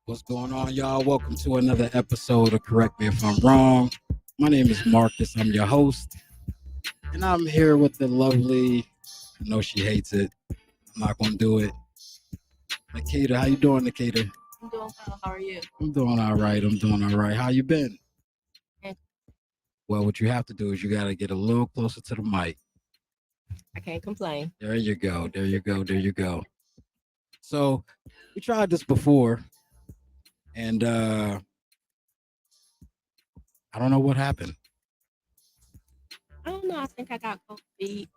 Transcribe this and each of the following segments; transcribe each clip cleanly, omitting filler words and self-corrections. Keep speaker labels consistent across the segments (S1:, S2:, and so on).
S1: What's going on, y'all? Welcome to another episode of Correct Me If I'm Wrong. My name is Marcus. I'm your host. And I'm here with the lovely, I know she hates it. I'm not going to do it. Nakita, how you doing, Nakita?
S2: I'm doing well. How are you?
S1: I'm doing all right. How you been?
S2: Okay.
S1: Well, what you have to do is you got to get a little closer to the mic.
S2: I can't complain.
S1: There you go. So we tried this before, and I don't know what happened.
S2: I don't know. I think I got cold feet.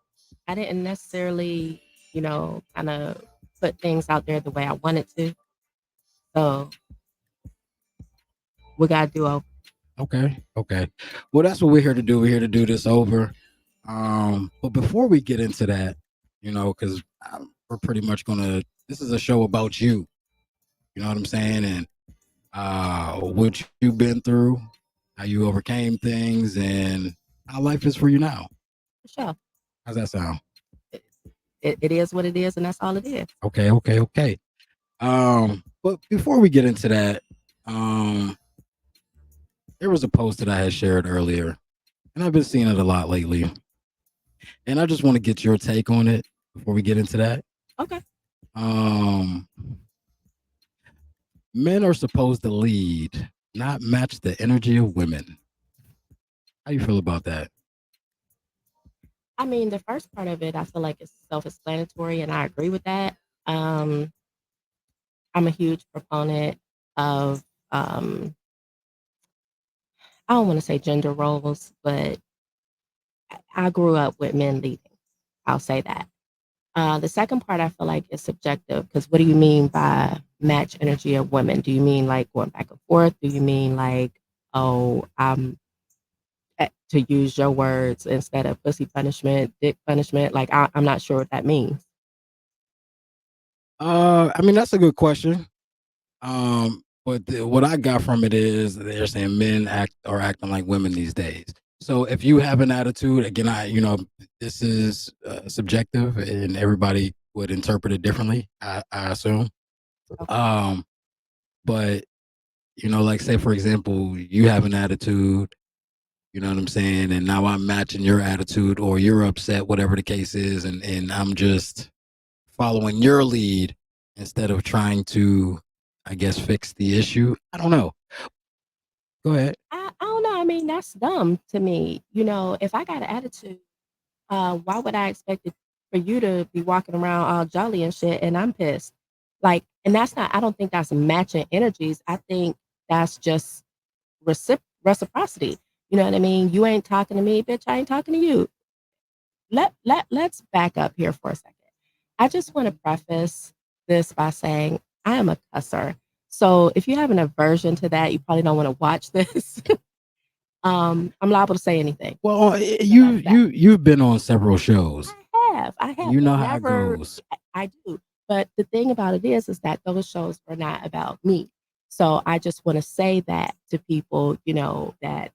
S2: I didn't necessarily, kind of put things out there the way I wanted to. So we got to do over.
S1: Okay. Well, that's what we're here to do. We're here to do this over. But before we get into that, because we're pretty much this is a show about you. You know what I'm saying? And what you've been through, how you overcame things, and how life is for you now.
S2: For sure.
S1: How's that sound?
S2: It is what it is, and that's all it is.
S1: Okay. But before we get into that, there was a post that I had shared earlier, and I've been seeing it a lot lately. And I just want to get your take on it before we get into that.
S2: Okay.
S1: Men are supposed to lead, not match the energy of women. How you feel about that?
S2: I mean, the first part of it, I feel like it's self-explanatory, and I agree with that. I'm a huge proponent of, I don't want to say gender roles, but I grew up with men leading. I'll say that. The second part I feel like is subjective because what do you mean by match energy of women? Do you mean like going back and forth? Do you mean like, oh, to use your words instead of pussy punishment, dick punishment? Like, I'm not sure what that means.
S1: I mean, that's a good question. But what I got from it is they're saying men are acting like women these days. So if you have an attitude, again, this is subjective, and everybody would interpret it differently. I assume.
S2: Okay.
S1: But like say for example, you have an attitude. You know what I'm saying? And now I'm matching your attitude, or you're upset, whatever the case is, and I'm just following your lead instead of trying to, I guess, fix the issue. I don't know. Go ahead.
S2: I don't know. I mean, that's dumb to me. If I got an attitude, why would I expect it for you to be walking around all jolly and shit and I'm pissed? Like, and that's not, I don't think that's matching energies. I think that's just reciprocity. You know what I mean? You ain't talking to me, bitch. I ain't talking to you. Let's back up here for a second. I just want to preface this by saying I am a cusser. So if you have an aversion to that, you probably don't want to watch this. I'm liable to say anything.
S1: Well, you've been on several shows.
S2: I have.
S1: You know how it goes.
S2: I do. But the thing about it is that those shows were not about me. So I just want to say that to people, that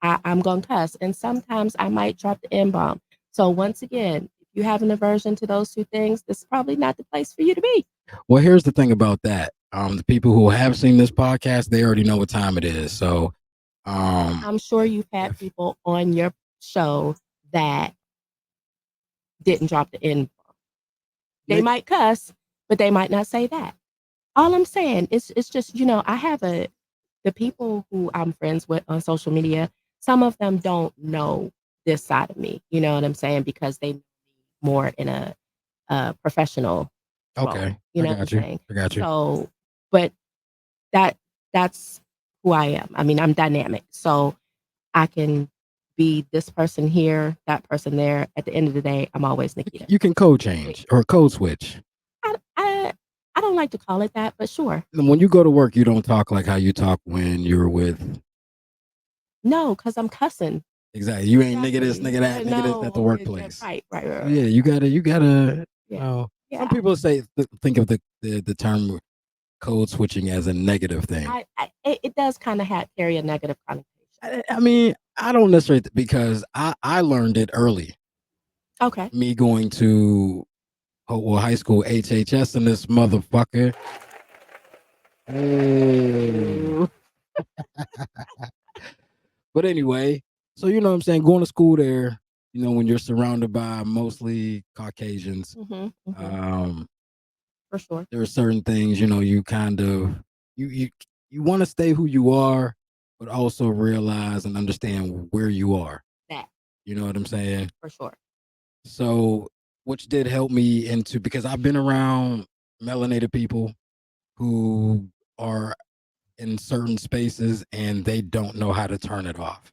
S2: I'm going to cuss. And sometimes I might drop the N-bomb. So once again, if you have an aversion to those two things, this is probably not the place for you to be.
S1: Well, here's the thing about that. The people who have seen this podcast, they already know what time it is. So
S2: I'm sure you've had people on your show that didn't drop the N-bomb. They might cuss, but they might not say that. All I'm saying is it's just, I have the people who I'm friends with on social media, some of them don't know this side of me. You know what I'm saying? Because they more in a professional role.
S1: Okay.
S2: You know what I'm saying?
S1: I got you.
S2: So, but that's who I am. I mean, I'm dynamic. So I can be this person here, that person there. At the end of the day, I'm always Nakita.
S1: You can code change or code switch.
S2: I don't like to call it that, but sure.
S1: When you go to work, you don't talk like how you talk when you're with.
S2: No, because I'm cussing.
S1: Exactly. You ain't nigga this, nigga that, nigga this at the workplace.
S2: Right.
S1: Yeah, you gotta. Some
S2: Yeah,
S1: people say think of the term code switching as a negative thing.
S2: it does kind of carry a negative connotation.
S1: I mean, I don't necessarily because I learned it early.
S2: Okay.
S1: Me going to high school HHS and this motherfucker. Hey.
S2: Ooh.
S1: But anyway, so you know what I'm saying, going to school there, when you're surrounded by mostly Caucasians,
S2: Mhm. Mhm.
S1: um,
S2: For sure.
S1: there are certain things, you kind of you you want to stay who you are, but also realize and understand where you are.
S2: That
S1: You know what I'm saying?
S2: for sure.
S1: So, which did help me into because I've been around melanated people who are in certain spaces and they don't know how to turn it off.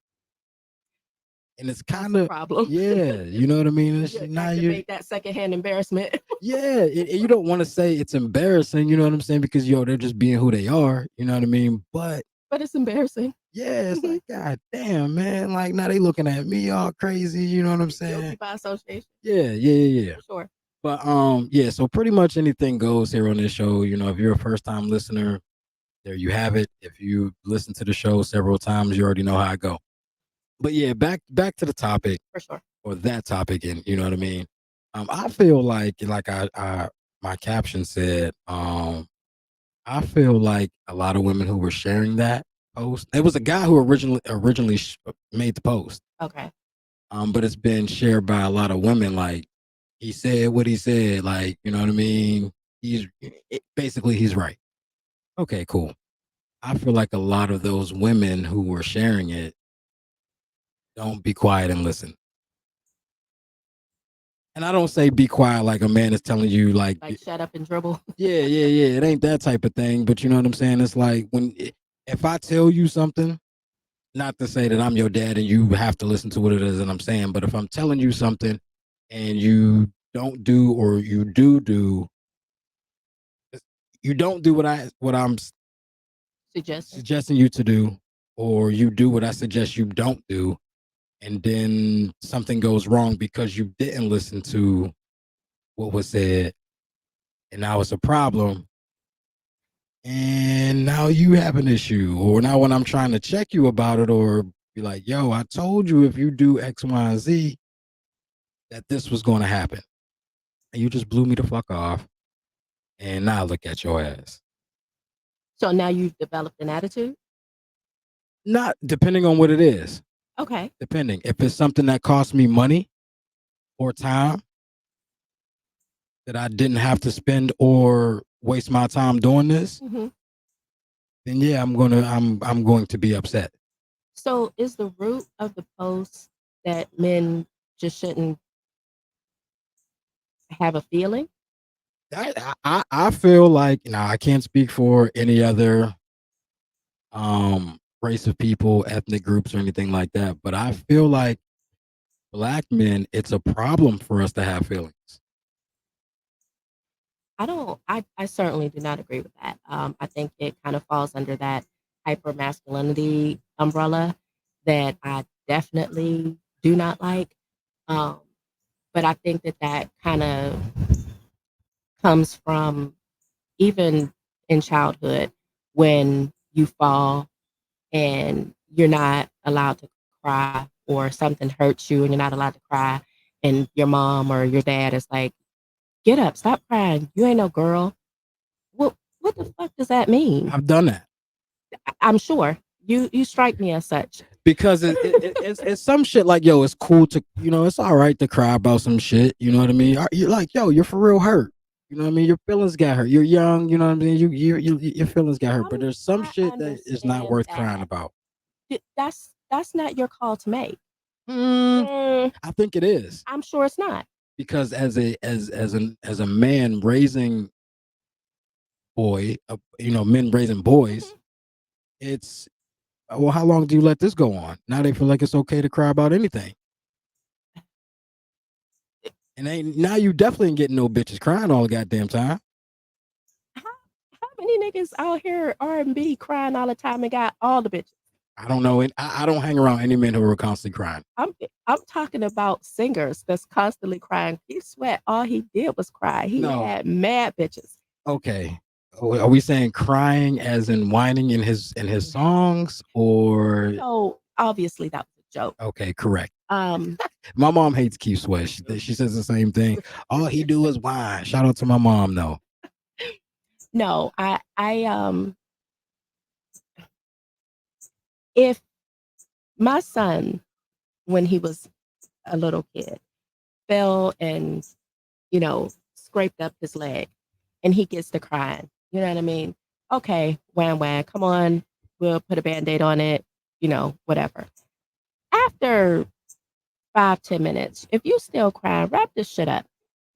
S1: And it's
S2: That's
S1: kind
S2: the
S1: of
S2: problem.
S1: yeah, you know what I mean. It's
S2: You
S1: now you
S2: activate that secondhand embarrassment.
S1: yeah, and you don't want to say it's embarrassing. You know what I'm saying because they're just being who they are. You know what I mean. But
S2: But it's embarrassing.
S1: yeah, it's like God damn, man. Like now they looking at me all crazy. You know what I'm saying?
S2: Guilty by association.
S1: Yeah, yeah, yeah, yeah.
S2: For sure.
S1: But yeah. So pretty much anything goes here on this show. If you're a first time listener, there you have it. If you listen to the show several times, you already know how I go. But yeah, back to the topic
S2: For sure.
S1: or that topic, and you know what I mean. I feel like I my caption said, I feel like a lot of women who were sharing that post. It was a guy who originally made the post,
S2: Okay.
S1: but it's been shared by a lot of women. Like he said what he said, like you know what I mean. Basically he's right. Okay, cool. I feel like a lot of those women who were sharing it don't be quiet and listen. And I don't say be quiet like a man is telling you like
S2: Like shut up and dribble.
S1: yeah, yeah, yeah. It ain't that type of thing, but you know what I'm saying? It's like if I tell you something, not to say that I'm your dad and you have to listen to what it is that I'm saying, but if I'm telling you something and you don't do or you don't do what I'm
S2: Suggesting.
S1: suggesting you to do, or you do what I suggest you don't do, and then something goes wrong because you didn't listen to what was said, and now it's a problem, and now you have an issue, or now when I'm trying to check you about it, or be like, yo, I told you if you do X, Y, and Z, that this was going to happen, and you just blew me the fuck off, and now look at your ass.
S2: So now you've developed an attitude?
S1: Not depending on what it is,
S2: Okay.
S1: depending if it's something that costs me money or time that I didn't have to spend or waste my time doing this,
S2: Hmm.
S1: then yeah, I'm going to be upset.
S2: So is the root of the post that men just shouldn't have a feeling?
S1: I feel like now I can't speak for any other race of people, ethnic groups, or anything like that, but I feel like black men, it's a problem for us to have feelings.
S2: I don't. I certainly do not agree with that. I think it kind of falls under that hyper masculinity umbrella that I definitely do not like. Um, but I think that that kind of comes from even in childhood when you fall and you're not allowed to cry or something hurts you and you're not allowed to cry and your mom or your dad is like, "Get up, stop crying. You ain't no girl." What the fuck does that mean?
S1: I've done that
S2: I'm sure you strike me as such.
S1: because it's some shit like yo, it's cool to it's all right to cry about some shit. You know what I mean? You're like yo, you're for real hurt. You know what I mean? Your feelings got hurt. You're young. You know what I mean? Your feelings got hurt. But there's some
S2: I
S1: shit that is not
S2: understand
S1: worth crying
S2: that.
S1: about.
S2: That's not your call to make.
S1: Mm,
S2: Mm,
S1: I think it is
S2: I'm sure it's not.
S1: because as a man raising men raising boys,
S2: Mhm.
S1: it's well, how long do you let this go on? Now they feel like it's okay to cry about anything, and ain't now you definitely ain't getting no bitches crying all the goddamn time.
S2: How how many niggas out here R&B crying all the time and got all the bitches?
S1: I don't know. I don't hang around any men who are constantly crying.
S2: I'm talking about singers that's constantly crying. Keith Sweat, all he did was cry. He
S1: No.
S2: had mad bitches.
S1: Okay. Are we saying crying as in whining in his songs or
S2: So obviously that was a joke.
S1: okay, correct.
S2: Um,
S1: My mom hates Keith Sweat. She says the same thing. All he do is whine. Shout out to my mom though.
S2: no, if my son, when he was a little kid, fell and, scraped up his leg and he gets to crying, you know what I mean? Okay, wham wham, come on, we'll put a band-aid on it, whatever. After 5, 10 minutes, if you still crying, wrap this shit up.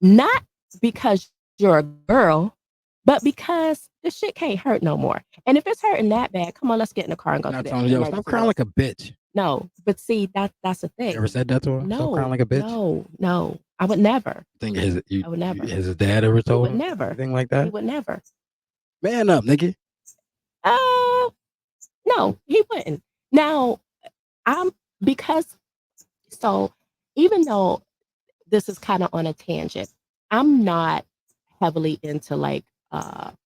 S2: Not because you're a girl, but because the shit can't hurt no more. And if it's hurting that bad, come on, let's get in the car and go to
S1: Not
S2: the
S1: telling yo, stop
S2: emergency
S1: crying
S2: room.
S1: like a bitch.
S2: No, but see, that's the
S1: You ever
S2: thing.
S1: said that to him? Stop crying
S2: No,
S1: like a bitch.
S2: no, no. I would never.
S1: Think
S2: I would never.
S1: his dad ever
S2: He
S1: told
S2: would
S1: him
S2: never.
S1: anything like
S2: He
S1: that?
S2: would never.
S1: Man up, nigga.
S2: Uh, no, he wouldn't. Now, I'm because so even though this is kind of on a tangent, I'm not heavily into like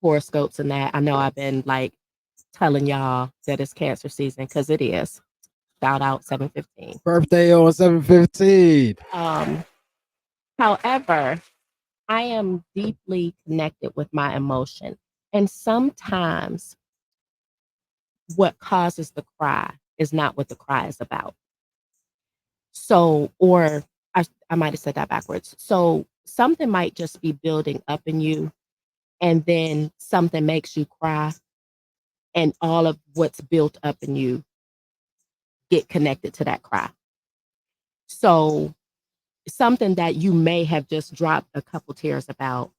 S2: horoscopes and that. I know I've been like telling y'all that it's cancer season because it is. Shout out 715.
S1: Birthday on 7/15.
S2: Um, however, I am deeply connected with my emotion. And sometimes what causes the cry is not what the cry is about. So, or I might have said that backwards. So, something might just be building up in you, and then something makes you cry, and all of what's built up in you get connected to that cry. So, something that you may have just dropped a couple tears about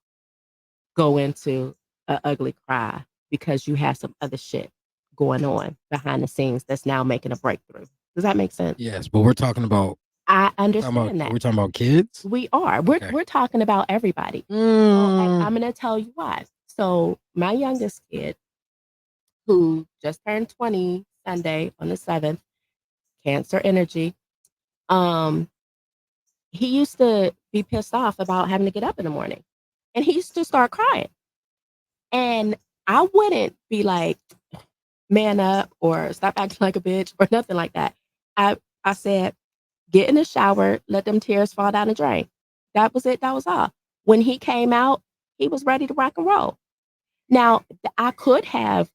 S2: go into a ugly cry because you have some other shit going on behind the scenes that's now making a breakthrough. Does that make sense?
S1: Yes, but we're talking about
S2: I understand
S1: are
S2: that.
S1: we talking about kids?
S2: We are.
S1: Okay.
S2: We're talking about everybody. And
S1: Mm,
S2: I'm gonna tell you why. So my youngest kid, who just turned 20 Sunday on the 7th, Cancer energy, um, he used to be pissed off about having to get up in the morning. And he used to start crying. And I wouldn't be like, man up or stop acting like a bitch or nothing like that. I said, get in the shower, let them tears fall down the drain. That was it. That was all. When he came out, he was ready to rock and roll. Now, I could have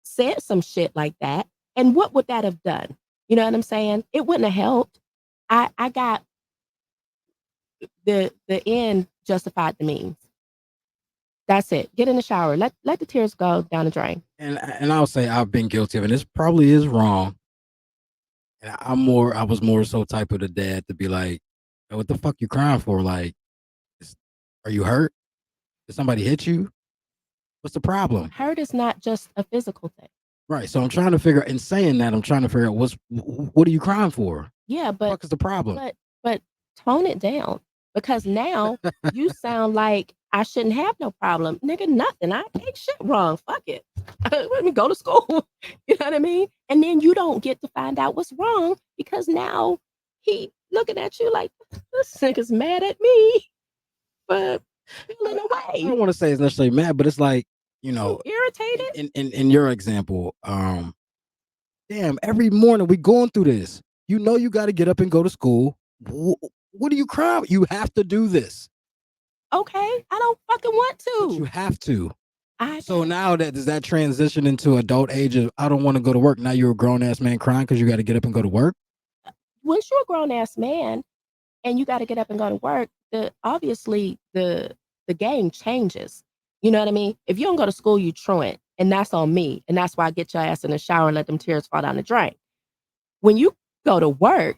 S2: said some shit like that, and what would that have done? You know what I'm saying? It wouldn't have helped. I got the end justified the means. That's it. Get in the shower. Let the tears go down the drain.
S1: and I'll say I've been guilty of it. And this probably is wrong. And I was more so type of the dad to be like, "Hey, what the fuck you crying for? Like, are you hurt? Did somebody hit you? What's the problem?"
S2: Hurt is not just a physical thing.
S1: Right. So I'm trying to figure. In saying that, I'm trying to figure out what are you crying for?
S2: Yeah,
S1: The fuck is the problem?
S2: but tone it down because now you sound like I shouldn't have no problem. Nigga, nothing. I ain't shit wrong. Fuck it. Let me go to school. You know what I mean? And then you don't get to find out what's wrong because now he looking at you like this nigga's mad at me for feeling
S1: I
S2: away.
S1: don't want to say it's necessarily mad, but it's like you
S2: You
S1: know,
S2: irritated?
S1: in your example, damn, every morning we going through this. You know, you got to get up and go to school. What are you crying? You have to do this.
S2: Okay, I don't fucking want
S1: But you
S2: to.
S1: have to.
S2: I
S1: So
S2: don't.
S1: now that does that transition into adult age of I don't want to go to work. Now you're a grown ass man crying because you got to get up and go to work.
S2: Once you're a grown ass man, and you got to get up and go to work, obviously the game changes. You know what I mean? If you don't go to school, you truant, and that's on me, and that's why I get your ass in the shower and let them tears fall down the drain. When you go to work,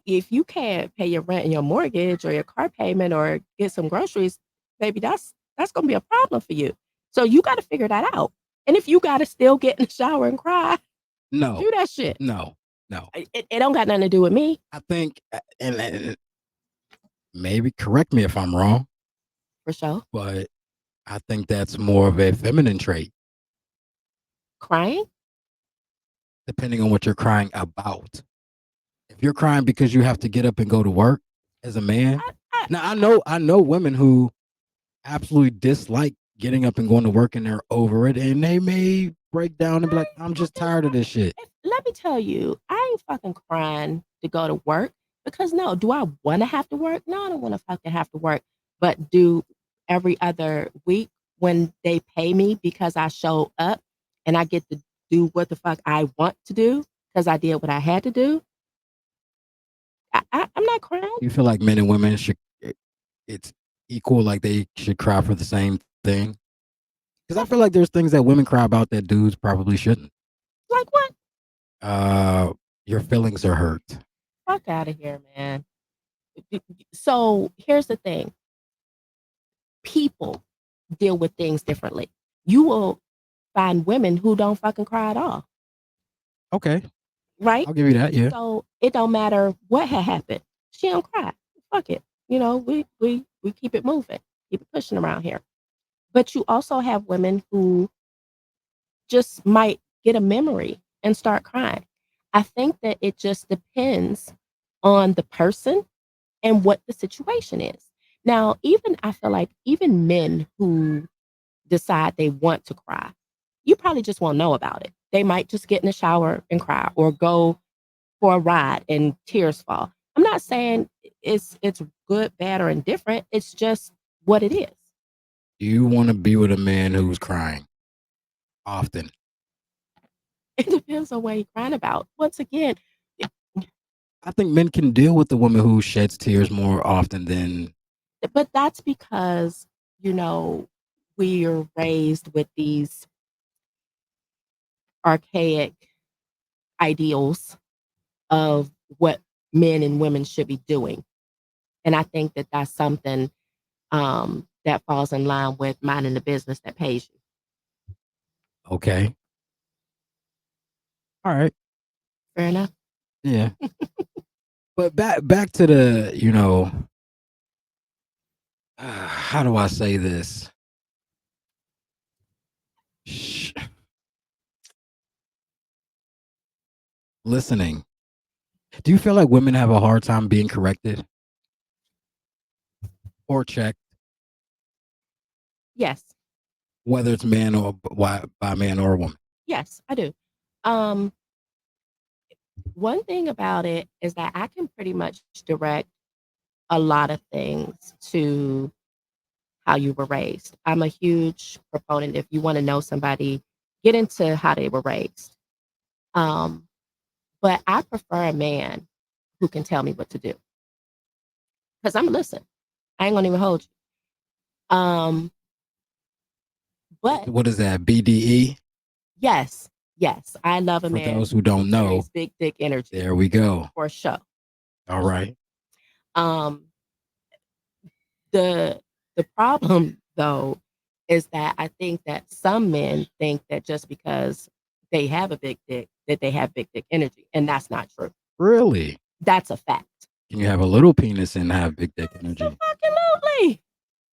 S2: if you can't pay your rent and your mortgage or your car payment or get some groceries, baby, that's gonna be a problem for you. So you got to figure that out. And if you got to still get in the shower and cry,
S1: No,
S2: do that shit.
S1: no, no.
S2: It don't got nothing to do with me,
S1: I think, and maybe correct me if I'm wrong,
S2: for sure.
S1: but I think that's more of a feminine trait.
S2: Crying?
S1: depending on what you're crying about. If you're crying because you have to get up and go to work as a man,
S2: I
S1: now I know women who absolutely dislike getting up and going to work and they're over it and they may break down and be like, I'm just
S2: fucking
S1: tired of this shit.
S2: let me tell you, I ain't fucking crying to go to work because no, do I want to have to work? No, I don't want to fucking have to work. But do every other week when they pay me because I show up and I get to do what the fuck I want to do because I did what I had to do, I'm not crying.
S1: You feel like men and women should it's equal, like they should cry for the same thing? Because I feel like there's things that women cry about that dudes probably shouldn't.
S2: Like what?
S1: Uh, your feelings are hurt.
S2: Fuck out of here, man. So here's the thing: people deal with things differently. You will find women who don't fucking cry at all,
S1: Okay,
S2: right?
S1: I'll give you that. Yeah.
S2: So it don't matter what had happened. She don't cry. Fuck it. You know, we keep it moving, keep it pushing around here. But you also have women who just might get a memory and start crying. I think that it just depends on the person and what the situation is. Now, even I feel like even men who decide they want to cry, you probably just won't know about it. They might just get in the shower and cry or go for a ride and tears fall. I'm not saying it's good, bad, or indifferent. It's just what it is.
S1: Do you want to be with a man who's crying often?
S2: It depends on what you're crying about. Once again,
S1: I think men can deal with the woman who sheds tears more often than.
S2: but that's because, you know, we are raised with these archaic ideals of what men and women should be doing. And I think that that's something that falls in line with minding the business that pays you.
S1: Okay. All right.
S2: Fair enough.
S1: Yeah. But back to the, how do I say this? Shh. Listening. Do you feel like women have a hard time being corrected or checked,
S2: Yes.
S1: whether it's man or by man or a woman?
S2: Yes, I do. Um, one thing about it is that I can pretty much direct a lot of things to how you were raised. I'm a huge proponent. If you want to know somebody, get into how they were raised. Um, but I prefer a man who can tell me what to do because I'm listen. I ain't gonna even hold you. But
S1: What is that? BDE?
S2: yes, yes, I love a
S1: For
S2: man
S1: those who
S2: who
S1: don't know,
S2: carries big dick energy
S1: there we go.
S2: for sure.
S1: All right.
S2: Um, the problem though is that I think that some men think that just because they have a big dick that they have big dick energy, and that's not true.
S1: Really?
S2: That's a fact.
S1: Can you have a little penis and have big dick energy?
S2: Absolutely.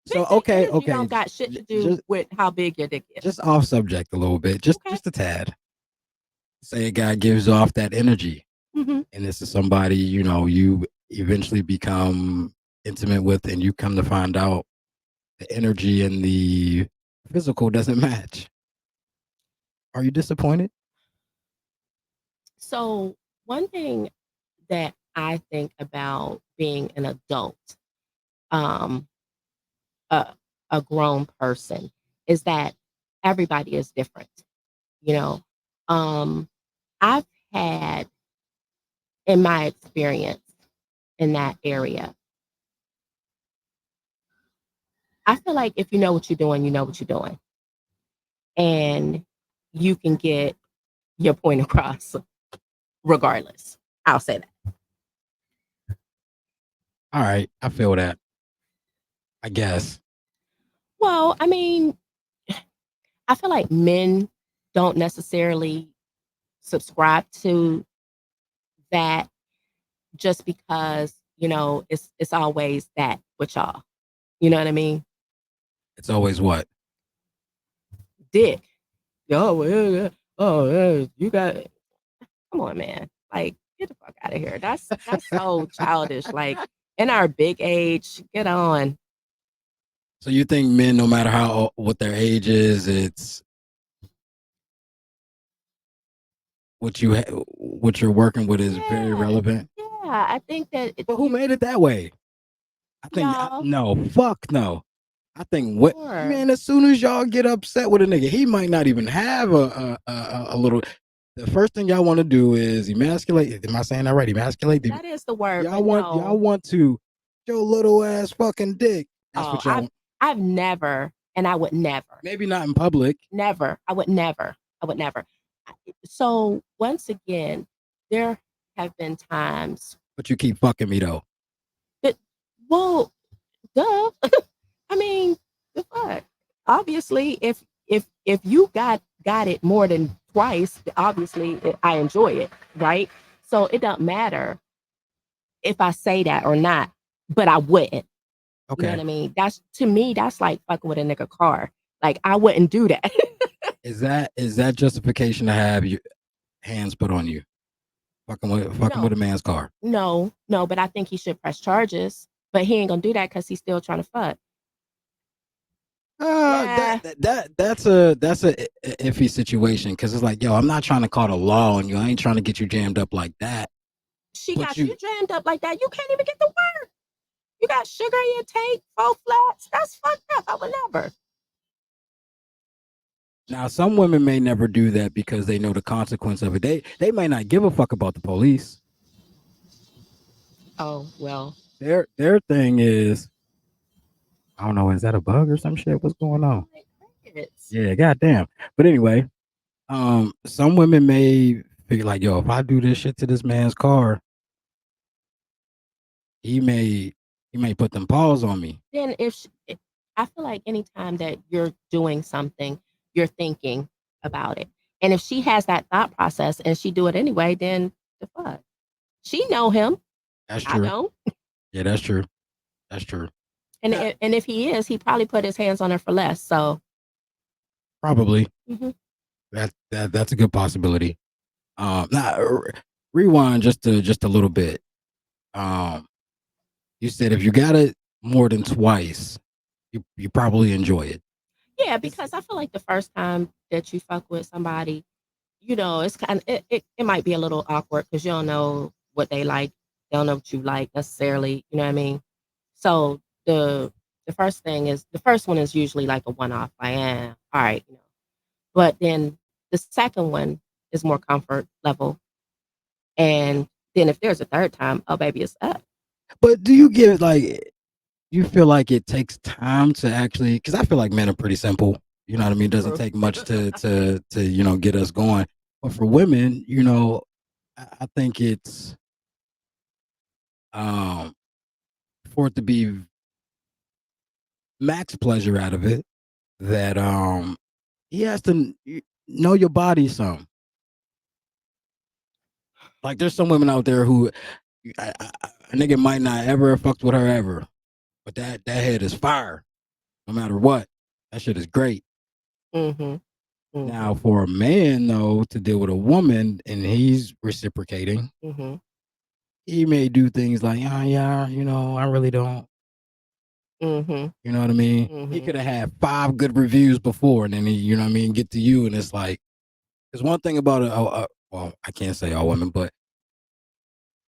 S1: So
S2: Big dick
S1: okay,
S2: energy
S1: okay,
S2: don't got shit to do
S1: just
S2: with how big your dick is.
S1: off subject a little bit,
S2: Okay.
S1: just a tad. Say a guy gives off that energy,
S2: Hmm.
S1: and this is somebody you eventually become intimate with, and you come to find out the energy and the physical doesn't match. Are you disappointed?
S2: So one thing that I think about being an adult, um, a, a grown person, is that everybody is different. You know, um, I've had in my experience in that area, I feel like if you know what you're doing, you know what you're doing, and you can get your point across regardless. I'll say that.
S1: All right, I feel that. I guess.
S2: Well, I mean, I feel like men don't necessarily subscribe to that just because, it's always that with y'all. You know what I mean?
S1: It's always what?
S2: Dick. Oh, well, yeah. Oh, yeah, you got Come on, man. Like, get the fuck out of here. That's so childish. Like, in our big age, get on.
S1: So you think men, no matter how what their age is, it's what you're working with is very
S2: Yeah.
S1: relevant.
S2: Yeah. I think that
S1: But who
S2: you
S1: made it that way? I think
S2: y'all,
S1: no, fuck no. I think what
S2: sure.
S1: man. As soon as y'all get upset with a nigga, he might not even have a little. The first thing y'all want to do is emasculate. Am I saying that right? Emasculate.
S2: That is the word,
S1: Y'all
S2: but
S1: want y'all
S2: no.
S1: want to your little ass fucking dick. That's
S2: Oh,
S1: what y'all want.
S2: I've never, and I would never,
S1: Maybe not in public,
S2: never. I would never. So once again, there have been times
S1: but you keep fucking me though.
S2: that, well, duh. I mean, the fuck. Obviously, if you got it more than twice, obviously I enjoy it, right? So it doesn't matter if I say that or not, but I wouldn't. You know what
S1: Okay.
S2: I mean? That's to me, that's like fucking with a nigga car. Like I wouldn't do that.
S1: Is that justification to have your hands put on you? Fucking with
S2: No,
S1: a man's car.
S2: no, but I think he should press charges. But he ain't gonna do that because he's still trying to fuck.
S1: That,
S2: Yeah,
S1: that that that's a iffy situation because it's like, yo, I'm not trying to call the law on you. I ain't trying to get you jammed up like that.
S2: she
S1: But
S2: got you
S1: you
S2: jammed up like that. You can't even get to work. You got sugar in your tank, 4 flats. That's fucked up. I would never.
S1: now some women may never do that because they know the consequence of it. They may not give a fuck about the police.
S2: Oh well.
S1: Their thing is, I don't know, is that a bug or some shit? What's going on?
S2: Like crickets.
S1: Yeah, goddamn. But anyway, some women may figure like, yo, if I do this shit to this man's car, he may he may put them paws on me.
S2: Then I feel like anytime that you're doing something, you're thinking about it. And if she has that thought process and she do it anyway, then the fuck. She know him.
S1: That's
S2: I
S1: true.
S2: don't.
S1: Yeah, that's true. That's true. Yeah,
S2: And if he is, he probably put his hands on her for less. So
S1: probably.
S2: mhm.
S1: That's a good possibility. Now rewind just a little bit. Um, you said if you got it more than twice, you probably enjoy it.
S2: Yeah,
S1: It's,
S2: because I feel like the first time that you fuck with somebody, it's kind of it might be a little awkward because you don't know what they like. They don't know what you like necessarily. You know what I mean? So the first one is usually like a one off, like all right, But then the second one is more comfort level, and then if there's a third time, oh baby, it's up.
S1: but do you give like you feel like it takes time to actually? Because I feel like men are pretty simple. You know what I mean? It doesn't
S2: True.
S1: take much to get us going. But for women, I think it's um for it to be max pleasure out of it that he has to know your body some. Like there's some women out there who a nigga might not ever have fucked with her ever, but that head is fire no matter what. That shit is great.
S2: Mm-hmm.
S1: Now
S2: Mm-hmm.
S1: for a man though to deal with a woman and he's reciprocating,
S2: Mm-hmm.
S1: he may do things like, yeah, I really don't.
S2: Mm-hmm.
S1: You know what I mean? He
S2: Mm-hmm.
S1: could have had 5 good reviews before, and then he, you know what I mean, get to you, and it's like, there's one thing about well, I can't say all women, but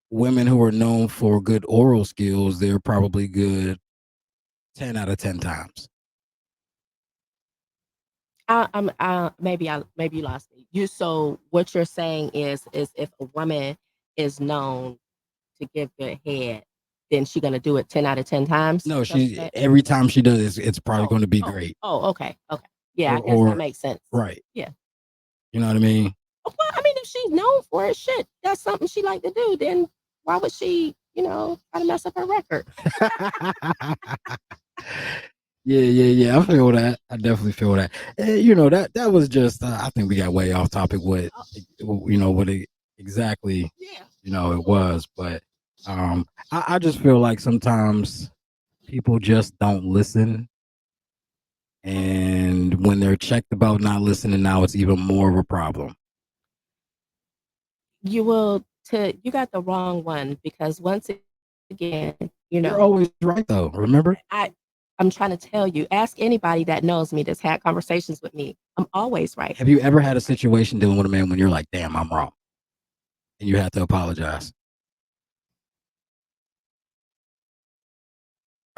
S1: women who are known for good oral skills, they're probably good 10 out of 10 times.
S2: Maybe you lost me. So what you're saying is if a woman is known to give good head, then she gonna do it 10 out of 10 times.
S1: No,
S2: Is that what you
S1: she
S2: said?
S1: every time she does it's probably
S2: Oh,
S1: going to be
S2: oh,
S1: great.
S2: oh, okay, okay. Yeah, I guess that
S1: Or
S2: makes sense.
S1: right.
S2: Yeah.
S1: You know what I mean?
S2: Well, I mean, if she's known for it, shit, that's something she like to do. Then why would she, try to mess up her record?
S1: Yeah. I feel that. I definitely feel that. That was just. I think we got way off topic.
S2: Oh,
S1: What it exactly
S2: yeah,
S1: it
S2: absolutely.
S1: was, but I just feel like sometimes people just don't listen, and when they're checked about not listening, now it's even more of a problem.
S2: You got the wrong one because once again,
S1: You're always right though. Remember?
S2: I I'm trying to tell you, ask anybody that knows me that's had conversations with me. I'm always right.
S1: Have you ever had a situation dealing with a man when you're like, damn, I'm wrong, and you have to apologize?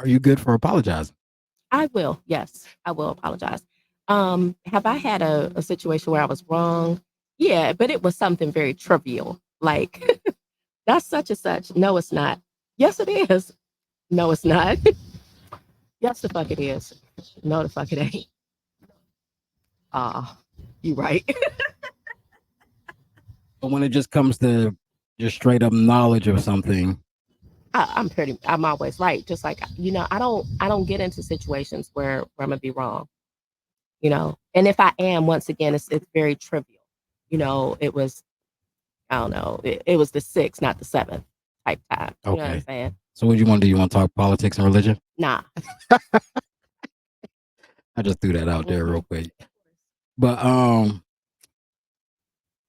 S1: Are you good for apologizing?
S2: I will, yes, I will apologize. Have I had a situation where I was wrong? Yeah, but it was something very trivial. Like, that's such and such. No, it's not. Yes, it is. No, it's not. Yes, the fuck it is. No, the fuck it ain't. Ah, you right.
S1: But when it just comes to just straight up knowledge of something,
S2: I'm always right. Just like I don't get into situations where I'm gonna be wrong. And if I am, once again, it's very trivial. It was I don't know, it was the sixth, not the seventh type time. You know what I'm
S1: okay.
S2: saying?
S1: So what do you want to do? You want to talk politics and religion?
S2: Nah.
S1: I just threw that out there
S2: Hmm.
S1: real quick. But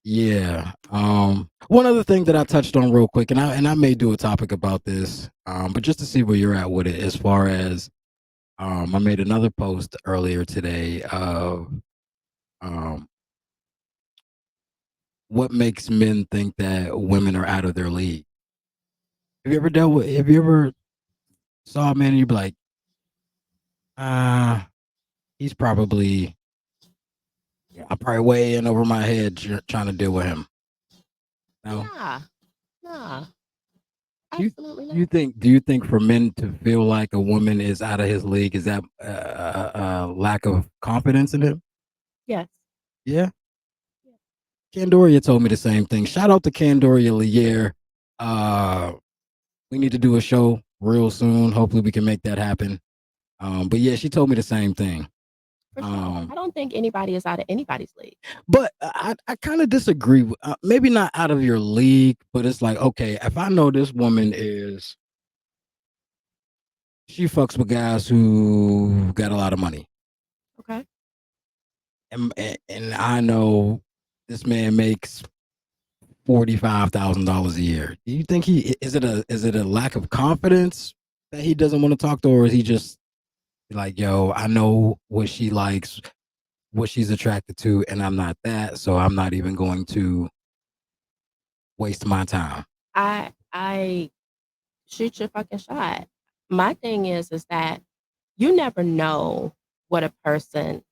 S1: yeah. One other thing that I touched on real quick, and I may do a topic about this, but just to see where you're at with it, as far as I made another post earlier today of um what makes men think that women are out of their league. Have you ever saw a man and you'd be like, he's probably I'm probably way in over my head trying to deal with him. No.
S2: Nah. Nah.
S1: Do you
S2: Absolutely
S1: do you
S2: not.
S1: think do you think for men to feel like a woman is out of his league is that lack of confidence in him?
S2: Yes.
S1: Yeah. Candoria told me the same thing. Shout out to Candoria Lier. Uh, we need to do a show real soon. Hopefully, we can make that happen. But yeah, she told me the same thing.
S2: For sure.
S1: Um,
S2: I don't think anybody is out of anybody's league.
S1: but I kind of disagree. Maybe not out of your league, but it's like, okay, if I know this woman is, she fucks with guys who got a lot of money,
S2: Okay.
S1: and I know this man makes $45,000 a year. Do you think is it a lack of confidence that he doesn't want to talk to, or is he just like, yo, I know what she likes, what she's attracted to, and I'm not that, so I'm not even going to waste my time.
S2: I shoot your fucking shot. My thing is that you never know what a person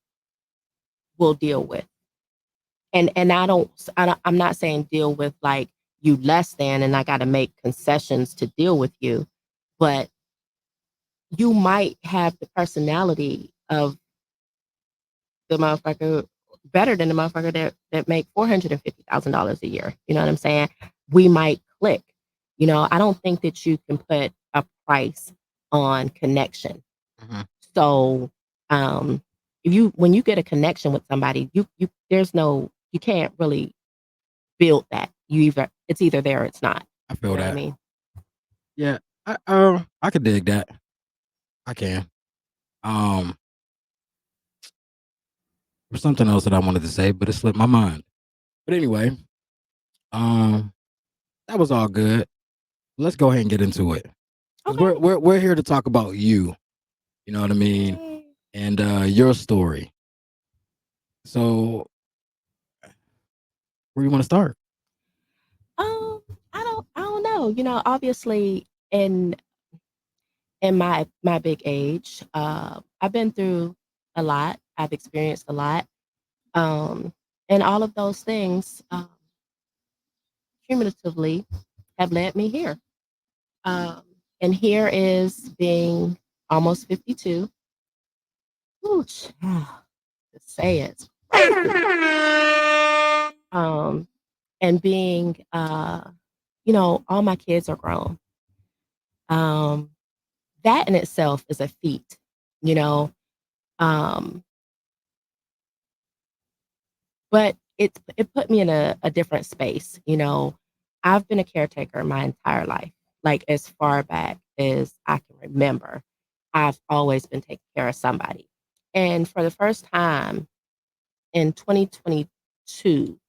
S2: will deal with. And I'm not saying deal with like you less than and I got to make concessions to deal with you, but you might have the personality of the motherfucker better than the motherfucker that make $450,000 a year. You know what I'm saying? We might click. I don't think that you can put a price on connection.
S1: Mhm.
S2: So, um, if you when you get a connection with somebody, you can't really build that. It's either there or it's not.
S1: I
S2: You
S1: feel
S2: know what I
S1: that.
S2: mean?
S1: Yeah, I could dig that. I can. Um, there's something else that I wanted to say, but it slipped my mind. But anyway, um, that was all good. Let's go ahead and get into it because
S2: Okay.
S1: we're here to talk about you. You know what I mean,
S2: Yay.
S1: and your story. So, where do you want to start?
S2: Um, I don't know. Obviously in my big age, I've been through a lot. I've experienced a lot. Um, and all of those things cumulatively have led me here. Um, and here is being almost 52. Ooh, child, to say it's crazy. Um, and being, all my kids are grown. Um, that in itself is a feat, you know. Um, but it put me in a different space. I've been a caretaker my entire life, like as far back as I can remember. I've always been taking care of somebody. And for the first time in 2022,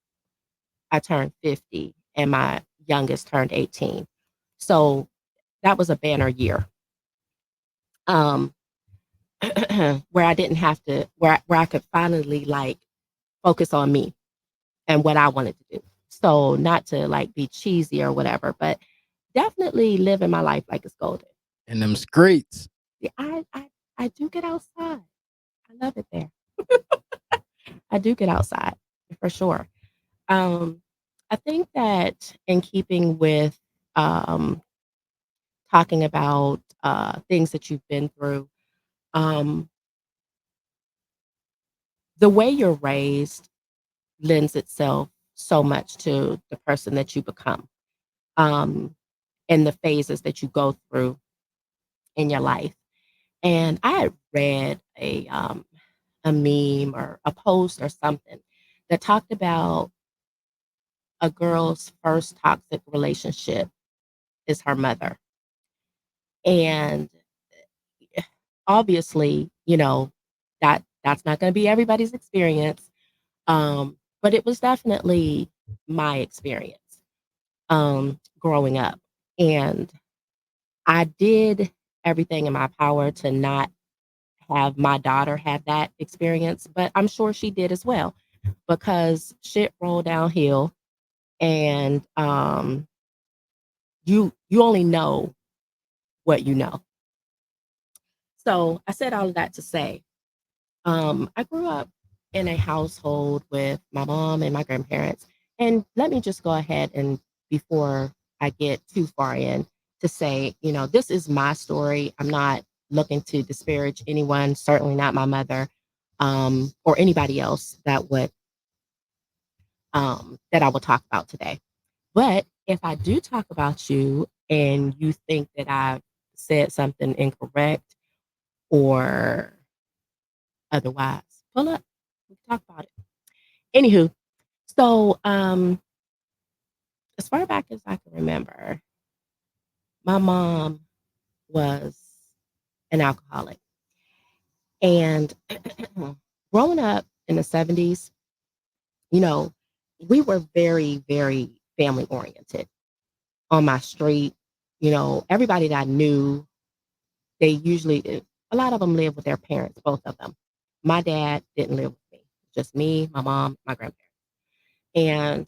S2: I turned 50 and my youngest turned 18. So that was a banner year. Um, where I didn't have to, where I could finally like focus on me and what I wanted to do. So not to like be cheesy or whatever, but definitely living my life like it's golden.
S1: In them streets.
S2: Yeah, I do get outside. I love it there. I do get outside for sure. Um, I think that in keeping with um, talking about things that you've been through, um, the way you're raised lends itself so much to the person that you become, um, and the phases that you go through in your life. And I had read a meme or a post or something that talked about a girl's first toxic relationship is her mother. And obviously, that's not going to be everybody's experience. But it was definitely my experience growing up. And I did everything in my power to not have my daughter have that experience, but I'm sure she did as well because shit rolled downhill and you only know what you know. So I said all of that to say, I grew up in a household with my mom and my grandparents. And let me just go ahead and before I get too far in to say, this is my story. I'm not looking to disparage anyone, certainly not my mother, or anybody else that I will talk about today. But if I do talk about you and you think that I've said something incorrect or otherwise, pull up. We can talk about it. Anywho, so as far back as I can remember, my mom was an alcoholic. And growing up in the 70s, you know, we were very, very family oriented on my street. Everybody that I knew, they usually, a lot of them lived with their parents, both of them. My dad didn't live with me, just me, my mom, my grandparents. And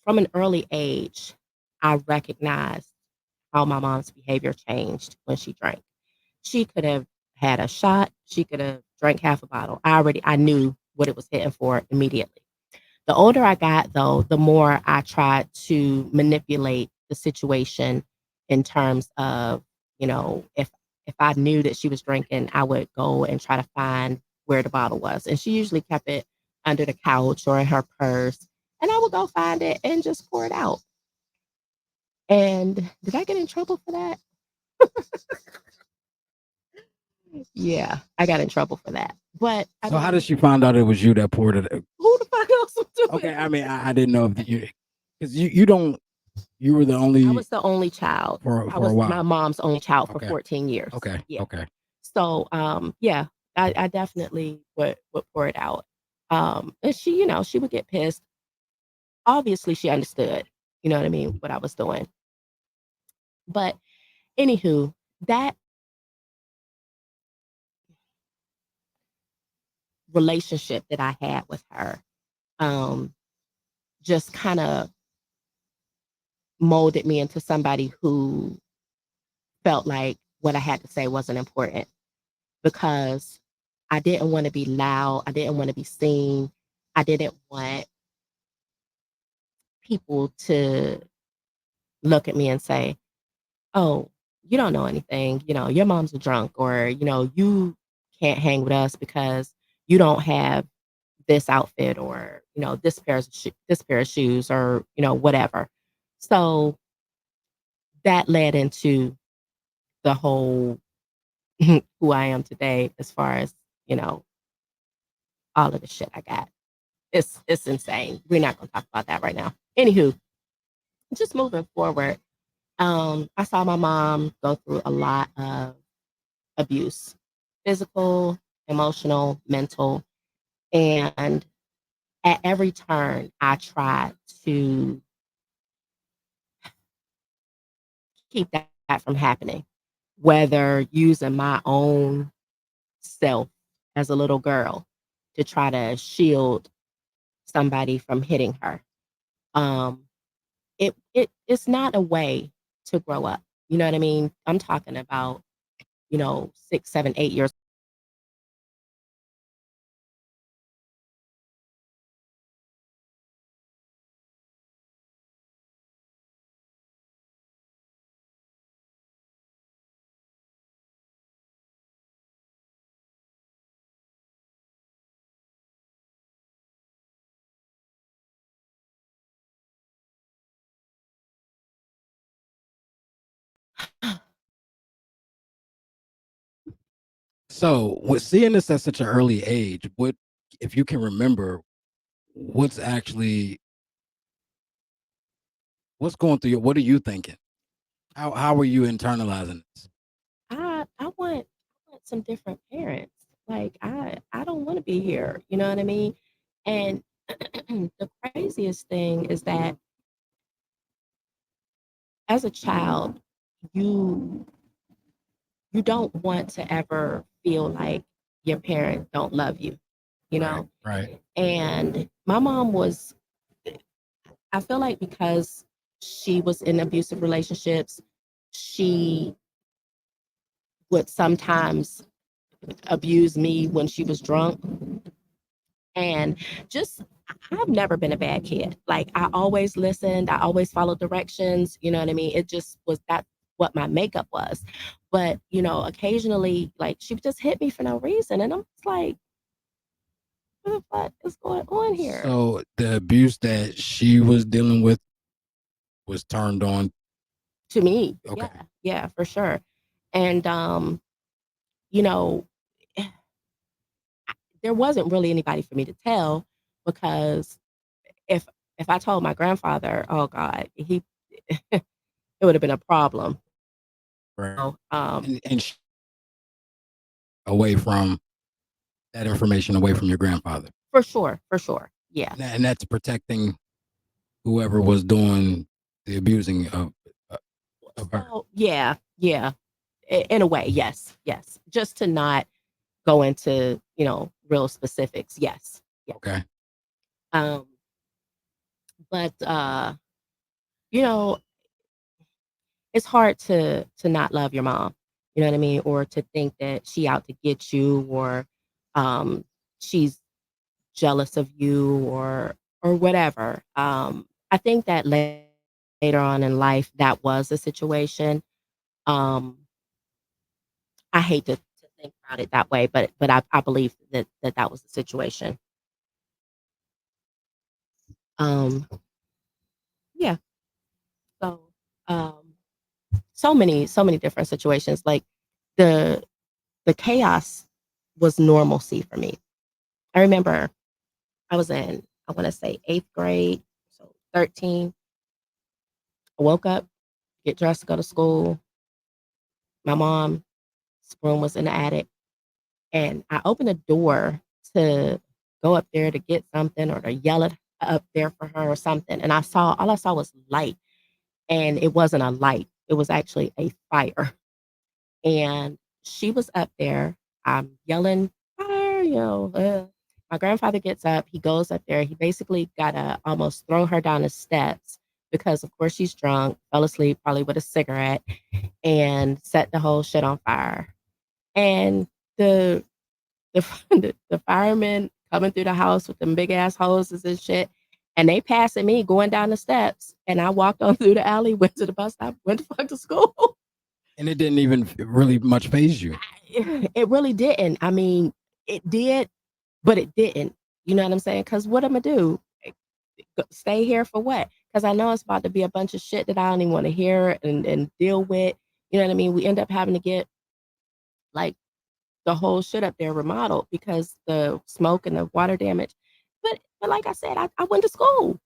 S2: from an early age, I recognized how my mom's behavior changed when she drank. She could have had a shot, she could have drank half a bottle. I knew what it was hitting for immediately. The older I got though, the more I tried to manipulate the situation in terms of, if I knew that she was drinking, I would go and try to find where the bottle was. And she usually kept it under the couch or in her purse. And I would go find it and just pour it out. And did I get in trouble for that? Yeah, I got in trouble for that. But I
S1: So how did
S2: mean,
S1: she find out it was you that poured it?
S2: who the fuck else was doing
S1: Okay, I
S2: it?
S1: mean, I didn't know if you, because you don't, you were the
S2: I
S1: only
S2: was the only child. I
S1: for a
S2: was my
S1: while.
S2: mom's only child for
S1: Okay,
S2: 14 years.
S1: okay,
S2: Yeah.
S1: okay.
S2: So, yeah, I definitely would pour it out. And she would get pissed. Obviously, she understood, you know what I mean, what I was doing. But anywho, that relationship that I had with her, um, just kind of molded me into somebody who felt like what I had to say wasn't important because I didn't want to be loud. I didn't want to be seen. I didn't want people to look at me and say, "Oh, you don't know anything. Your mom's a drunk," or, "You can't hang with us because you don't have this outfit or, this pair of shoes or, whatever." So that led into the whole who I am today as far as, you know, all of the shit I got. It's insane. We're not gonna talk about that right now. Anywho, just moving forward, I saw my mom go through a lot of abuse, physical, emotional, mental, and at every turn, I tried to. keep that from happening, whether using my own self as a little girl to try to shield somebody from hitting her. Um, it's not a way to grow up. You know what I mean? I'm talking about, 6, 7, 8 years.
S1: So, with seeing this at such an early age, what if you can remember what's actually what's going through your what are you thinking? How are you internalizing this?
S2: I want some different parents. Like I don't want to be here. You know what I mean? And the craziest thing is that as a child, you you don't want to ever feel like your parent don't love you, you
S1: Right,
S2: know?
S1: right,
S2: And my mom was, I feel like because she was in abusive relationships, she would sometimes abuse me when she was drunk. And just, I've never been a bad kid. Like, I always listened, I always followed directions. You know what I mean? It just was that what my makeup was. But, occasionally, like, she would just hit me for no reason. And I'm just like, what the fuck is going on here?
S1: so the abuse that she was dealing with was turned on.
S2: To me.
S1: Okay,
S2: Yeah. Yeah, for sure. And, you know, there wasn't really anybody for me to tell because if if I told my grandfather, oh God, he it would have been a problem.
S1: right,
S2: Oh,
S1: and away from that information away from your grandfather,
S2: for sure, for sure. Yeah.
S1: and that's protecting whoever was doing the abusing uh, of her.
S2: So yeah, yeah. In a way, yes, yes. Just to not go into, real specifics. Yes. Yeah.
S1: Okay,
S2: Um, but you know, it's hard to not love your mom. You know what I mean? Or to think that she out to get you or um she's jealous of you or whatever. I think that later on in life that was a situation. Um, I hate to think about it that way, but I believe that was the situation. Um, yeah. So um, so many different situations. Like the the chaos was normalcy for me. I remember I was in I want to say 8th grade, so 13. I woke up, get dressed to go to school. My mom's room was in the attic, and I opened the door to go up there to get something or to yell it up there for her or something, and all I saw was light, and it wasn't a light, it was actually a fire, and she was up there, I'm yelling, "Fire," my grandfather gets up, he goes up there, he basically gotta almost throw her down the steps because, of course, she's drunk, fell asleep, probably with a cigarette, and set the whole shit on fire. And the the firemen coming through the house with them big ass hoses and shit, and they passing me going down the steps, and I walked on through the alley, went to the bus stop, went the fuck to school.
S1: and it didn't even really much phase you.
S2: It really didn't. I mean, it did, but it didn't. You know what I'm saying? Because what Imma do? Stay here for what? Because I know it's about to be a bunch of shit that I don't even wanna hear and deal with. You know what I mean? We end up having to get, like, the whole shit up there remodeled because the smoke and the water damage. But like I said, I went to school.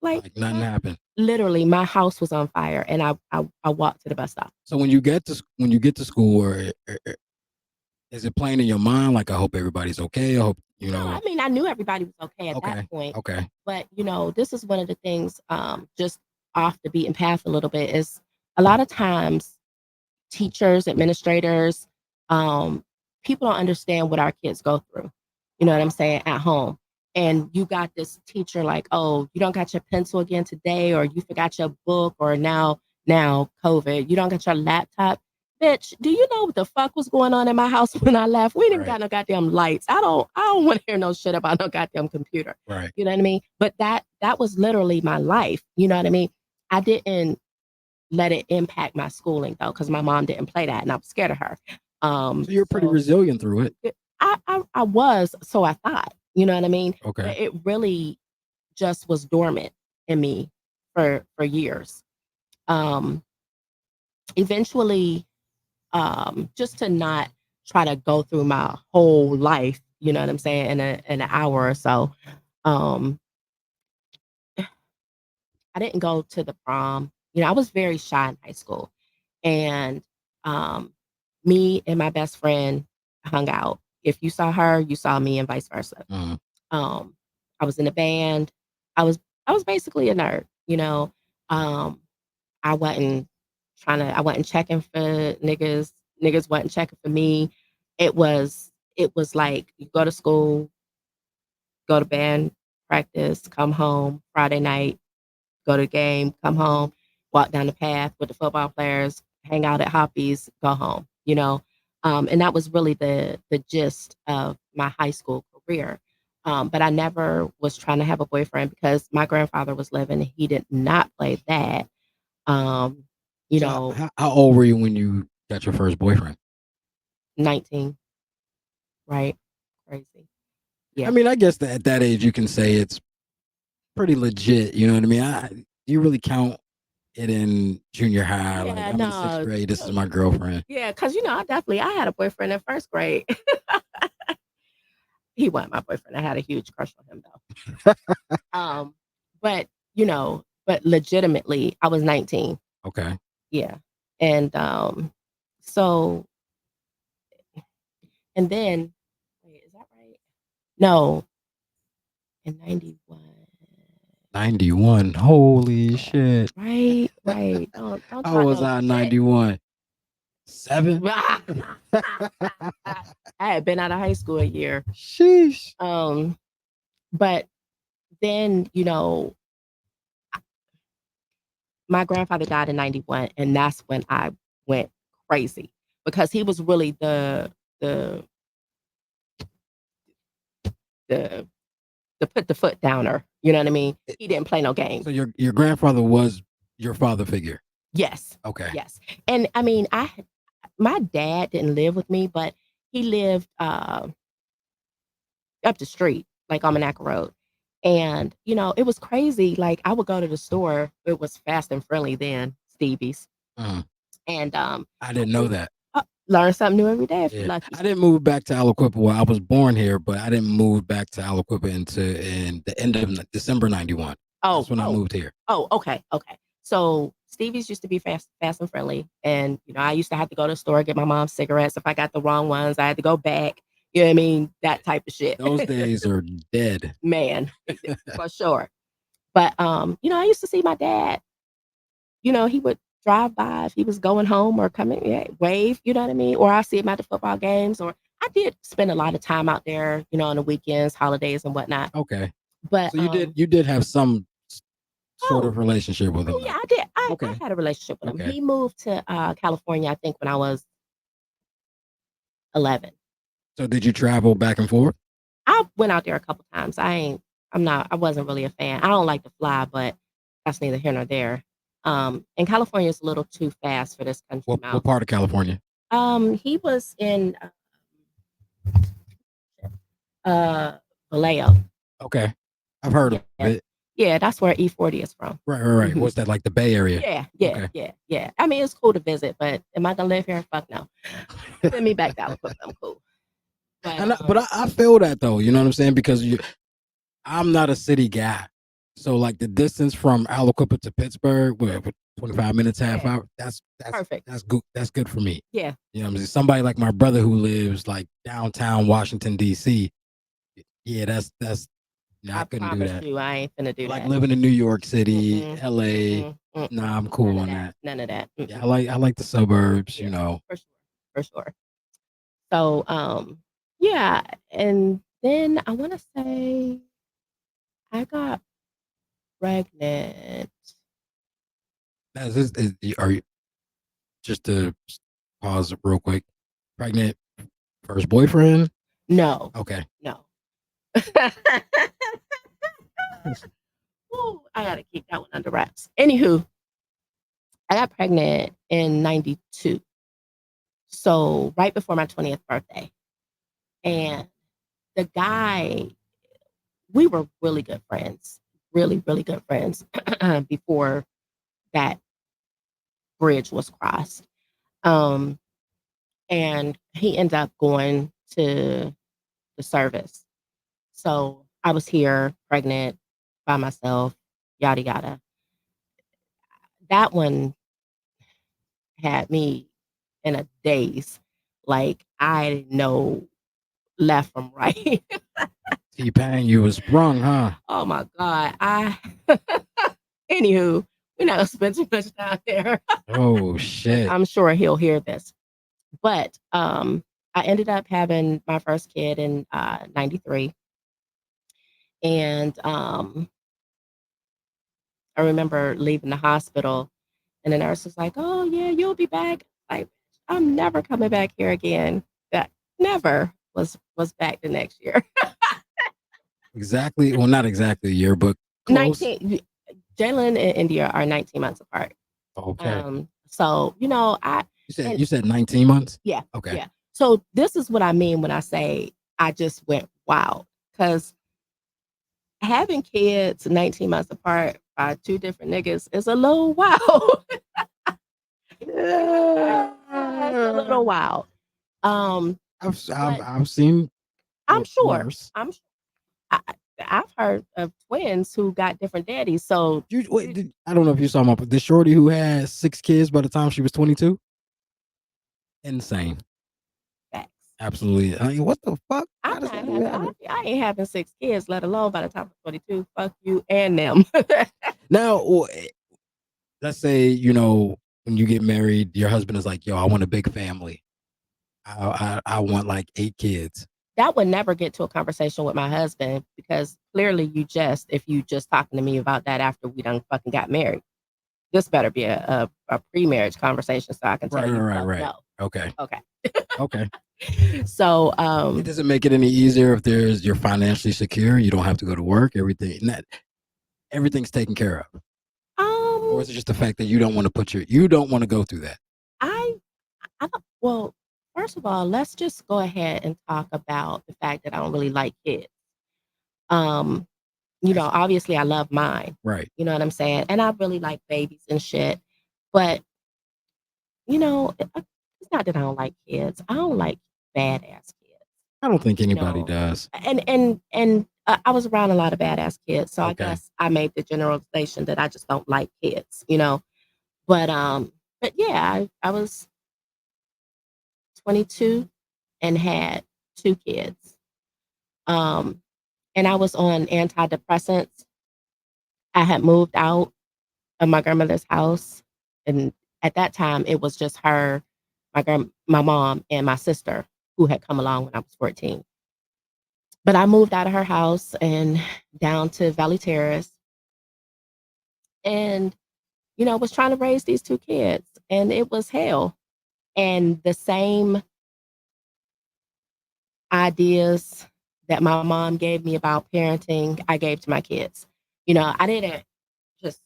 S2: Like,
S1: Like nothing
S2: my
S1: happened.
S2: literally, my house was on fire, and I walked to the bus stop.
S1: So when you get to school, or is it playing in your mind? Like, I hope everybody's okay. I hope you
S2: No, I
S1: know.
S2: mean, I knew everybody was okay at that
S1: Okay,
S2: point,
S1: okay,
S2: but, this is one of the things, just off the beaten path a little bit is, a lot of times teachers, administrators, um, people don't understand what our kids go through. You know what I'm saying? At home. And you got this teacher like, oh, you don't got your pencil again today, or you forgot your book, or now COVID, you don't got your laptop. Bitch, do you know what the fuck was going on in my house when I left? We didn't
S1: Right.
S2: got no goddamn lights. I don't want to hear no shit about no goddamn computer.
S1: Right.
S2: You know what I mean? But that was literally my life. You know what I mean? I didn't let it impact my schooling though, because my mom didn't play that, and I was scared of her.
S1: So you're pretty
S2: So
S1: resilient through it.
S2: I was, so I thought, you know what I mean?
S1: Okay.
S2: But it really just was dormant in me for years. Um, Eventually, just to not try to go through my whole life, you know what I'm saying, in an hour or so. Um, I didn't go to the prom. You know, I was very shy in high school, and um, me and my best friend hung out. If you saw her, you saw me, and vice versa.
S1: Mhm.
S2: Um, I was in a band. I was I was basically a nerd, you know. Um, I wasn't I wasn't checking for niggas. Niggas wasn't checking for me. It was like you go to school, go to band practice, come home Friday night, go to the game, come home, walk down the path with the football players, hang out at Hoppies, go home, you know? And that was really the gist of my high school career. But I never was trying to have a boyfriend because my grandfather was living. And he did not play that. Um, you
S1: So
S2: know,
S1: how old were you when you got your first boyfriend?
S2: 19, right? Crazy.
S1: I
S2: Yeah.
S1: mean, I guess that at that age you can say it's pretty legit. You know what I mean? Do you really count it in junior high? Like
S2: Yeah,
S1: I'm in sixth
S2: no.
S1: grade. This is my girlfriend.
S2: Yeah, because I had a boyfriend in first grade. He wasn't my boyfriend. I had a huge crush on him though. Um, but but legitimately, I was 19.
S1: Okay.
S2: Yeah, and so and then wait, is that right? No, in 91.
S1: 91. Holy
S2: Yeah,
S1: shit.
S2: right, right. Don't
S1: How
S2: talk
S1: was
S2: no
S1: I in
S2: shit.
S1: 91? 7?
S2: I had been out of high school a year.
S1: Sheesh.
S2: Um, but then my grandfather died in 91, and that's when I went crazy because he was really the the the put the foot downer. You know what I mean?
S1: It-
S2: He didn't play no
S1: So
S2: games.
S1: your grandfather was your father figure.
S2: Yes,
S1: Okay.
S2: yes. And I mean, my dad didn't live with me, but he lived up the street, like on Monaco Road. And it was crazy. Like I would go to the store. It was Fast and Friendly then, Stevie's,
S1: Uh,
S2: and
S1: I didn't know that.
S2: learn something new every day if you're
S1: Yeah,
S2: lucky.
S1: I didn't move back to Aliquippa. Well, I was born here, but I didn't move back to Aliquippa in the end of December '91. That's
S2: Oh,
S1: when I
S2: oh,
S1: moved here.
S2: oh, okay, okay. So Stevie's used to be fast and friendly, and I used to have to go to the store get my mom's cigarettes. If I got the wrong ones, I had to go back. You know what I mean? That type of shit,
S1: Those days are dead.
S2: man, for sure. But I used to see my dad. He would drive by if he was going home or coming, yeah, wave. You know what I mean? Or I see him at the football games. Or I did spend a lot of time out there, on the weekends, holidays, and whatnot.
S1: Okay,
S2: But
S1: so you did have some sort
S2: oh,
S1: of relationship with
S2: Oh
S1: him,
S2: yeah,
S1: though.
S2: I did. I
S1: Okay,
S2: had a relationship with him.
S1: okay.
S2: He moved to California, I think, when I was 11.
S1: So did you travel back and forth?
S2: I went out there a couple times. I wasn't really a fan. I don't like to fly, but that's neither here nor there. And California is a little too fast for this country
S1: What
S2: mouth.
S1: part of California?
S2: He was in uh Vallejo.
S1: Okay, I've heard of
S2: Yeah,
S1: it.
S2: yeah, that's where E40 is from.
S1: Right, right, right.
S2: Hmm.
S1: What's that like the Bay Area?
S2: Yeah, yeah,
S1: Okay.
S2: yeah, yeah. I mean, it's cool to visit, but am I gonna live here? Fuck no. Send me back to Alabama. I'm cool. But
S1: But I feel that though. You know what I'm saying? Because I'm not a city guy. So like the distance from Aliquippa to Pittsburgh, what 25 minutes, half
S2: yeah,
S1: hour, that's
S2: perfect.
S1: that's good. That's good for me.
S2: Yeah.
S1: You know what I'm saying? Somebody like my brother who lives like downtown Washington, DC. Yeah, that's I
S2: I
S1: couldn't do
S2: promise
S1: that.
S2: you, I ain't finna do
S1: Like
S2: that.
S1: living in New York City,
S2: Mm-mm,
S1: LA,
S2: mm-mm,
S1: Nah, I'm
S2: None
S1: cool
S2: of
S1: on
S2: that.
S1: that.
S2: None of that.
S1: Yeah, I like the suburbs.
S2: Yeah, for sure. For sure. So, yeah, and then I want to say I got pregnant.
S1: Now, are you just to pause real quick? Pregnant first boyfriend?
S2: No,
S1: Okay.
S2: no. Ooh, I gotta keep that one under wraps. Anywho, I got pregnant in '92, so right before my 20th birthday, and the guy, we were really good friends, really, really good friends before that bridge was crossed. Um, and he ended up going to the service. So I was here pregnant by myself, yada yada. That one had me in a daze. Like I didn't know left from right.
S1: T-Pain, you was sprung, huh?
S2: Oh my God. I anywho, we're not gonna spend too much time there
S1: Oh
S2: because
S1: shit.
S2: I'm sure he'll hear this. But I ended up having my first kid in '93. And I remember leaving the hospital and the nurse was like, "Oh yeah, you'll be back." Like, I'm never coming back here again. That never was back the next year.
S1: Exactly. Well, not exactly a year, but close.
S2: 19 Jalen and India are 19 months apart.
S1: Okay.
S2: So, I
S1: You said
S2: and
S1: you said 19 months?
S2: yeah,
S1: Okay.
S2: yeah. So this is what I mean when I say I just went wild. Because having kids 19 months apart by two different niggas is a little wild. It's a little
S1: Yeah.
S2: wild. Um,
S1: I've
S2: but
S1: I've seen
S2: I'm sure.
S1: worse.
S2: I, I've heard of twins who got different daddies. So
S1: You wait, I don't know if you saw the shorty who had 6 kids by the time she was 22. Insane.
S2: facts.
S1: Absolutely. I mean, what the fuck?
S2: I'm
S1: How does
S2: not
S1: that even
S2: having.
S1: happen?
S2: I ain't having 6 kids, let alone by the time I'm 22. Fuck you and them.
S1: Now, let's say when you get married, your husband is like, "Yo, I want a big family. I want like 8 kids."
S2: That would never get to a conversation with my husband because clearly if you just talking to me about that after we done fucking got married. This better be a pre-marriage conversation so I can tell
S1: Right,
S2: you
S1: right, right,
S2: fuck
S1: right.
S2: no.
S1: Okay,
S2: Okay.
S1: okay.
S2: So
S1: It doesn't make it any easier if you're financially secure. You don't have to go to work. Everything's taken care of. Or
S2: um
S1: is it just the fact that you don't want to go through that?
S2: I I don't, well, first of all, let's just go ahead and talk about the fact that I don't really like kids. Um,
S1: That's
S2: obviously I love mine.
S1: right.
S2: You know what I'm saying? And I really like babies and shit. But, it's not that I don't like kids. I don't like badass kids,
S1: I don't think
S2: you
S1: anybody
S2: know.
S1: does.
S2: And I was around a lot of badass kids, so I
S1: Okay.
S2: guess I made the generalization that I just don't like kids. But yeah, I was 22 and had 2 kids. Um, and I was on antidepressants. I had moved out of my grandmother's house, and at that time, it was just her, my mom, and my sister who had come along when I was 14. But I moved out of her house and down to Valley Terrace, and was trying to raise these 2 kids, and it was hell. And the same ideas that my mom gave me about parenting, I gave to my kids. I didn't just,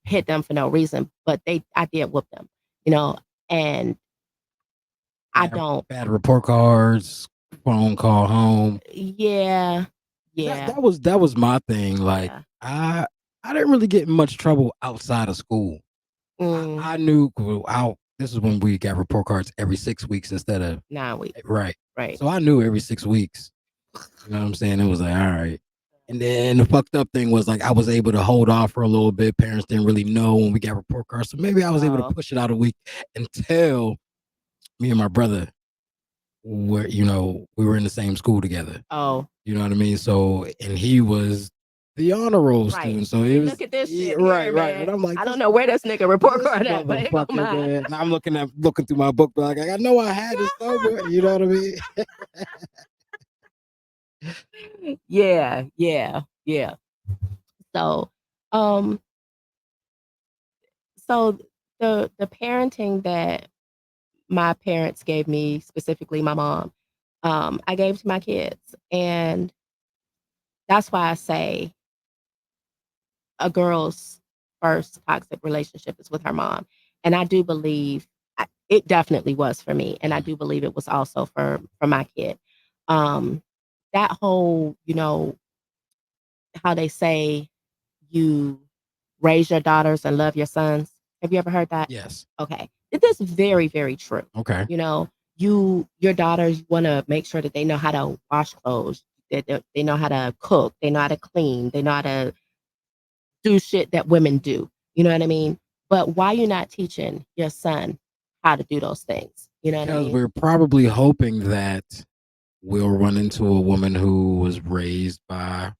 S2: hit them for no reason, but I did whoop them, you know, and I
S1: Bad,
S2: don't,
S1: bad report cards, phone call home.
S2: yeah,
S1: That
S2: yeah,
S1: that was that was my thing. Like
S2: yeah.
S1: I didn't really get in much trouble outside of school. I,
S2: Mm,
S1: I knew out. This is when we got report cards every 6 weeks instead of
S2: 9 weeks,
S1: right.
S2: right.
S1: So I knew every 6 weeks. You know what I'm saying? It was like, all right. And then the fucked up thing was like I was able to hold off for a little bit. Parents didn't really know when we got report cards. So maybe I was able to
S2: Oh,
S1: push it out a week until me and my brother we were in the same school together.
S2: oh,
S1: You know what I mean? So and he was the honor roll
S2: Right.
S1: student. So it
S2: See,
S1: was
S2: look at this shit
S1: right,
S2: here,
S1: right. And
S2: man.
S1: I'm like,
S2: I don't know where this nigga report
S1: this
S2: card at, but it go
S1: motherfucker,
S2: mine.
S1: man. And I'm looking through my book, like I know I had it somewhere. You know what I mean?
S2: Yeah, yeah, yeah. So, um, so the parenting that my parents gave me, specifically my mom, I gave to my kids, and that's why I say a girl's first toxic relationship is with her mom, and I do believe it definitely was for me, and I do believe it was also for my kid. Um, that whole, how they say you raise your daughters and love your sons. Have you ever heard that?
S1: Yes.
S2: Okay. It is very, very true.
S1: Okay.
S2: You know, your daughters want to make sure that they know how to wash clothes, that they know how to cook, they know how to clean, they know how to do shit that women do. You know what I mean? But why you not teaching your son how to do those things? You know what I
S1: Because
S2: mean?
S1: we're probably hoping that we'll run into a woman who was raised by.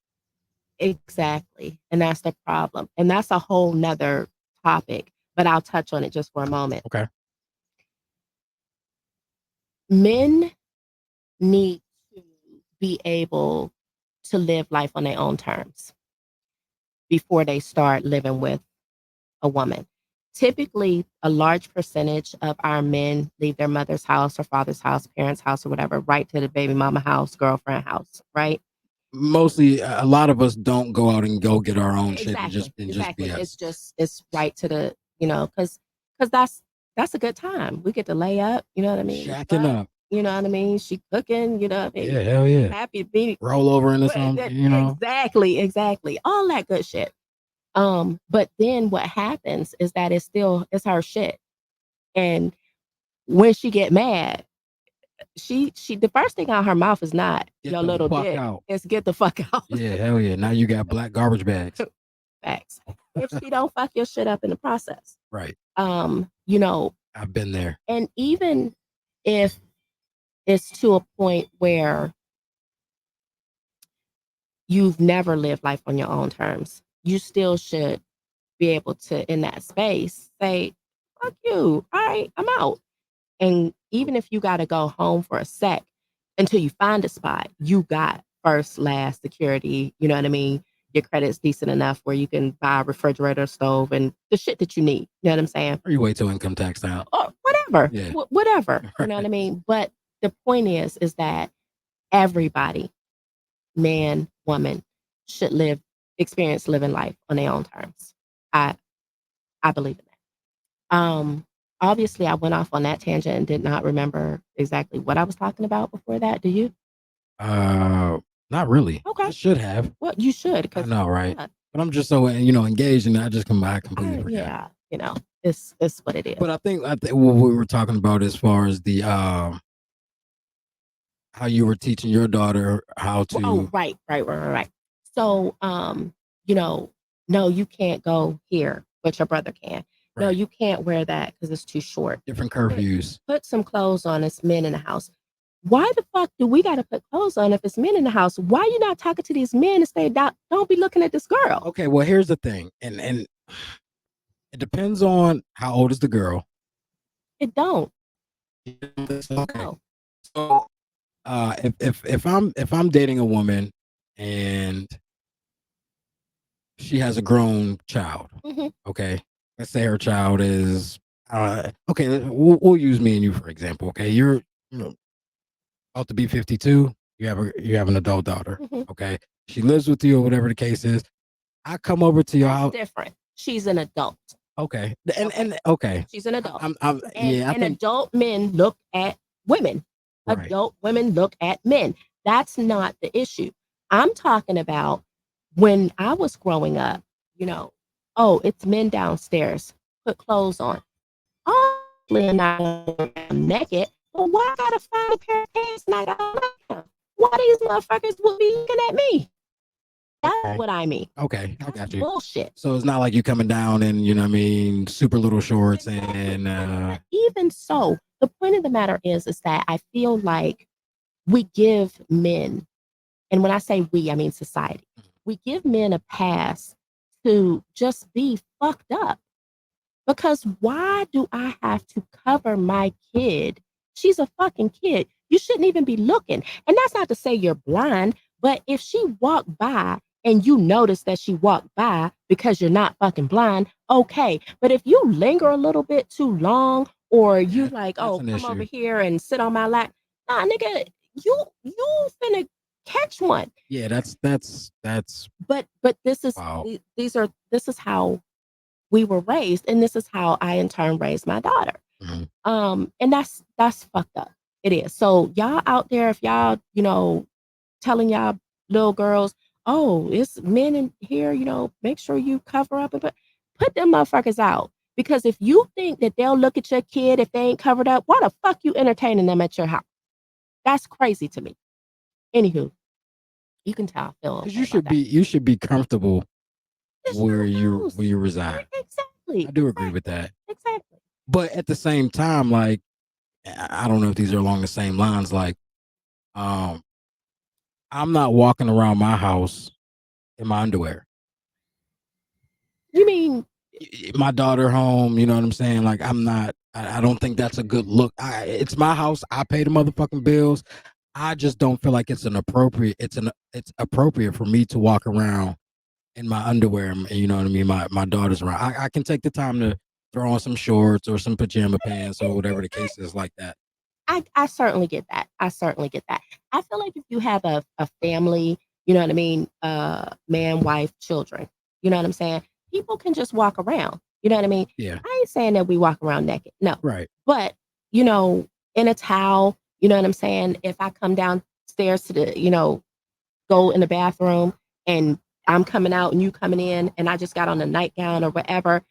S2: Exactly. And that's the problem. And that's a whole nother topic, but I'll touch on it just for a moment.
S1: Okay.
S2: Men need to be able to live life on their own terms before they start living with a woman. Typically, a large percentage of our men leave their mother's house or father's house, parents' house, or whatever, right to the baby mama house, girlfriend house, right?
S1: Mostly, a lot of us don't go out and go get our own shit and just
S2: Exactly,
S1: just
S2: exactly.
S1: BS.
S2: It's right to the, because that's a good time. We get to lay up, you know what I mean?
S1: Shacking
S2: Fuck,
S1: up.
S2: you know what I mean? She cooking, you know what I mean?
S1: Yeah, hell yeah.
S2: Happy to be
S1: Roll over into
S2: but
S1: some, you know.
S2: exactly, exactly. All that good shit. But then what happens is that it's her shit. And when she get mad, she the first thing out her mouth is not
S1: Get
S2: your
S1: the
S2: little
S1: fuck
S2: dick.
S1: out.
S2: It's get the fuck out.
S1: Yeah, hell yeah. Now you got black garbage bags.
S2: Facts. If she don't fuck your shit up in the process.
S1: Right.
S2: You know,
S1: I've been there.
S2: and even if it's to a point where you've never lived life on your own terms, you still should be able to, in that space, say, fuck you. All right, I'm out. And even if you got to go home for a sec until you find a spot, you got first, last security. You know what I mean? Your credit's decent enough where you can buy a refrigerator, stove, and the shit that you need. You know what I'm saying?
S1: Or you wait till income tax time.
S2: Or whatever,
S1: Yeah.
S2: whatever. You know what
S1: Right.
S2: I mean? But the point is that everybody, man, woman, should experience living life on their own terms. I I believe in that. Obviously, I went off on that tangent and did not remember exactly what I was talking about before that. Do you?
S1: Not really. I
S2: Okay.
S1: should have.
S2: Well, you should,
S1: I
S2: because
S1: know, right?
S2: yeah,
S1: But I'm just so engaged, and I completely forgot.
S2: yeah, it's what it is.
S1: But I think what we were talking about as far as the how you were teaching your daughter how
S2: Well, oh,
S1: to.
S2: right. So, you know, no, you can't go here, but your brother can. No,
S1: Right.
S2: you can't wear that because it's too short.
S1: Different
S2: Put,
S1: curfews.
S2: put some clothes on. It's men in the house. Why the fuck do we got to put clothes on if it's men in the house? Why you not talking to these men and say, don't be looking at this girl?
S1: Okay, well here's the thing, and it depends on how old is the girl.
S2: It don't.
S1: Okay.
S2: No.
S1: So if I'm dating a woman and she has a grown child,
S2: Hmm.
S1: okay, let's say her child is okay, we'll use me and you for example. Okay, you're about to be 52. You have an adult daughter.
S2: Hmm.
S1: Okay, she lives with you or whatever the case is. I come over to your
S2: That's
S1: house.
S2: different. She's an adult.
S1: Okay, and
S2: Okay.
S1: okay,
S2: She's an adult. And
S1: yeah, I
S2: and
S1: think
S2: adult men look at women.
S1: right.
S2: Adult women look at men. That's not the issue. I'm talking about when I was growing up, you know, oh, it's men downstairs. Put clothes on. Obviously, I'm not going around naked, but why I gotta find a pair of pants and I gotta like them? Why these motherfuckers will be looking at me? That's
S1: Okay,
S2: what I mean.
S1: okay, I
S2: That's
S1: got you.
S2: bullshit.
S1: So it's not like you coming down in what I mean, super little shorts
S2: Exactly.
S1: and
S2: But even so, the point of the matter is that I feel like we give men, and when I say we, I mean society. we give men a pass to just be fucked up. Because why do I have to cover my kid? She's a fucking kid. You shouldn't even be looking. And that's not to say you're blind, but if she walked by and you notice that she walked by because you're not fucking blind, okay. But if you linger a little bit too long or you
S1: Yeah,
S2: like,
S1: that's
S2: oh,
S1: an
S2: come over
S1: issue.
S2: here and sit on my lap, nah, nigga, you finna catch one.
S1: Yeah, that's
S2: But this is
S1: wow.
S2: these are this is how we were raised, and this is how I in turn raised my daughter.
S1: Mhm.
S2: And that's fucked up. It is. So y'all out there, if y'all, telling y'all little girls, oh, it's men in here, make sure you cover up and put them motherfuckers out. Because if you think that they'll look at your kid if they ain't covered up, why the fuck you entertaining them at your house? That's crazy to me. Anywho, you can tell I feel
S1: Because
S2: okay about that.
S1: you should be comfortable
S2: It's your house.
S1: where you reside.
S2: Exactly.
S1: I do agree with
S2: Exactly.
S1: that.
S2: Exactly.
S1: But at the same time, like I don't know if these are along the same lines. Like, um, I'm not walking around my house in my underwear.
S2: You mean
S1: My daughter home, you know what I'm saying? Like, I'm not. I don't think that's a good look. It's my house. I pay the motherfucking bills. I just don't feel like it's appropriate for me to walk around in my underwear. You know what I mean? My daughter's around. I can take the time to throw on some shorts or some pajama pants or whatever the case is, like that.
S2: I certainly get that. I certainly get that. I feel like if you have a family, you know what I mean, man, wife, children, you know what I'm saying? People can just walk around. You know what I mean?
S1: Yeah.
S2: I ain't saying that we walk around naked. No.
S1: Right.
S2: But, in a towel, you know what I'm saying? If I come downstairs to go in the bathroom and I'm coming out and you coming in and I just got on a nightgown or whatever,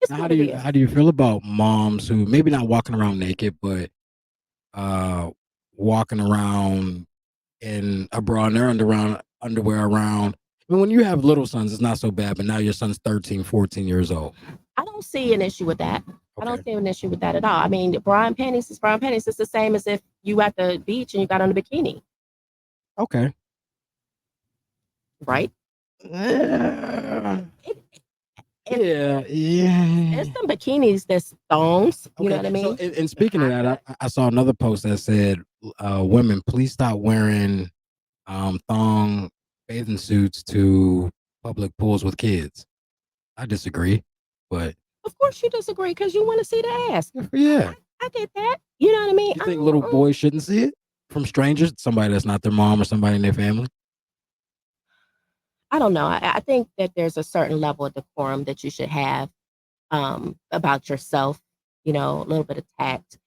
S2: it's
S1: Now,
S2: what it is.
S1: how do you feel about moms who maybe not walking around naked, but uh walking around in a bra and their underwear around? I mean, when you have little sons, it's not so bad, but now your son's 13, 14 years old.
S2: I don't see an issue with that. I don't
S1: Okay.
S2: see an issue with that at all. I mean, bra and panties is bra and panties. It's the same as if you at the beach and you got on a bikini,
S1: Okay.
S2: right?
S1: Yeah.
S2: It, it,
S1: Yeah.
S2: it's
S1: Yeah.
S2: some bikinis that's thongs. You know
S1: Okay.
S2: what I
S1: So,
S2: mean?
S1: and
S2: The
S1: speaking of
S2: high
S1: that,
S2: cut.
S1: I saw another post that said, women, please stop wearing thong bathing suits to public pools with kids. I disagree, but
S2: Of course, you disagree because you want to see the ass.
S1: yeah.
S2: I get that. You know what I mean?
S1: You think little boys shouldn't see it from strangers, somebody that's not their mom or somebody in their family?
S2: I don't know. I think that there's a certain level of decorum that you should have about yourself, a little bit of tact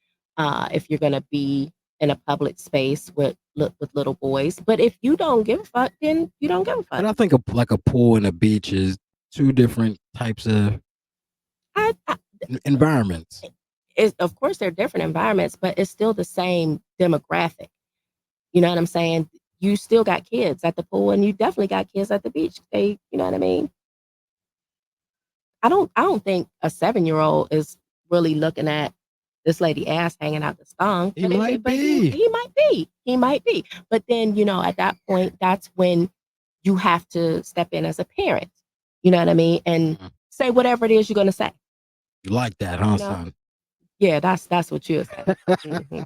S2: if you're going to be in a public space with little boys. But if you don't give a fuck, then you don't give a
S1: But
S2: fuck.
S1: I think like a pool and a beach is two different types of
S2: I
S1: environments.
S2: of course, they're different environments, but it's still the same demographic. You know what I'm saying? You still got kids at the pool, and you definitely got kids at the beach. You know what I mean? I don't think a 7-year-old is really looking at this lady ass hanging out the thong,
S1: He might
S2: but
S1: be.
S2: he might be. But then at that point, that's when you have to step in as a parent. You know what I mean, and
S1: Mhm.
S2: say whatever it is you're gonna say.
S1: You like that,
S2: You
S1: huh,
S2: know,
S1: son?
S2: yeah, that's what you'll say,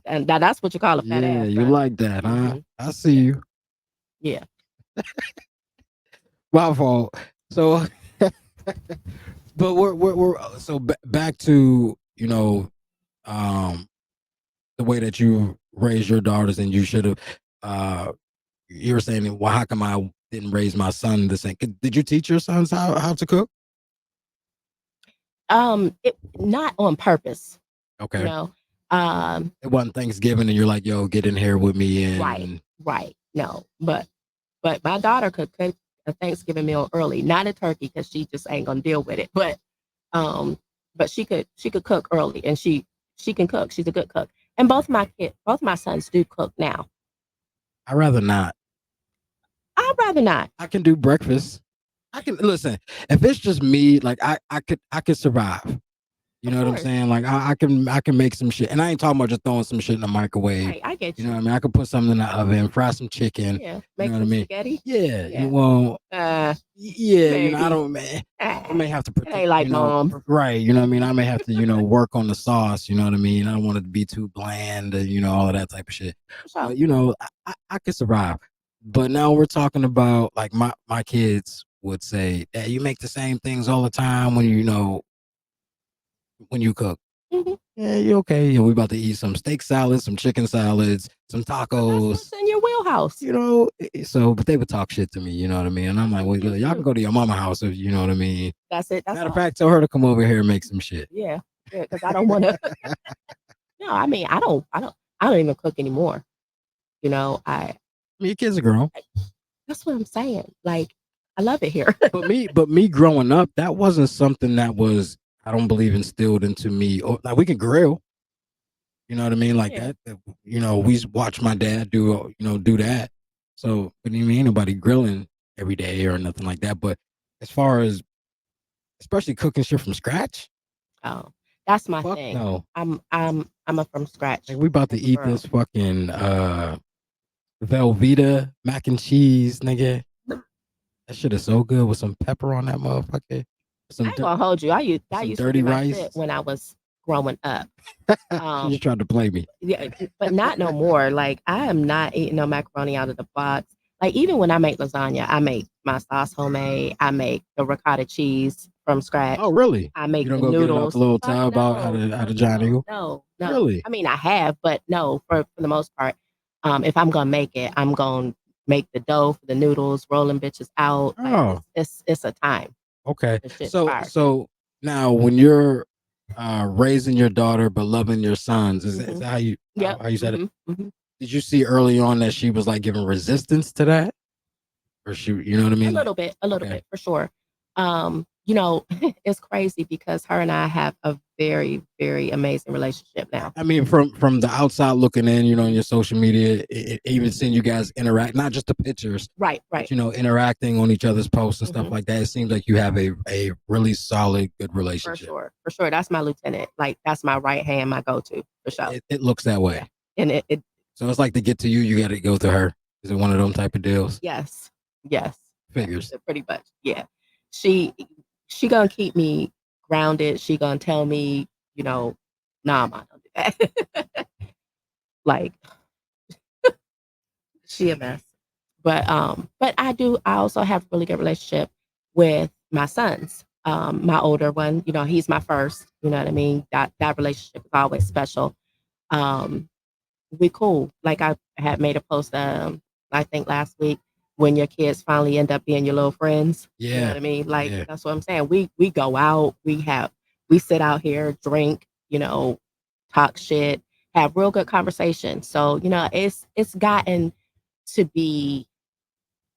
S2: and that's what you call a fat
S1: Yeah,
S2: ass,
S1: you
S2: bro.
S1: like that, huh?
S2: Hmm.
S1: I see
S2: Yeah,
S1: you.
S2: yeah.
S1: My fault. So, but we're so back to um the way that you raise your daughters, and you should have. Uh, you were saying, well, how come I didn't raise my son the same? Did you teach your sons how to cook?
S2: It not on purpose, you
S1: Okay,
S2: know. Um,
S1: it wasn't Thanksgiving, and you're like, yo, get in here with me,
S2: right,
S1: and
S2: right. No, but my daughter could cook a Thanksgiving meal early, not a turkey because she just ain't gonna deal with it. Um, but she could cook early, and she can cook. She's a good cook. And both my sons do cook now.
S1: I rather not.
S2: I'd rather not.
S1: I can do breakfast. I can listen. If it's just me, like I could survive. You
S2: Of
S1: know what I'm
S2: course.
S1: saying? Like I can make some shit, and I ain't talking about just throwing some shit in the microwave.
S2: Right, I get
S1: You know
S2: you.
S1: what I mean? I could put something in the oven, fry some chicken.
S2: Yeah,
S1: You know
S2: make
S1: what I
S2: some
S1: mean?
S2: spaghetti.
S1: Yeah.
S2: Yeah.
S1: Well,
S2: Uh,
S1: yeah. I
S2: maybe.
S1: don't. Man, I may have to
S2: It
S1: protect.
S2: ain't like mom.
S1: Right. You know what I mean? I may have to. Work on the sauce. You know what I mean? I don't want it to be too bland. All of that type of shit.
S2: For sure.
S1: But I could survive. But now we're talking about like my kids would say, "Dad, you make the same things all the time when you cook."
S2: Hmm.
S1: Yeah, you okay? We about to eat some steak salads, some chicken salads, some
S2: Well, that's what's
S1: tacos.
S2: in your wheelhouse.
S1: But they would talk shit to me. You know what I mean? And I'm like, well,
S2: You
S1: y'all can
S2: too.
S1: go to your mama house if you know what I mean.
S2: That's it. That's
S1: Matter of
S2: all.
S1: fact, tell her to come over here and make some shit.
S2: Yeah. Yeah. Because I don't want to. No, I mean, I don't even cook anymore. You know,
S1: Your kids are grown.
S2: that's what I'm saying. Like, I love it here.
S1: But me growing up, that wasn't something that was, I don't believe, instilled into me. Or like we can grill. You know what I mean? Like
S2: Yeah.
S1: that. We watch my dad do that. So, but you mean nobody grilling every day or nothing like that. But as far as especially cooking shit from scratch,
S2: Oh, that's my
S1: fuck
S2: thing.
S1: no.
S2: I'm a from scratch
S1: Like we about to
S2: type of
S1: eat
S2: girl.
S1: this fucking Velveeta mac and cheese, nigga. That shit is so good with some pepper on that motherfucker.
S2: I
S1: Some
S2: ain't gonna hold you. I
S1: some
S2: used to be
S1: dirty
S2: my
S1: rice.
S2: shit when I was growing up.
S1: She just
S2: Um,
S1: tried to play me.
S2: yeah, but not no more. Like I am not eating no macaroni out of the box. Like even when I make lasagna, I make my sauce homemade. I make the ricotta cheese from
S1: Oh,
S2: scratch.
S1: really?
S2: I
S1: You
S2: make
S1: don't
S2: the
S1: go get it out the
S2: noodles.
S1: little
S2: Fuck
S1: tub
S2: no.
S1: out
S2: Fuck
S1: of Johnny?
S2: no. No, no.
S1: Really?
S2: I mean, I have, but no, for the most part. If I'm gonna make it, I'm gonna make the dough for the noodles, rolling bitches out. Like
S1: Oh,
S2: it's a time.
S1: okay.
S2: The shit's
S1: So
S2: fire.
S1: so now when you're raising your daughter but loving your sons, is
S2: Hmm.
S1: that how you
S2: Yep.
S1: how you said it?
S2: Hmm. Hmm.
S1: Did you see early on that she was like giving resistance to that? Or you know what I mean? Like,
S2: A little
S1: okay.
S2: bit for sure. You know, it's crazy because her and I have a very, very amazing relationship now.
S1: I mean, from the outside looking in, in your social media, even seeing you guys interact, not just the pictures,
S2: Right,
S1: but
S2: right.
S1: interacting on each other's posts and stuff
S2: Hmm.
S1: like that. It seems like you have a really solid, good
S2: For
S1: relationship.
S2: sure, for sure. That's my lieutenant. Like that's my right hand, my go to for sure.
S1: It looks that
S2: Yeah,
S1: way.
S2: and it
S1: So it's like to get to you, you got to go to her. Is it one of them type of deals?
S2: yes, yes, yes,
S1: Figures.
S2: pretty much. Yeah, she she gonna keep me grounded. She gonna tell me, nah, ma, don't do that. Like she a mess. But I also have a really good relationship with my sons. My older one, he's my first, you know what I mean? That relationship is always special. Um, we cool. Like I had made a post I think last week when your kids finally end up being your little friends. You know
S1: Yeah.
S2: what I mean? Like
S1: Yeah.
S2: that's what I'm saying. We go out, we sit out here, drink, talk shit, have real good conversation. So, it's gotten to be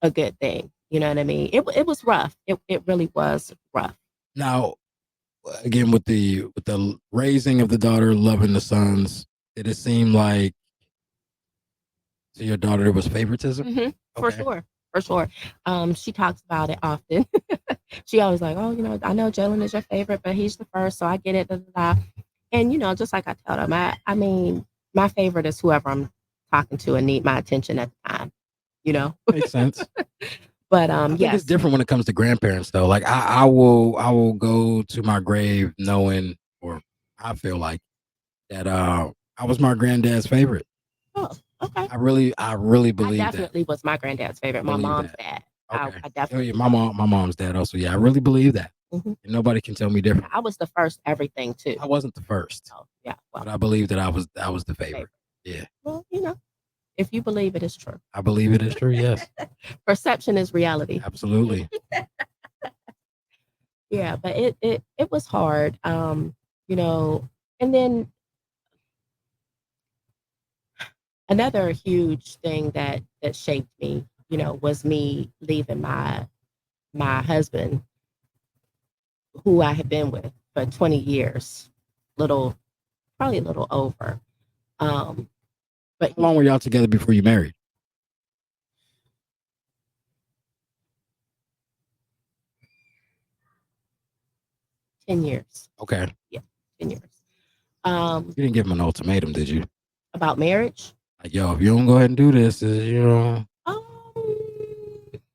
S2: a good thing. You know what I mean? It was rough. It really was rough.
S1: Now, again, with the raising of the daughter, loving the sons, did it seem like to your daughter it was favoritism?
S2: For
S1: Okay.
S2: sure. For sure. She talks about it often. She always like, oh, I know Jalen is your favorite, but he's the first, so I get it. Da, da, da. And just like I tell them, I mean, my favorite is whoever I'm talking to and need my attention at the time. You know.
S1: Makes sense.
S2: But
S1: I think it's
S2: yes.
S1: different when it comes to grandparents though. Like I will go to my grave knowing, or I feel like that I was my granddad's favorite.
S2: Oh, okay.
S1: I really
S2: I
S1: believe that.
S2: definitely was my granddad's favorite. My
S1: Believe
S2: mom's
S1: that.
S2: dad.
S1: Okay.
S2: I
S1: Oh yeah,
S2: definitely
S1: my mom's dad also. Yeah, I really believe that.
S2: was.
S1: And nobody can tell me different.
S2: I was the first everything too.
S1: I wasn't the first,
S2: So yeah, well,
S1: but I believe that I was the favorite.
S2: favorite.
S1: Yeah.
S2: Well, if you believe it is true.
S1: I believe it is true. Yes.
S2: Perception is reality.
S1: Absolutely.
S2: Yeah, but it was hard. You know, and then another huge thing that shaped me, was me leaving my husband, who I had been with for 20 years, little probably a little over. Um, but
S1: How long were y'all together before you married?
S2: 10 years.
S1: Okay.
S2: Yeah, 10 years. Um,
S1: You didn't give him an ultimatum, did you?
S2: about marriage.
S1: Like, yo, if you don't go ahead and do this,
S2: Um,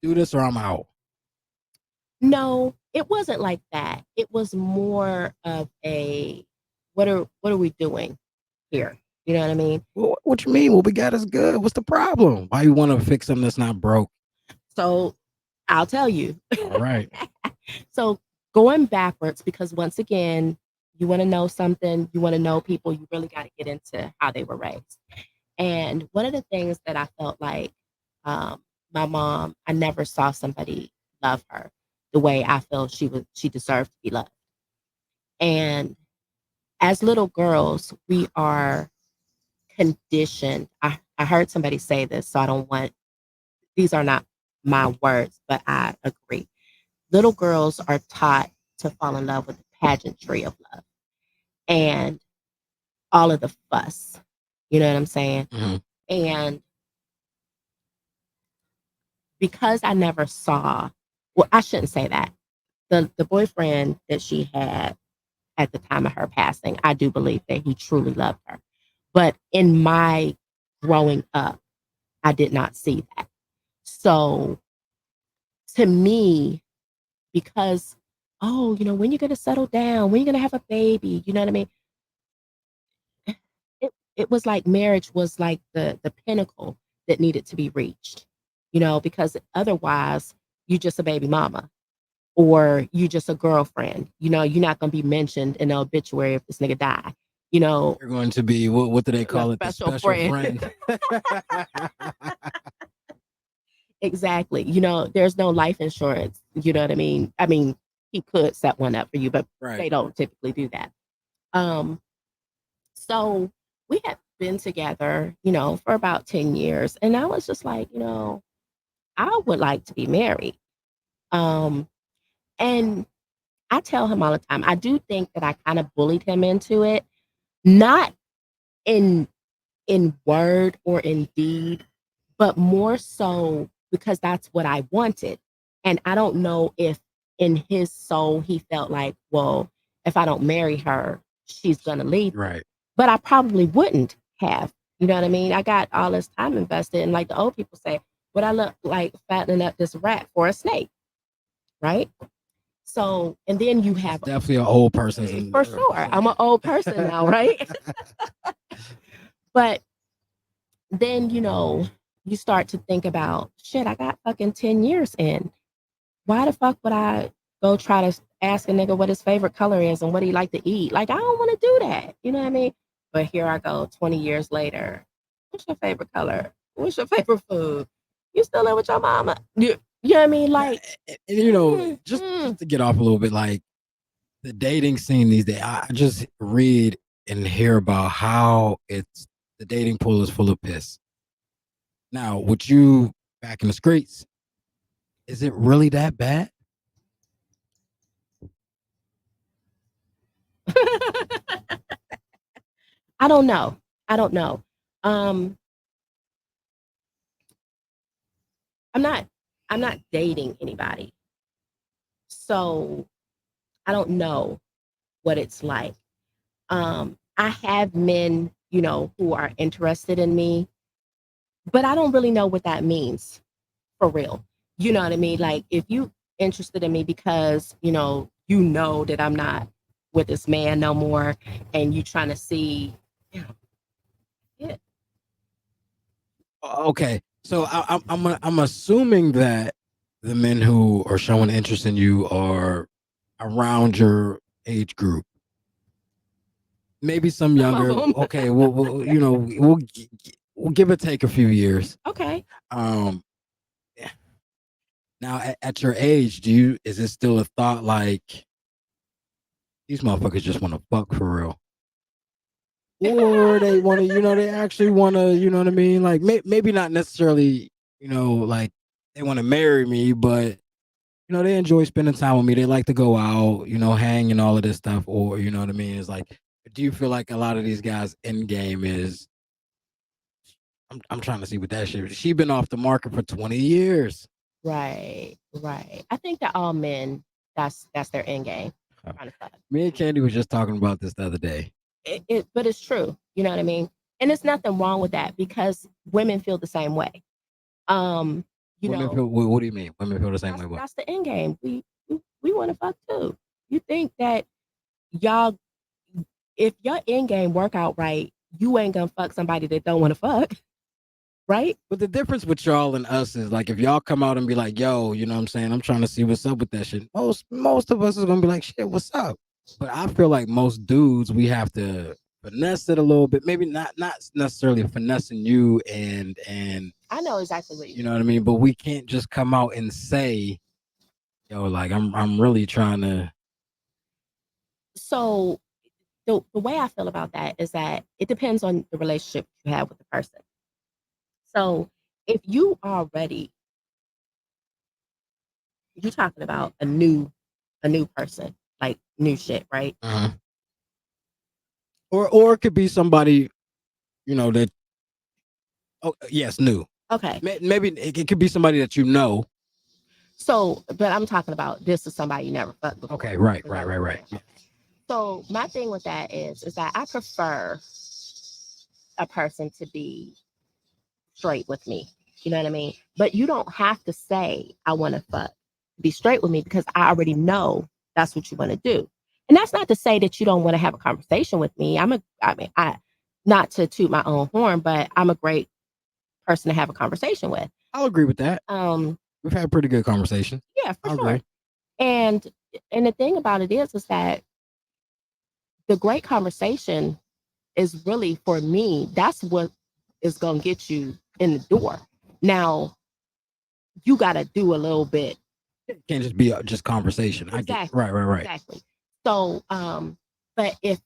S1: do this or I'm out.
S2: no, it wasn't like that. It was more of a what are we doing here? You know what I mean?
S1: What you mean? What we got is good. What's the problem? Why you want to fix something that's not broke?
S2: So I'll tell you.
S1: All right.
S2: So going backwards, because once again, you want to know something, you want to know people, you really got to get into how they were raised. And one of the things that I felt like um, my mom, I never saw somebody love her the way I feel she deserved to be loved. And as little girls, we are conditioned. I heard somebody say this, so I don't want these are not my words, but I agree. Little girls are taught to fall in love with the pageantry of love and all of the fuss. You know what I'm saying?
S1: Mhm.
S2: And because I never saw, well, I shouldn't say that. The boyfriend that she had at the time of her passing, I do believe that he truly loved her. But in my growing up, I did not see that. So to me, because, oh, when you're going to settle down, when you're going to have a baby, you know what I mean? It was like marriage was like the pinnacle that needed to be reached, because otherwise you just a baby mama or you just a girlfriend. You're not going to be mentioned in the obituary if this nigga die. You know,
S1: You're going to be what do they
S2: a
S1: call it? The
S2: special
S1: special
S2: friend.
S1: friend.
S2: Exactly. There's no life insurance. You know what I mean? I mean, he could set one up for you, but
S1: Right.
S2: they don't typically do that. Um, so we had been together, for about 10 years. And I was just like, I would like to be married. Um, and I tell him all the time, I do think that I kind of bullied him into it, not in word or in deed, but more so because that's what I wanted. And I don't know if in his soul he felt like, well, if I don't marry her, she's gonna leave me.
S1: Right.
S2: But I probably wouldn't have. You know what I mean? I got all this time invested, and like the old people say, would I look like fattening up this rat for a snake? Right? So, and then you
S1: That's
S2: have
S1: definitely an old person's
S2: for sure. I'm an old person now, right? But then, you start to think about shit, I got fucking 10 years in. Why the fuck would I go try to ask a nigga what his favorite color is and what he like to eat? Like, I don't want to do that. You know what I mean? But here I go 20 years later. What's your favorite color? What's your favorite food? You still live with your mama? You know what I mean? Like,
S1: and just
S2: mm.
S1: to get off a little bit, like the dating scene these days, I just read and hear about how the dating pool is full of piss. Now, with you back in the streets, is it really that bad?
S2: I don't know. I don't know. Um, I'm not I'm not dating anybody. So I don't know what it's like. I have men, who are interested in me, but I don't really know what that means for real. You know what I mean? Like if you interested in me because, that I'm not with this man no more and you trying to see yeah.
S1: Okay, so I'm assuming that the men who are showing interest in you are around your age group. Maybe some
S2: Some of
S1: younger.
S2: them.
S1: Okay, we'll give it take a few years.
S2: Okay.
S1: Um, now at your age, is it still a thought like these motherfuckers just want to fuck for real? Or they want to, they actually want to, you know what I mean? Like maybe not necessarily, like they want to marry me, but they enjoy spending time with me. They like to go out, hang and all of this stuff. Or you know what I mean? It's like, do you feel like a lot of these guys' end game is? I'm trying to see what that shit. She been off the market for 20 years.
S2: Right, right. I think that all men, that's their end game. trying to fuck.
S1: Me and Candy was just talking about this the other day.
S2: But it's true. You know what I mean? And there's nothing wrong with that because women feel the same way. Um, you
S1: Women
S2: know,
S1: feel. What do you mean? Women feel the same
S2: that's
S1: way. What?
S2: that's the end game. We want to fuck too. You think that y'all, if your end game work out right, you ain't gonna fuck somebody that don't want to fuck, right?
S1: But the difference with y'all and us is like if y'all come out and be like, "Yo, you know what I'm saying? I'm trying to see what's up with that shit." Most of us is gonna be like, "Shit, what's up?" But I feel like most dudes we have to finesse it a little bit. Maybe not necessarily finessing you and
S2: I know exactly what you
S1: you
S2: mean.
S1: know what I mean. But we can't just come out and say, "Yo, like I'm really trying to."
S2: So the way I feel about that is that it depends on the relationship you have with the person. So if you already you're talking about a new person, like new shit, right?
S1: Uh-huh. Or it could be somebody that. Oh yes, new.
S2: Okay.
S1: Maybe it could be somebody that you know.
S2: So, but I'm talking about this is somebody you never fucked before.
S1: Okay, right,
S2: Is
S1: right,
S2: that
S1: right,
S2: what you're
S1: right.
S2: saying? So my thing with that is that I prefer a person to be straight with me. You know what I mean? But you don't have to say I want to fuck. Be straight with me because I already know that's what you want to do. And that's not to say that you don't want to have a conversation with me. I not to toot my own horn, but I'm a great person to have a conversation with.
S1: I'll agree with that.
S2: Um,
S1: We've had pretty good conversation.
S2: yeah, for
S1: I'll
S2: sure.
S1: agree.
S2: And and the thing about it is that the great conversation is really for me, that's what is gonna get you in the door. Now you gotta do a little bit.
S1: It can't just be just conversation. I get
S2: Exactly.
S1: right, right, right.
S2: Exactly. So but if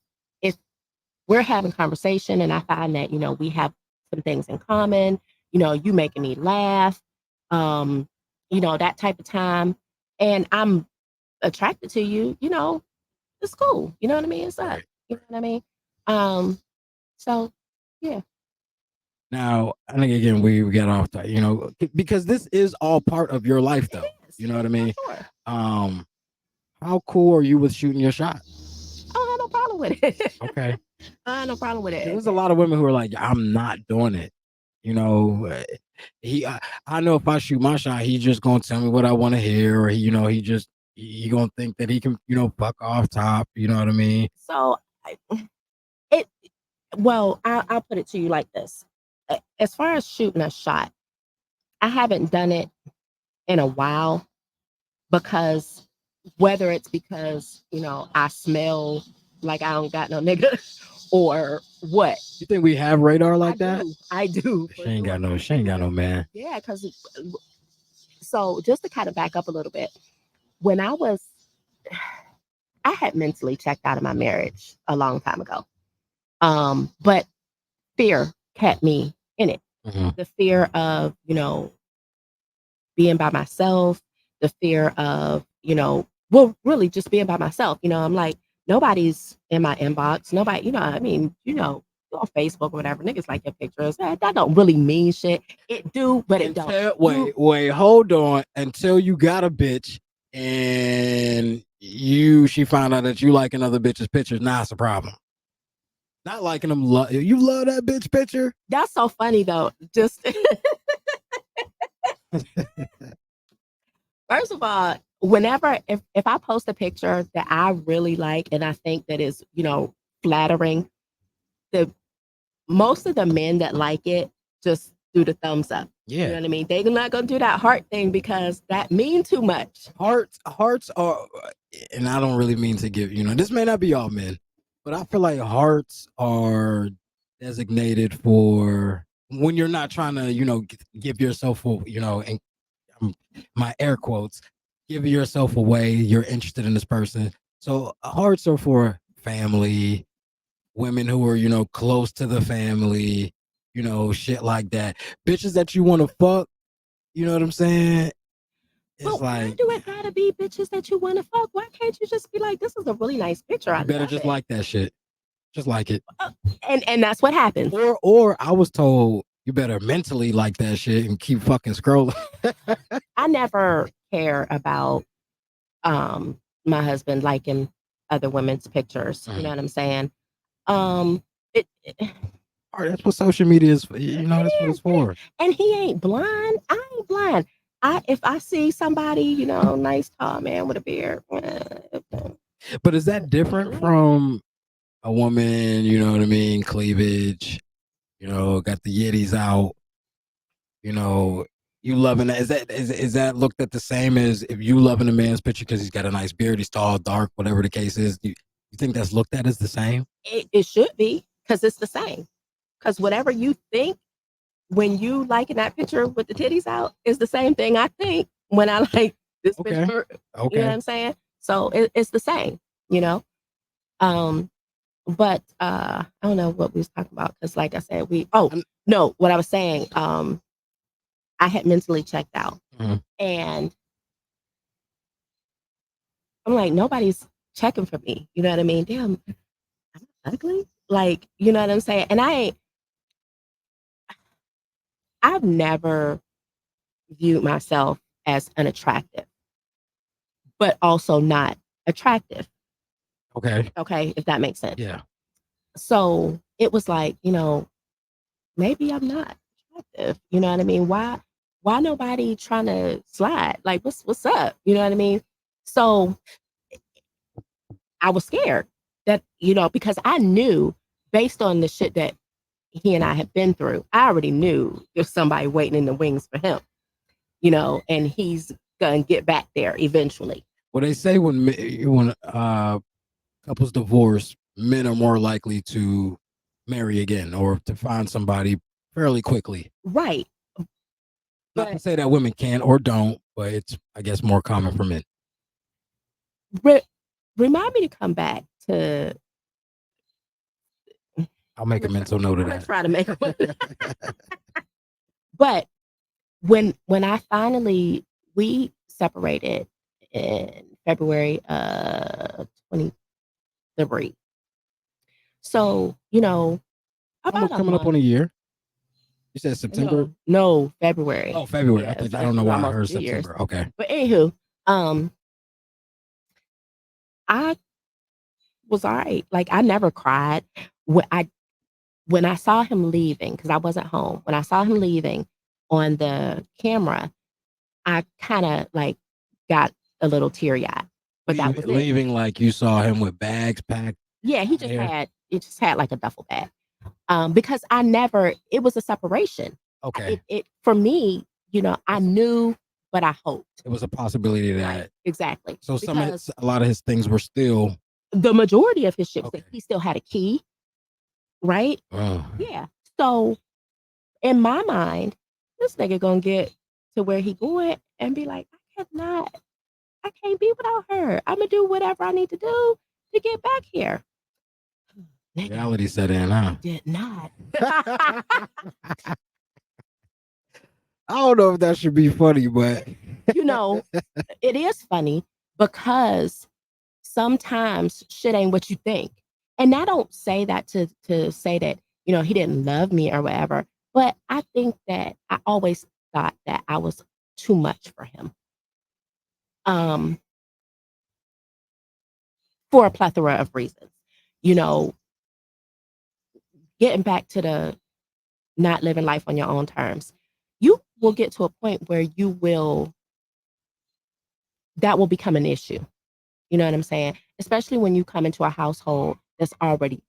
S2: we're having conversation and I find that, we have some things in common, you making me laugh, um, that type of time, and I'm attracted to you, it's cool. You know what I mean? It's up.
S1: Right.
S2: You know what I mean? Um, so yeah.
S1: Now, I think again we get off that, because this is all part of your life, though.
S2: It is.
S1: You know what I mean?
S2: For sure.
S1: Um, how cool are you with shooting your shot?
S2: I don't have no problem with it.
S1: Okay.
S2: I have no problem with
S1: Because
S2: it.
S1: there's a lot of women who are like, I'm not doing it. You know, he. I know if I shoot my shot, he's just gonna tell me what I want to hear, or he gonna think that he can, fuck off top. You know what I mean?
S2: So it well, I'll put it to you like this. As far as shooting a shot, I haven't done it in a while because whether it's because, I smell like I don't got no nigga or what.
S1: You think we have radar like that?
S2: I do.
S1: She ain't got no. She ain't got no man.
S2: Yeah, because so just to kind of back up a little bit, when I had mentally checked out of my marriage a long time ago. But fear kept me in it.
S1: Mhm.
S2: The fear of, being by myself, the fear of, well, really just being by myself. I'm like, nobody's in my inbox. Nobody, I mean, on Facebook or whatever, niggas like your pictures. That don't really mean shit. It do, but it don't.
S1: Wait, hold on. Until you got a bitch and she found out that you like another bitch's pictures, now it's a problem. Not liking them. You love that bitch picture?
S2: That's so funny though. Just first of all, whenever if I post a picture that I really like and I think that is, flattering, the most of the men that like it just do the thumbs up. You know
S1: Yeah.
S2: what I mean? They're not gonna do that heart thing because that mean too much.
S1: Hearts are, and I don't really mean to give, this may not be all men, but I feel like hearts are designated for when you're not trying to, give yourself, and my air quotes, give yourself away. You're interested in this person. So hearts are for family, women who are, close to the family, shit like that. Bitches that you want to fuck, you know what I'm saying? It's
S2: But why
S1: like,
S2: do it gotta be bitches that you want to fuck? Why can't you just be like, this is a really nice picture? I
S1: you better
S2: love
S1: just
S2: it.
S1: like that shit. Just like it.
S2: And that's what happens.
S1: Or I was told you better mentally like that shit and keep fucking scrolling.
S2: I never care about my husband liking other women's pictures. You know
S1: Mhm.
S2: what I'm saying? Um, it
S1: All right, that's what social media is. You know, that's what
S2: it
S1: it's
S2: is, it is.
S1: for.
S2: And he ain't blind. I ain't blind. If I see somebody, nice tall man with a beard,
S1: But is that different from a woman? You know what I mean? Cleavage. You know, got the yitties out. You know, you loving that? Is that looked at the same as if you loving a man's picture because he's got a nice beard, he's tall, dark, whatever the case is? You think that's looked at as the same?
S2: it should be because it's the same. Because whatever you think when you liking that picture with the titties out is the same thing I think when I like this
S1: Okay.
S2: picture. You know what
S1: Okay.
S2: I'm saying? So it's the same, you know. Um, but I don't know what we was talking about because, like I said,
S1: I'm-
S2: no, what I was saying, I had mentally checked out,
S1: Mhm.
S2: and I'm like, nobody's checking for me. You know what I mean? Damn, I'm ugly. Like, you know what I'm saying? And I've never viewed myself as unattractive, but also not attractive.
S1: Okay.
S2: Okay, if that makes sense.
S1: Yeah.
S2: So it was like, maybe I'm not attractive. You know what I mean? Why nobody trying to slide? Like what's up? You know what I mean? So I was scared that, because I knew based on the shit that he and I had been through, I already knew there's somebody waiting in the wings for him, and he's gonna get back there eventually.
S1: Well, they say when couples divorce, men are more likely to marry again or to find somebody fairly quickly.
S2: Right.
S1: Not to
S2: But
S1: say that women can or don't, but it's I guess more common for men.
S2: re- remind me to come back to
S1: I'll make a mental note
S2: I'm
S1: of
S2: gonna
S1: that.
S2: try to make but when I finally we separated in February 23. So, about
S1: Almost
S2: a
S1: coming up
S2: month.
S1: on a year. You said September.
S2: No, February.
S1: Oh, February.
S2: Yeah,
S1: I don't
S2: it's
S1: know why I
S2: almost
S1: heard
S2: 2 years.
S1: September. Okay.
S2: But anywho, I was all right. Like I never cried. When I saw him leaving, because I wasn't home, when I saw him leaving on the camera, I kind of like got a little teary eyed. But that was it.
S1: Leaving like you saw him with bags packed
S2: Yeah,
S1: out of here.
S2: it just had like a duffel bag. Because it was a separation.
S1: Okay.
S2: It for me, I knew, but I hoped.
S1: It was a possibility
S2: Right,
S1: that
S2: exactly.
S1: so
S2: Because
S1: a lot of his things were still
S2: the majority of his shit was that
S1: okay.
S2: he still had a key, right?
S1: Oh.
S2: Yeah. So in my mind, this nigga gonna get to where he going and be like, I can't be without her. I'm gonna do whatever I need to do to get back here. Nigga,
S1: Reality set in, huh?
S2: he did not.
S1: I don't know if that should be funny, but
S2: you know, it is funny because sometimes shit ain't what you think. And I don't say that to say that, he didn't love me or whatever. But I think that I always thought that I was too much for him. Um, for a plethora of reasons. You know, getting back to the not living life on your own terms. You will get to a point where that will become an issue. You know what I'm saying? Especially when you come into a household that's already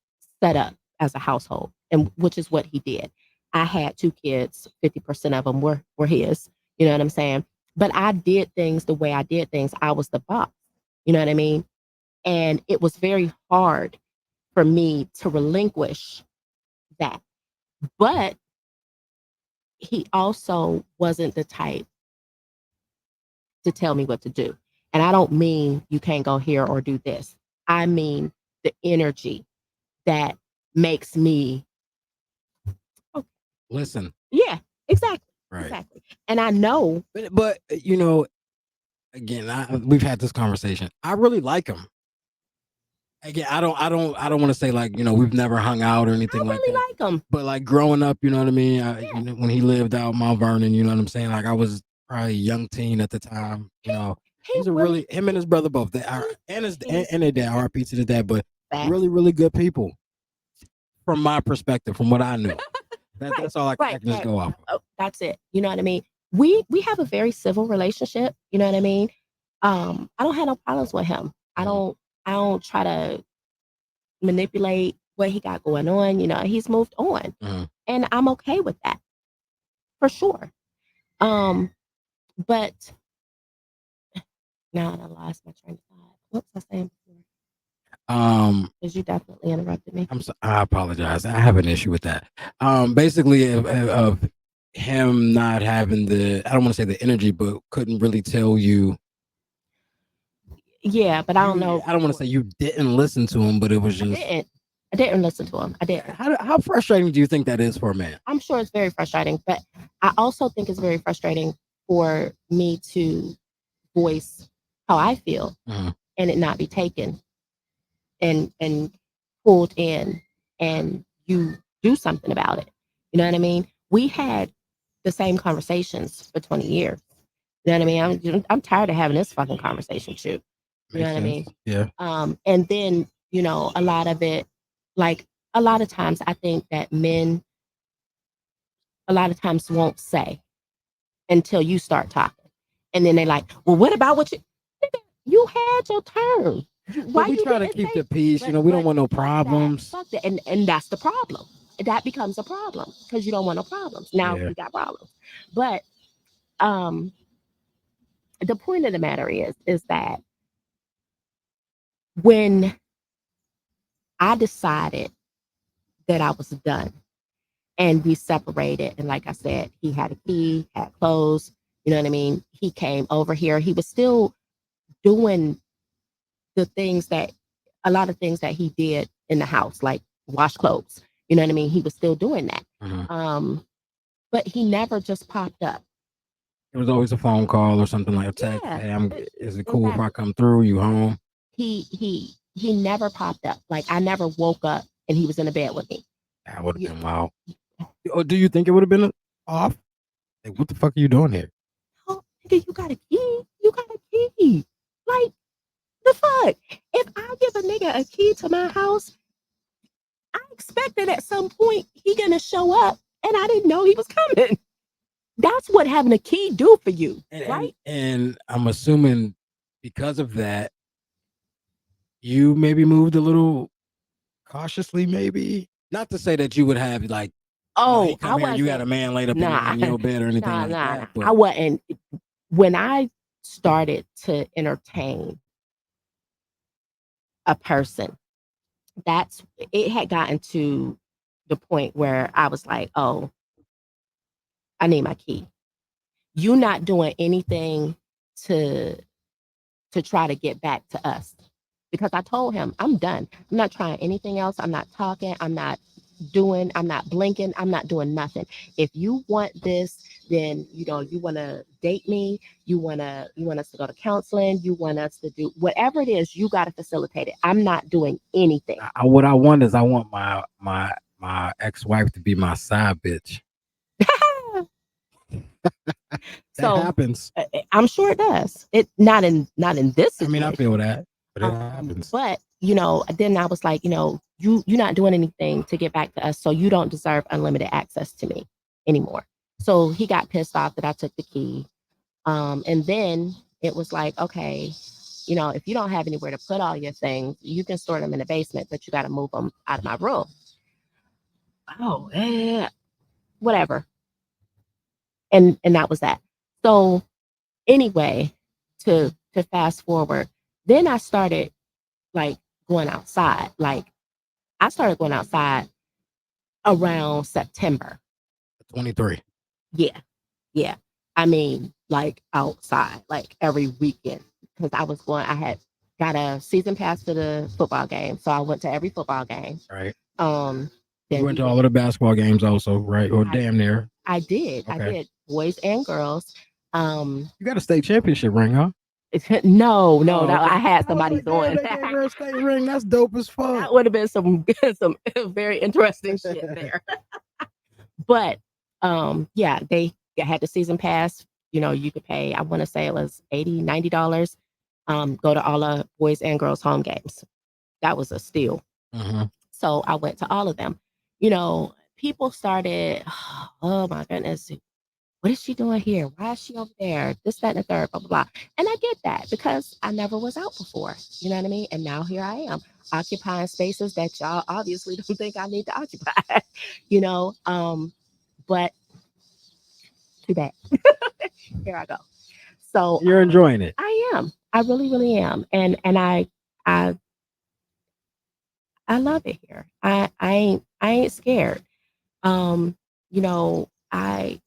S2: set up as a household, and which is what he did. I had 2 kids, 50% of them were his, you know what I'm saying? But I did things the way I did things. I was the boss. You know what I mean? And it was very hard for me to relinquish that. But he also wasn't the type to tell me what to do. And I don't mean you can't go here or do this. I mean the energy that makes me oh,
S1: listen,
S2: yeah, exactly.
S1: right.
S2: Exactly. And I know
S1: But you know, again, we've had this conversation. I really like him. Again, I don't want to say like we've never hung out or
S2: I
S1: anything like
S2: really
S1: that.
S2: like him.
S1: But like growing up, you know what I mean.
S2: Yeah.
S1: When he lived out Mount Vernon, you know what I'm saying. Like I was probably a young teen at the time. You know,
S2: He
S1: He's a
S2: really
S1: really him and his brother both. They are and his and their dad, RP to the dad, but
S2: facts.
S1: really, really good people from my perspective, from what I knew.
S2: Right,
S1: That's all I
S2: right,
S1: can just
S2: right.
S1: go off of.
S2: Oh, that's it. You know what I mean? We have a very civil relationship. You know what I mean? I don't have no problems with him.
S1: Mhm.
S2: I don't try to manipulate what he got going on. You know, he's moved on,
S1: Mhm.
S2: and I'm okay with that for sure. Um, but now I lost my train of thought. What was I saying before?
S1: Um,
S2: Because you definitely interrupted me.
S1: I apologize. I have an issue with that. Basically, of him not having the I don't want to say the energy, but couldn't really tell you.
S2: Yeah, but I don't know.
S1: I don't want to say you didn't listen to him, but it was
S2: I
S1: just.
S2: didn't. I didn't listen to him. I didn't.
S1: How frustrating do you think that is for a man?
S2: I'm sure it's very frustrating, but I also think it's very frustrating for me to voice how I feel
S1: Mhm.
S2: and it not be taken and pulled in and you do something about it. You know what I mean? We had the same conversations for 20 years. You know what I mean? I'm tired of having this fucking conversation shoot. You know
S1: Makes
S2: what I
S1: sense.
S2: mean?
S1: Yeah.
S2: And then, you know, a lot of it, like a lot of times I think that men a lot of times won't say until you start talking. And then they like, well, what about what you had your turn.
S1: But
S2: Why
S1: we
S2: you
S1: try to
S2: didn't
S1: keep
S2: say
S1: the peace. You know, we don't want no
S2: fuck that.
S1: problems.
S2: Fuck that. And that's the problem. That becomes a problem because you don't want no problems. Now
S1: Yeah.
S2: we got problems. But um the point of the matter is that when I decided that I was done and we separated, and like I said, he had a key, had clothes, you know what I mean? He came over here. He was still doing the things that a lot of things that he did in the house, like wash clothes. You know what I mean? He was still doing that.
S1: Mhm.
S2: But he never just popped up.
S1: It was always a phone call or something like a text.
S2: Yeah,
S1: Hey, is it cool if I
S2: exactly.
S1: come through? You home?
S2: He never popped up. Like I never woke up and he was in the bed with me.
S1: That would have
S2: You,
S1: been wild. Or do you think it would have been off? Like, what the fuck are you doing here?
S2: oh, nigga, you got a key. You got a key. Like the fuck. If I give a nigga a key to my house, I expect that at some point he gonna show up, and I didn't know he was coming. That's what having a key do for you, right?
S1: And I'm assuming because of that, you maybe moved a little cautiously, maybe. Not to say that you would have like, he
S2: Oh, I
S1: come here, you got
S2: wasn't.
S1: a man laid up
S2: Nah,
S1: in your bed or anything
S2: nah,
S1: like
S2: nah, nah.
S1: that,
S2: I
S1: but
S2: wasn't. When I started to entertain a person, that's it had gotten to the point where I was like, oh, I need my key. You not doing anything to try to get back to us. Because I told him, I'm done. I'm not trying anything else. I'm not talking. I'm not blinking. I'm not doing nothing. If you want this, then you know, you want to date me, you want us to go to counseling, you want us to do whatever it is, you got to facilitate it. I'm not doing anything.
S1: what I want is I want my ex wife to be my side bitch. That
S2: So
S1: happens.
S2: I'm sure it does. It not in this
S1: I mean, I feel
S2: situation.
S1: that, but it happens.
S2: But you know, then I was like, you know, you're not doing anything to get back to us, so you don't deserve unlimited access to me anymore. So he got pissed off that I took the key. And then it was like, okay, you know, if you don't have anywhere to put all your things, you can store them in the basement, but you got to move them out of my room. Oh, whatever. And that was that. So anyway, to fast forward, then I started like going outside. Like I started going outside around September.
S1: 23.
S2: Yeah, yeah. I mean, like outside, like every weekend, because I had got a season pass to the football game, so I went to every football game.
S1: Right.
S2: Um,
S1: You
S2: then
S1: went
S2: we
S1: to
S2: went.
S1: all of the basketball games also, right? Or
S2: I,
S1: damn near.
S2: I
S1: Okay.
S2: did, boys and girls. Um,
S1: You got a state championship ring, huh?
S2: no,
S1: Oh,
S2: that I
S1: okay.
S2: had
S1: I was
S2: somebody's
S1: like, damn,
S2: on.
S1: they gave her a state ring. That's dope as fuck.
S2: That would have been some some very interesting shit there. But yeah, they had the season pass you could pay, I want to say it was $80, $90, go to all the boys and girls home games. That was a steal.
S1: Mm-hmm.
S2: So I went to all of them. People started, oh my goodness, what is she doing here? Why is she over there? This, that, and the third, blah, blah, blah. And I get that because I never was out before. You know what I mean? And now here I am occupying spaces that y'all obviously don't think I need to occupy. you know, um, but too bad. Here I go. So
S1: You're enjoying it.
S2: I am. I really, really am. And I I love it here. I ain't scared. Um, you know, I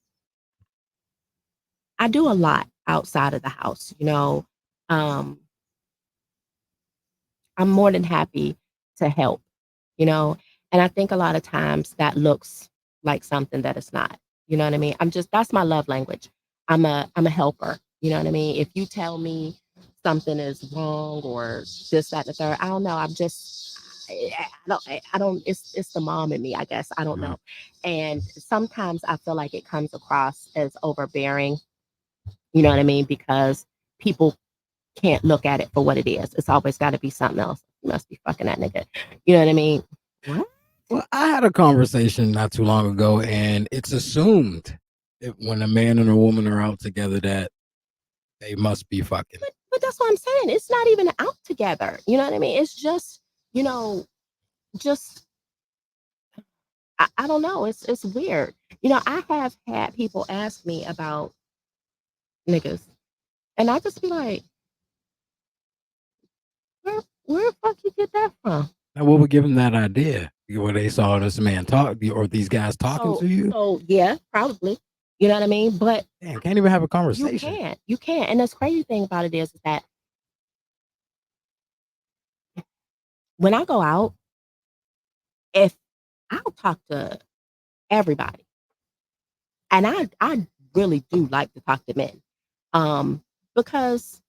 S2: do a lot outside of the house. Um, I'm more than happy to help, you know, and I think a lot of times that looks like something that it's not. You know what I mean? That's my love language. I'm a helper. You know what I mean? If you tell me something is wrong or this, that, and the third, I don't know. I don't. It's the mom in me, I guess. I don't
S1: Mhm.
S2: know. And sometimes I feel like it comes across as overbearing. You know what I mean? Because people can't look at it for what it is. It's always got to be something else. You must be fucking that nigga. You know what I mean? What?
S1: Well, I had a conversation not too long ago, and it's assumed that when a man and a woman are out together that they must be fucking.
S2: But that's what I'm saying. It's not even out together. You know what I mean? It's just, you know, just I don't know. It's weird. I have had people ask me about niggas, and I just be like, where the fuck you get that from?
S1: Now, what would give them that idea? Where they saw this man talk, or these guys talking
S2: So
S1: to you?
S2: so yeah, probably. You know what I mean? But
S1: Damn, can't even have a
S2: you
S1: conversation.
S2: can't. You can't. And the crazy thing about it is that when I go out, if I'll talk to everybody. And I really do like to talk to men. Um, because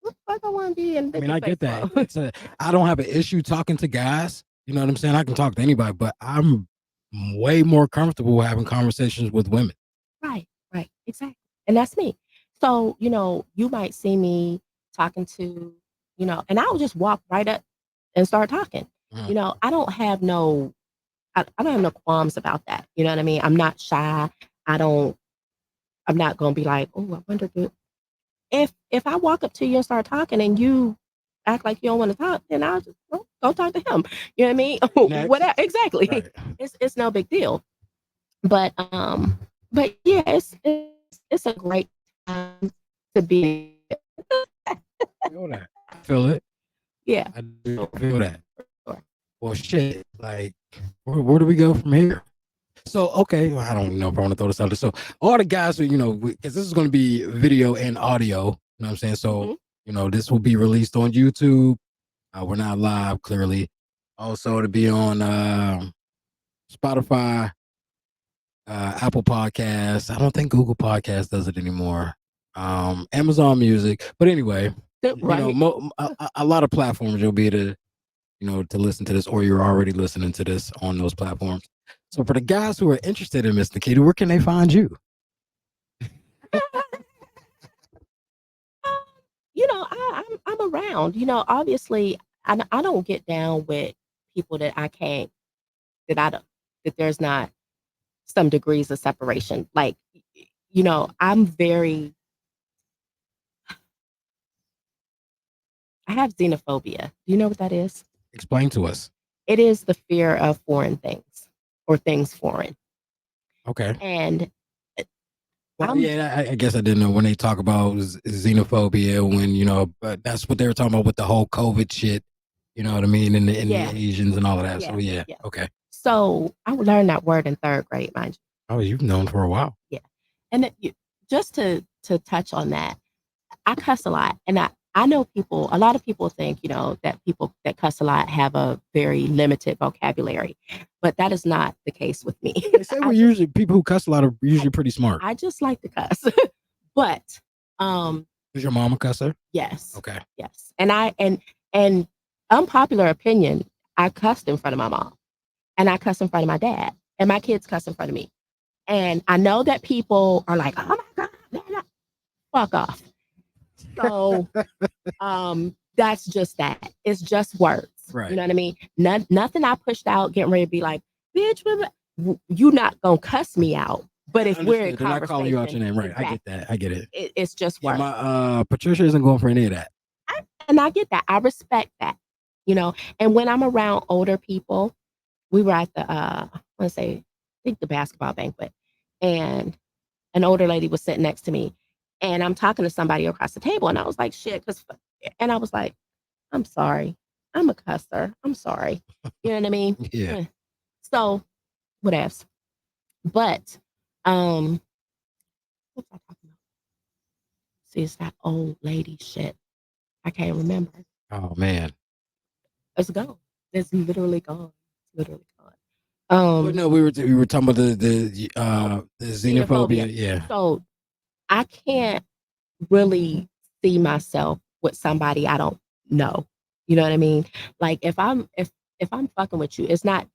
S2: what the fuck I want to be in
S1: I mean,
S2: bitches'
S1: I
S2: face
S1: get that.
S2: for?
S1: I don't have an issue talking to guys. You know what I'm saying? I can talk to anybody, but I'm way more comfortable having conversations with women.
S2: Right, right, exactly. And that's me. So, you might see me talking to, and I'll just walk right up and start talking.
S1: Mhm.
S2: I don't have I don't have no qualms about that. You know what I mean? I'm not shy. I don't I'm not gonna be like, oh, I wonder if I walk up to you and start talking and you act like you don't want to talk, then I'll just go talk to him. You know what I mean?
S1: Next.
S2: Whatever. Exactly.
S1: Right.
S2: It's no big deal. But yeah, it's a great time to be.
S1: Feel that. I feel it.
S2: Yeah.
S1: I do
S2: Sure,
S1: feel that.
S2: sure.
S1: Well, shit. Like, where do we go from here? So, okay, well, I don't know if I want to throw this out there. So, all the guys who, because this is going to be video and audio, you know what I'm saying? So,
S2: Hmm.
S1: this will be released on YouTube. We're not live, clearly. Also, to be on Spotify, Apple Podcasts. I don't think Google Podcasts does it anymore. Amazon Music. But anyway,
S2: Right.
S1: a lot of platforms you'll be able to, to listen to this, or you're already listening to this on those platforms. So for the guys who are interested in Miss Nakita, where can they find you?
S2: I'm around. Obviously, I don't get down with people that I can't that I don't that there's not some degrees of separation. Like, I'm very I have xenophobia. Do you know what that is?
S1: Explain to us.
S2: It is the fear of foreign things or things foreign.
S1: Okay.
S2: And uh,
S1: Well,
S2: I'm
S1: yeah, I guess I didn't know when they talk about xenophobia, when, but that's what they were talking about with the whole COVID shit. You know what I mean? And the
S2: yeah,
S1: Asians and all of that. So,
S2: yeah,
S1: yeah.
S2: yeah.
S1: Okay.
S2: So I learned that word in third grade, mind
S1: Oh, you've known for a while.
S2: you. Yeah. And just to touch on that, I cuss a lot, and I know people. A lot of people think, that people that cuss a lot have a very limited vocabulary, but that is not the case with me.
S1: They say
S2: I
S1: we're
S2: just
S1: usually people who cuss a lot are
S2: I,
S1: usually pretty smart.
S2: I just like to cuss, but
S1: Is your mom a cusser?
S2: yes,
S1: Okay.
S2: yes, and unpopular opinion. I cussed in front of my mom, and I cuss in front of my dad, and my kids cuss in front of me. And I know that people are like, "Oh my god!" fuck off. So that's just that. It's just words. You
S1: Right.
S2: know what I mean? Nothing I pushed out getting ready to be like, bitch, you not gonna cuss me out. But
S1: Yeah,
S2: if we're in
S1: understood. They're not calling you out
S2: conversation,
S1: your name. Right. I
S2: exactly,
S1: get that. I get it.
S2: it's just
S1: Yeah,
S2: words.
S1: my Patricia isn't going for any of that.
S2: And I get that. I respect that. You know, and when I'm around older people, we were at the let's say, I think the basketball banquet, and an older lady was sitting next to me, and I'm talking to somebody across the table, and I was like, shit, and I was like, I'm sorry. I'm a cusser. I'm sorry. You know what I mean?
S1: Yeah.
S2: So, whatevs. But, um, what was I talking about? See, it's that old lady shit. I can't remember.
S1: Oh man.
S2: It's gone. It's literally gone. It's literally gone.
S1: Well, no, we were talking about
S2: Oh,
S1: the xenophobia.
S2: xenophobia.
S1: Yeah.
S2: So I can't really see myself with somebody I don't know. You know what I mean? Like if I'm fucking with you, it's not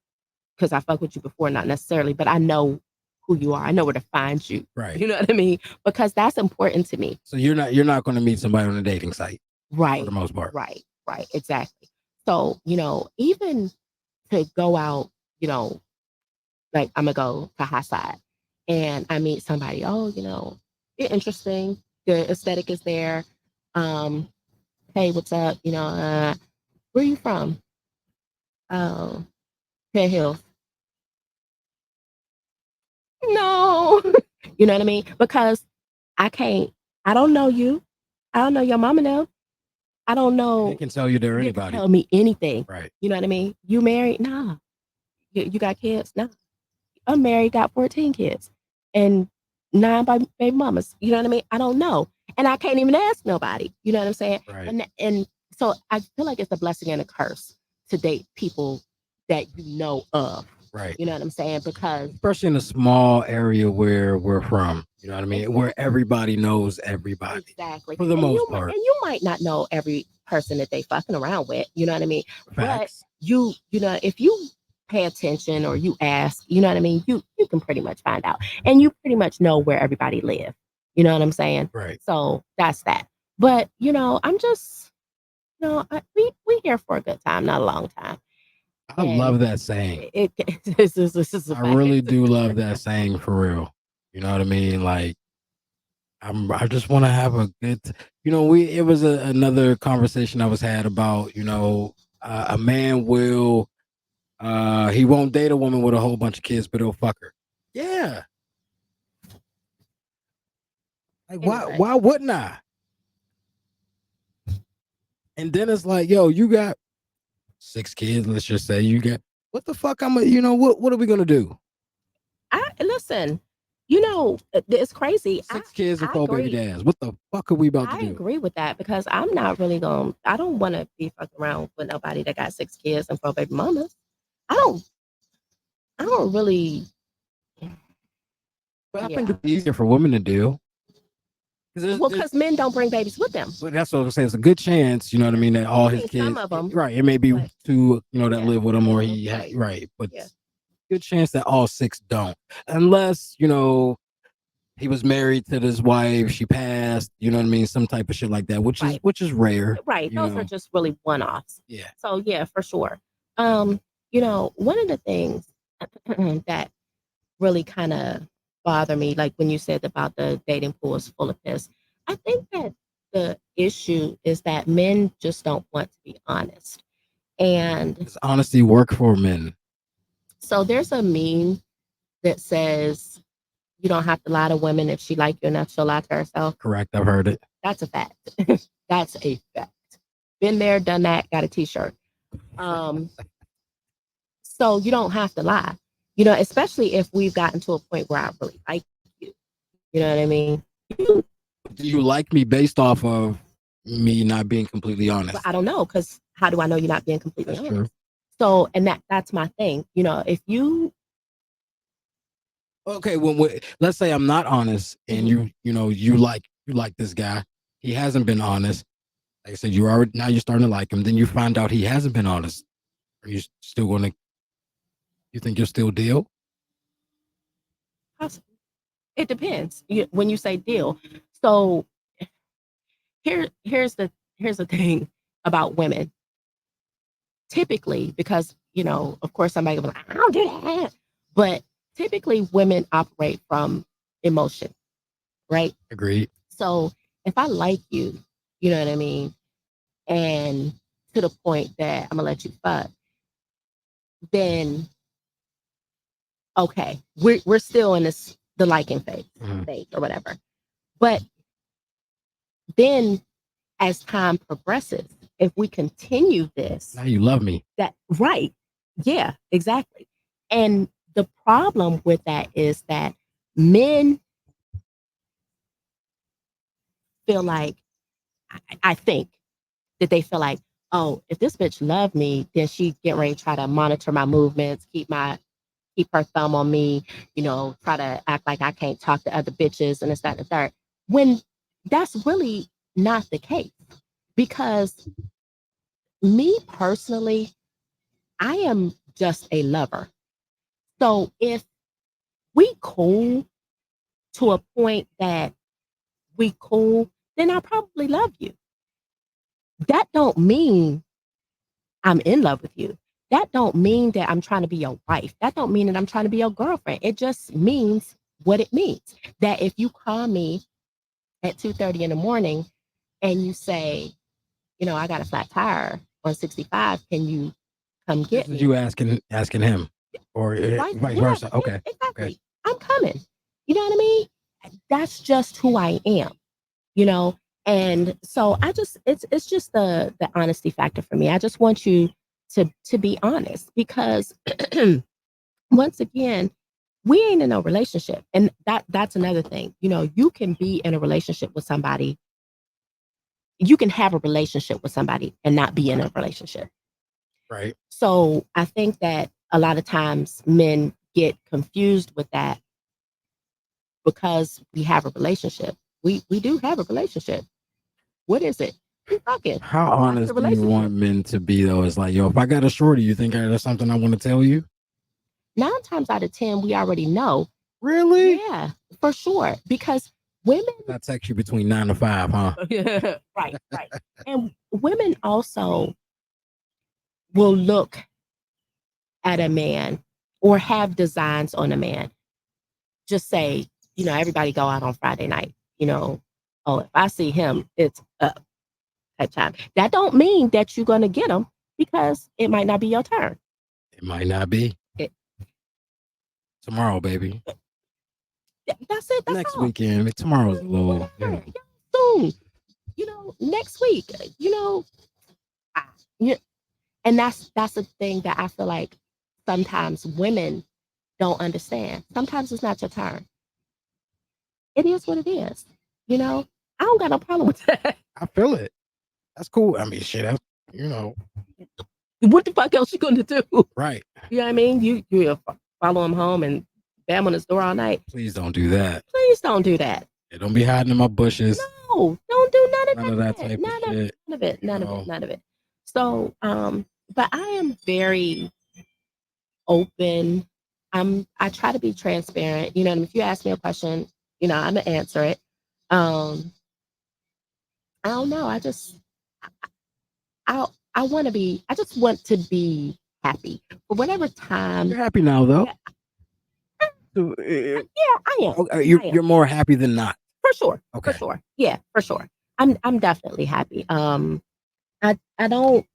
S2: because I fucked with you before, not necessarily, but I know who you are. I know where to find you.
S1: Right.
S2: You know what I mean? Because that's important to me.
S1: So you're not going to meet somebody on a dating site for the
S2: Right,
S1: most part.
S2: right, exactly. So, even to go out, like I'm gonna go to high side and I meet somebody, oh, you're interesting, the aesthetic is there. Um, hey, what's up? Where are you from? Oh, Penn Hills. No. You know what I mean? Because I can't, I don't know you. I don't know your mama now. I don't
S1: And they
S2: know.
S1: can tell you they're
S2: You can
S1: anybody.
S2: tell me anything.
S1: Right.
S2: You know what I mean? You married? Nah. You got kids? Nah. I'm married, got 14 kids and 9 baby mamas. You know what I mean? I don't know. And I can't even ask nobody. You know what I'm saying?
S1: Right.
S2: And so I feel like it's a blessing and a curse to date people that you know of.
S1: Right.
S2: You know what I'm saying? Because
S1: Especially in a small area where we're from. You know what I mean? Where
S2: exactly.
S1: everybody knows everybody
S2: Exactly.
S1: for the
S2: And
S1: most part.
S2: you might not know every person that they fucking around with, you know what I mean? But
S1: Facts.
S2: if you pay attention or you ask, you know what I mean, you can pretty much find out. And you pretty much know where everybody live. You know what I'm saying?
S1: Right.
S2: So that's that. But, I'm just, we here for a good time, not a long time.
S1: I
S2: And
S1: love that saying.
S2: this is a
S1: I
S2: fact.
S1: really do love that saying for real. You know what I mean? Like I just want to have a good it was another conversation I was had about, a man will he won't date a woman with a whole bunch of kids, but he'll fuck her. Yeah. Like why
S2: Anyway,
S1: why wouldn't I? And then it's like, yo, you got 6 kids, let's just say you got what the fuck what are we gonna do?
S2: I listen, it's crazy. I
S1: 6 kids and
S2: I
S1: 4 baby
S2: agree.
S1: dads. What the fuck are we about to
S2: I
S1: do?
S2: agree with that because I'm not really going. I don't want to be fucking around with nobody that got 6 kids and 4 baby mamas. I don't. I don't really.
S1: But I think
S2: Yeah.
S1: it's easier for women to do.
S2: Well, because men don't bring babies with them.
S1: But that's what I'm saying. It's a good chance, you know what I
S2: Yeah.
S1: mean, that all
S2: I
S1: his
S2: mean, some
S1: kids,
S2: of them,
S1: right? It may be
S2: but
S1: two, that
S2: yeah,
S1: live with him, or he,
S2: right.
S1: right? But
S2: Yeah.
S1: good chance that all 6 don't, unless he was married to this wife, she passed, you know what I mean, some type of shit like that, which is
S2: Right.
S1: rare,
S2: Right. Those are just really one offs.
S1: Yeah.
S2: So yeah, for sure. One of the things that really kind of bother me, like when you said about the dating pool is full of piss. I think that the issue is that men just don't want to be honest. And
S1: Does honesty work for men?
S2: so there's a meme that says you don't have to lie to women if she like you enough, she'll lie to herself.
S1: Correct. I've heard it.
S2: That's a fact. That's a fact. Been there, done that, got a t-shirt. Um, so you don't have to lie. Especially if we've gotten to a point where I really like you. You know what I mean?
S1: Do you like me based off of me not being completely
S2: But
S1: honest?
S2: I don't know because how do I know you're not being completely
S1: That's true.
S2: honest? So, and that's my thing. If you,
S1: Okay, let's say I'm not honest, and
S2: mhm,
S1: you like this guy, he hasn't been honest. Like I said, you're starting to like him. Then you find out he hasn't been honest. Are you still gonna? You think you'll still deal?
S2: it depends when you say deal. So here's the thing about women. Typically, because of course, somebody will be like, I don't do that. But typically, women operate from emotion, right?
S1: Agreed.
S2: So if I like you, you know what I mean, and to the point that I'm gonna let you fuck, then okay, we're still in this the liking phase, stage or whatever. But then as time progresses, if we continue this,
S1: Now you love me.
S2: that right, yeah, exactly. And the problem with that is that men feel like I think that they feel like, oh, if this bitch love me, then she get ready to try to monitor my movements, keep her thumb on me, try to act like I can't talk to other bitches and this, that, and the third. When that's really not the case. Because me personally, I am just a lover. So if we cool to a point that we cool, then I probably love you. That don't mean I'm in love with you. That don't mean that I'm trying to be your wife. That don't mean that I'm trying to be your girlfriend. It just means what it means. That if you call me at 2:30 in the morning and you say, I got a flat tire on 65, can you come
S1: This
S2: get
S1: is
S2: me?
S1: you asking him, or vice
S2: Yeah,
S1: versa. Okay.
S2: exactly.
S1: Okay.
S2: I'm coming. You know what I mean? That's just who I am, you know? And so it's just the honesty factor for me. I just want you to be honest because once again, we ain't in a relationship. And that's another thing. You can be in a relationship with somebody. You can have a relationship with somebody and not be in a relationship.
S1: Right.
S2: So I think that a lot of times men get confused with that because we have a relationship. We do have a relationship. What is it? We fucking.
S1: How
S2: That's the
S1: honest do you
S2: relationship.
S1: want men to be though? It's like, yo, if I got a shorty, you think there's something I want to tell you?
S2: 9 times out of 10, we already know.
S1: Really?
S2: Yeah, for sure. Because women.
S1: I text you between 9 to 5, huh?
S2: Right, right. And women also will look at a man or have designs on a man. Just say, everybody go out on Friday night. Oh, if I see him, it's up type time. That don't mean that you're gonna get him because it might not be your turn.
S1: It might not be
S2: It,
S1: tomorrow, baby.
S2: that's it. That's
S1: Next
S2: all.
S1: weekend. Tomorrow's a little.
S2: Whatever. Yeah, soon. Next week. Ah, yeah. And that's the thing that I feel like sometimes women don't understand. Sometimes it's not your turn. It is what it is. I don't got no problem with that.
S1: I feel it. That's cool. I mean, shit. That's, you know,
S2: What the fuck else you gonna do?
S1: right.
S2: You know what I mean? You follow him home and bam on his door all night.
S1: Please don't do that.
S2: Please don't do that.
S1: Yeah, don't be hiding in my bushes.
S2: No, don't do none
S1: None of
S2: of
S1: that
S2: that.
S1: type of
S2: None of
S1: shit.
S2: none of it. None of
S1: No.
S2: it. None of it. So, but I am very open. I try to be transparent. If you ask me a question, I'm gonna answer it. I don't know. I want to be. I just want to be happy for whatever time.
S1: You're happy now, though.
S2: Yeah, I am.
S1: You're more happy than not.
S2: For sure.
S1: Okay.
S2: For sure. Yeah, for sure. I'm definitely happy. I don't.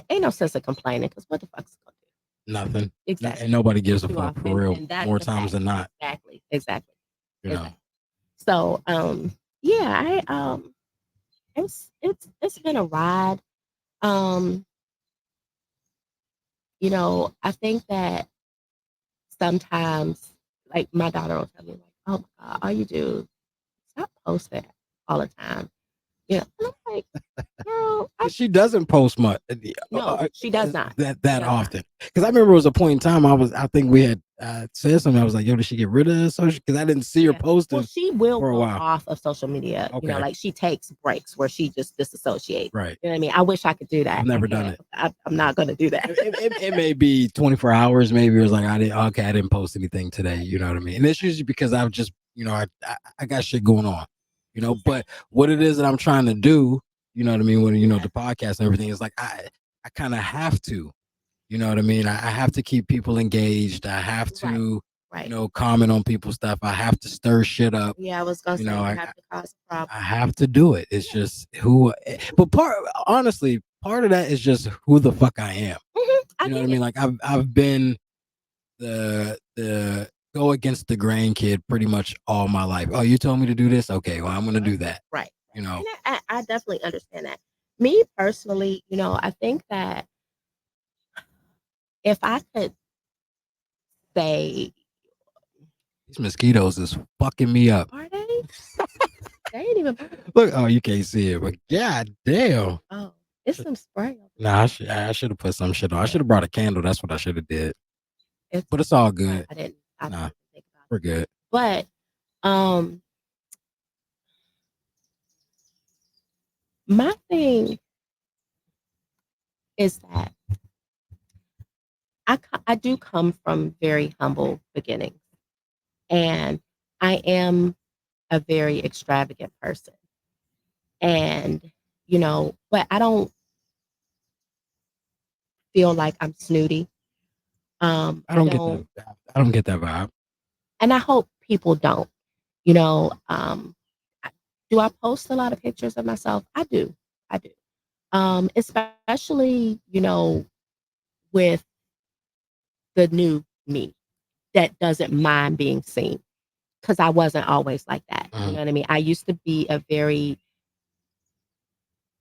S2: Ain't no sense of complaining because what the fuck's it gonna do?
S1: Nothing.
S2: Exactly.
S1: And nobody gives a
S2: You
S1: fuck
S2: off,
S1: for real.
S2: and that's
S1: More
S2: the
S1: times
S2: fact.
S1: than not.
S2: Exactly.
S1: You know.
S2: Exactly. So, yeah, it's been a ride. Um, I think that sometimes, like my daughter will tell me, like, "Oh my god, all you do stop posting all the time." And I'm like, "Girl,
S1: She doesn't post much.
S2: no, she does not.
S1: That often. Because I remember it was a point in time I think we had said something. I was like, yo, did she get rid of social? Because I didn't see her posting
S2: Well, she will
S1: for a
S2: go
S1: while.
S2: off of social media.
S1: Okay.
S2: Like she takes breaks where she just disassociates.
S1: Right.
S2: You know what I mean? I wish I could do that.
S1: I've never done it.
S2: I'm not going to do that.
S1: It may be 24 hours. Maybe it was like, I didn't post anything today. You know what I mean? And it's usually because I've just, I got shit going on. But
S2: Exactly.
S1: what it is that I'm trying to do, you know what I mean, when
S2: Yeah.
S1: the podcast and everything is like I kind of have to, you know what I mean? I have to keep people engaged. I have
S2: Right.
S1: to,
S2: Right.
S1: comment on people's stuff. I have to stir shit up.
S2: Yeah, I was gonna
S1: You know,
S2: say you
S1: I
S2: have to cause a problem.
S1: I have to do it. It's
S2: Yeah.
S1: just who but honestly, part of that is just who the fuck I am.
S2: I
S1: You know what I
S2: get
S1: mean?
S2: it.
S1: Like I've been the go against the grain kid pretty much all my life. Oh, you told me to do this? Okay, well, I'm going to do that.
S2: Right.
S1: You
S2: Right.
S1: know.
S2: And I definitely understand that. Me personally, I think that if I could say,
S1: These mosquitoes is fucking me up.
S2: are they? They ain't even bothering me.
S1: Look, oh, you can't see it, but god damn.
S2: Oh, it's some spray over there.
S1: Nah, I should have put some shit on. I should have brought a candle. That's what I should have did.
S2: It's
S1: But it's all
S2: I,
S1: good.
S2: I didn't I didn't
S1: Nah,
S2: even think about
S1: we're good.
S2: it. But my thing is that I do come from very humble beginnings, and I am a very extravagant person. And, but I don't feel like I'm snooty.
S1: I
S2: I
S1: don't get that.
S2: don't,
S1: I don't get that vibe.
S2: and I hope people don't. You know, I- do I post a lot of pictures of myself? I do. I do. Especially, with the new me that doesn't mind being seen, because I wasn't always like that. You
S1: Mhm.
S2: know what I mean? I used to be a very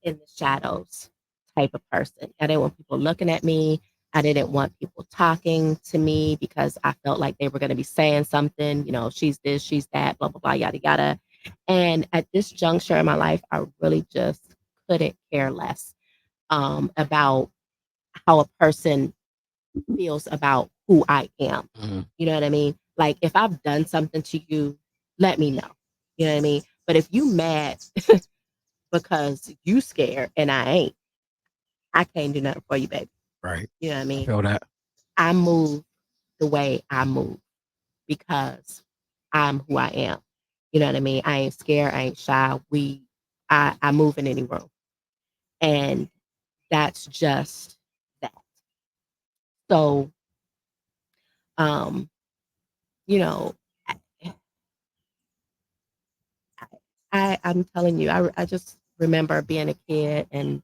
S2: in the shadows type of person. I didn't want people looking at me. I didn't want people talking to me because I felt like they were going to be saying something, she's this, she's that, blah, blah, blah, yada, yada. And at this juncture in my life, I really just couldn't care less about how a person feels about who I am.
S1: Mhm.
S2: You know what I mean? Like if I've done something to you, let me know. You know what I mean? But if you mad because you scared and I ain't, I can't do nothing for you, baby.
S1: Right.
S2: You know what I
S1: I
S2: mean?
S1: feel that.
S2: I move the way I move because I'm who I am. You know what I mean? I ain't scared. I ain't shy. I move in any room, and that's just that. So, um, you know, I, I'm telling you, I just remember being a kid and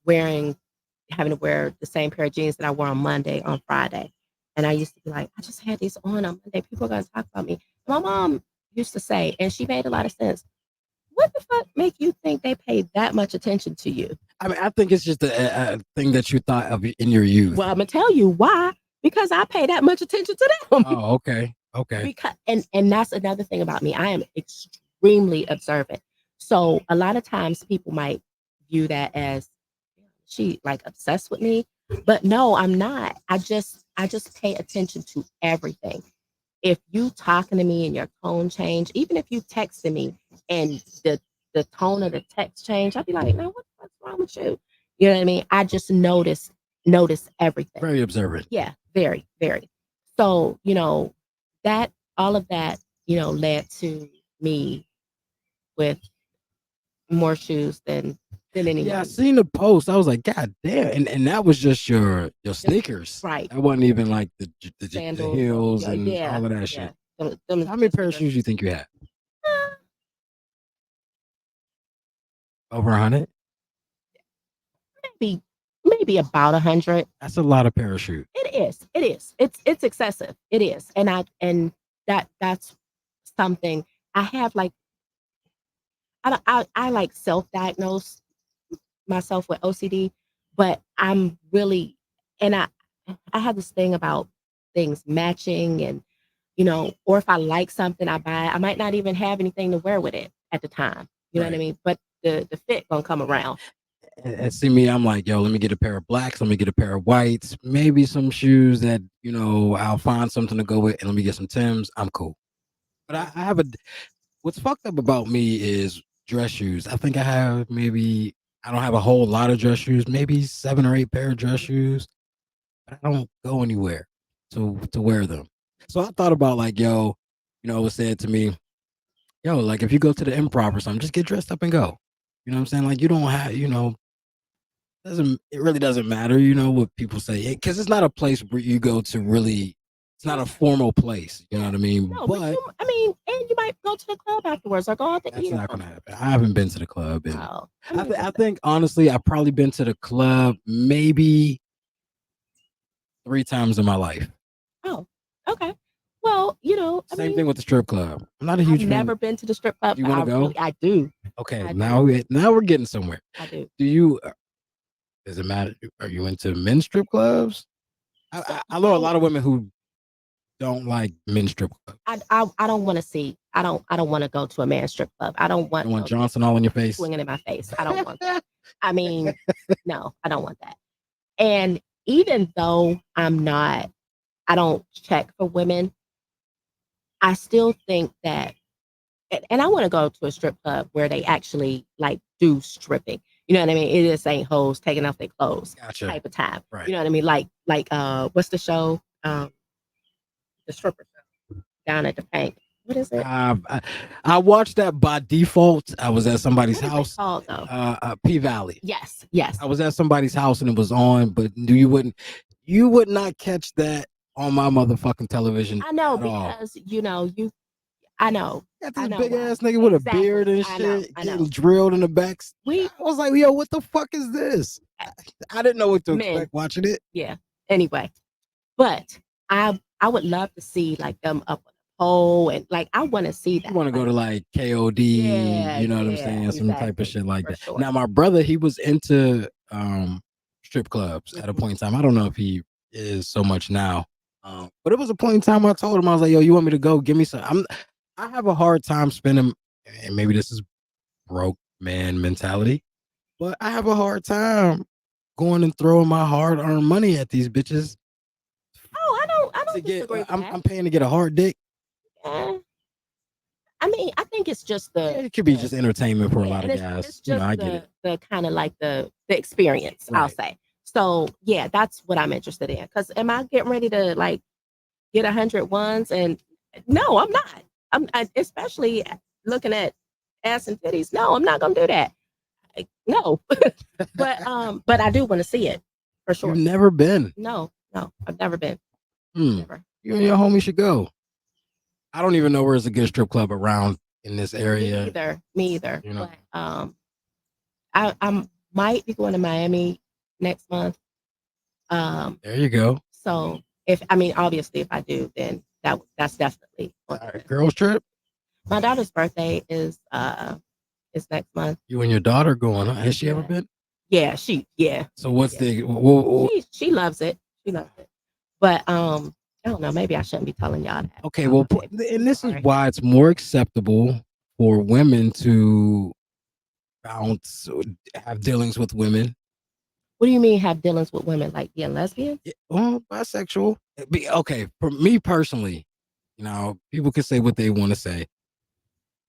S2: wearing having to wear the same pair of jeans that I wore on Monday on Friday. And I used to be like, I just had these on Monday. People are gonna talk about me. My mom used to say, and she made a lot of sense. What the fuck make you think they paid that much attention to you?
S1: I mean, I think it's just a thing that you thought of in your youth.
S2: Well, I'm gonna tell you why. Because I pay that much attention to them.
S1: Oh, okay. Okay.
S2: Because and that's another thing about me. I am extremely observant. So a lot of times people might view that as she like obsessed with me, but no, I'm not. I just pay attention to everything. If you talking to me and your tone change, even if you texting me and the tone of the text change, I'd be like, "No, what's wrong with you?" You know what I mean? I just notice everything.
S1: Very observant.
S2: Yeah, very, very. So, that all of that, led to me with more shoes than
S1: Yeah, I
S2: anyone.
S1: seen the post. I was like, God damn. And that was just your
S2: Just
S1: sneakers.
S2: right.
S1: That wasn't even like the
S2: Sandals or
S1: heels
S2: yeah,
S1: and
S2: yeah,
S1: all of that
S2: yeah.
S1: shit.
S2: Them
S1: So how many
S2: just
S1: pair of
S2: bigger.
S1: shoes you think you have?
S2: Uh,
S1: Over 100?
S2: maybe maybe about 100.
S1: That's a lot of parachute.
S2: It is. It is. It's excessive. It is. And that's something I have like I like self-diagnose myself with OCD, but I'm really and I have this thing about things matching and or if I like something I buy it. I might not even have anything to wear with it at the time. You know what I
S1: Right.
S2: mean? But the fit gonna come around.
S1: And see me, I'm like, yo, let me get a pair of blacks, let me get a pair of whites, maybe some shoes that, I'll find something to go with, and let me get some Tims. I'm cool. But I have what's fucked up about me is dress shoes. I think I don't have a whole lot of dress shoes, maybe 7 or 8 pair of dress shoes, but I don't go anywhere to wear them. So I thought about like, yo, it was said to me, Yo, like if you go to the improv or something, just get dressed up and go. You know what I'm saying? Like you don't have, doesn't it really doesn't matter, what people say, because it's not a place where you go to really. It's not a formal place. You know
S2: Yeah.
S1: what I mean?
S2: No, but
S1: But
S2: I mean, and you might go to the club afterwards or go out to
S1: that's
S2: eat or
S1: not gonna
S2: something.
S1: happen. I haven't been to the club, and
S2: Oh, I
S1: I,
S2: mean,
S1: th- I
S2: just
S1: think honestly, I've probably been to the club maybe 3 times in my life.
S2: oh, okay. Well, I
S1: Same
S2: mean,
S1: thing with the strip club. I'm not a
S2: I've
S1: huge fan.
S2: never been to the strip club,
S1: Do you
S2: but
S1: want to go?
S2: I do.
S1: Okay,
S2: I do.
S1: now we're getting somewhere.
S2: I do.
S1: Do you? Does it matter? Are you into men's strip clubs?
S2: So,
S1: I know a lot of women who don't like men's strip clubs.
S2: I don't want to see. I don't want to go to a man's strip club. I don't
S1: You
S2: want
S1: want
S2: no dick
S1: Johnson all in your face?
S2: swinging in my face. I don't want that. I mean, no, I don't want that. And even though I don't check for women, I still think that, and I want to go to a strip club where they actually like do stripping. You know what I mean? It just ain't hoes taking off their clothes
S1: Gotcha.
S2: type of time.
S1: Right.
S2: You know what I mean? What's the show? The stripper show down at the bank. What is it?
S1: I watched that by default. I was at somebody's
S2: What is it
S1: house.
S2: called though?
S1: P Valley.
S2: Yes, yes.
S1: I was at somebody's house and it was on, but you would not catch that on my motherfucking television
S2: I know
S1: at all.
S2: because I know.
S1: Got
S2: I
S1: this
S2: know
S1: big
S2: why.
S1: ass nigga with a
S2: Exactly.
S1: beard and
S2: I know.
S1: shit
S2: I
S1: getting
S2: know.
S1: drilled in the back.
S2: We
S1: I was like, yo, what the fuck is this? I didn't know what to
S2: men,
S1: expect watching it.
S2: yeah. Anyway, but I would love to see like them up on a pole and like I want to see
S1: You
S2: that.
S1: want to go
S2: Like,
S1: to like KOD,
S2: yeah,
S1: you know what I'm
S2: yeah,
S1: saying? Some type of
S2: exactly.
S1: shit like
S2: For
S1: that.
S2: sure.
S1: Now, my brother, he was into strip clubs at a
S2: Mhm.
S1: point in time. I don't know if he is so much now. But it was a point in time I told him, I was like, yo, you want me to go? Give me some. I have a hard time spending, and maybe this is broke man mentality, but I have a hard time going and throwing my hard earned money at these bitches
S2: Oh, I
S1: to
S2: don't
S1: get.
S2: disagree with that.
S1: I'm paying to get a hard dick.
S2: Eh, I mean, I think it's just
S1: It could be just entertainment for a
S2: yeah,
S1: lot
S2: and
S1: of
S2: it's
S1: guys. You know,
S2: just
S1: I get it.
S2: the kind of like the experience, I'll
S1: Right.
S2: say. So yeah, that's what I'm interested in. Because am I getting ready to like get 100 ones? And no, I'm not. Especially looking at ass and titties. No, I'm not gonna do that. No, but I do want to see it for
S1: You've
S2: sure.
S1: never been.
S2: No, no, I've never been.
S1: Hmm.
S2: Never.
S1: You and your homie should go. I don't even know where's a good strip club around in this
S2: Me
S1: area.
S2: either. Me either.
S1: You know.
S2: But I might be going to Miami next month.
S1: There you go.
S2: So if I mean obviously if I do, then that's definitely
S1: All
S2: on the
S1: right,
S2: list.
S1: girls trip.
S2: My daughter's birthday is next month.
S1: You and your daughter going? Huh? Has she ever
S2: Yeah.
S1: been?
S2: Yeah.
S1: So what's
S2: Yeah.
S1: the?
S2: She loves it. She loves it. But I don't know, maybe I shouldn't be telling y'all that
S1: Okay,
S2: about
S1: well,
S2: my baby.
S1: and
S2: I'm
S1: this is
S2: sorry.
S1: why it's more acceptable for women to bounce, have dealings with women.
S2: What do you mean have dealings with women like being lesbian?
S1: Yeah, well, bisexual. Okay, for me personally, people can say what they want to say.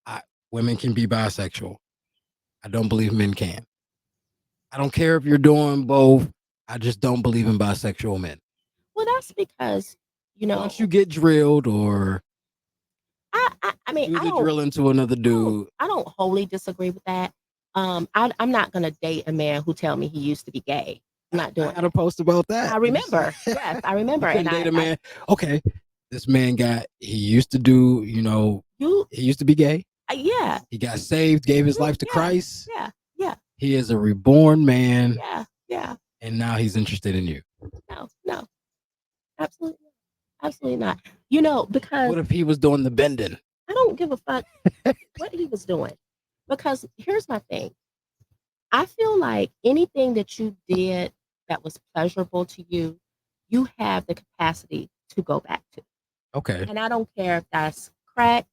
S1: I, Women can be bisexual. I don't believe men can. I don't care if you're doing both. I just don't believe in bisexual men.
S2: Well, that's because, you know,
S1: Once you get drilled or
S2: I mean
S1: do the drill into another dude,
S2: I don't wholly disagree with that. I'm not gonna date a man who tell me he used to be gay. I'm not
S1: I
S2: doing
S1: had a
S2: that.
S1: post about that.
S2: I remember. Yes, I remember.
S1: You
S2: And
S1: couldn't date a man. Okay, this man he used to do,
S2: you,
S1: he used to be gay.
S2: yeah,
S1: He got saved, gave his life to
S2: yeah,
S1: Christ.
S2: yeah, yeah,
S1: He is a reborn man,
S2: yeah.
S1: and now he's interested in you.
S2: No, absolutely, absolutely not. Because
S1: What if he was doing the bending?
S2: I don't give a fuck what he was doing. Because here's my thing. I feel like anything that you did that was pleasurable to you, you have the capacity to go back to.
S1: Okay.
S2: And I don't care if that's crack,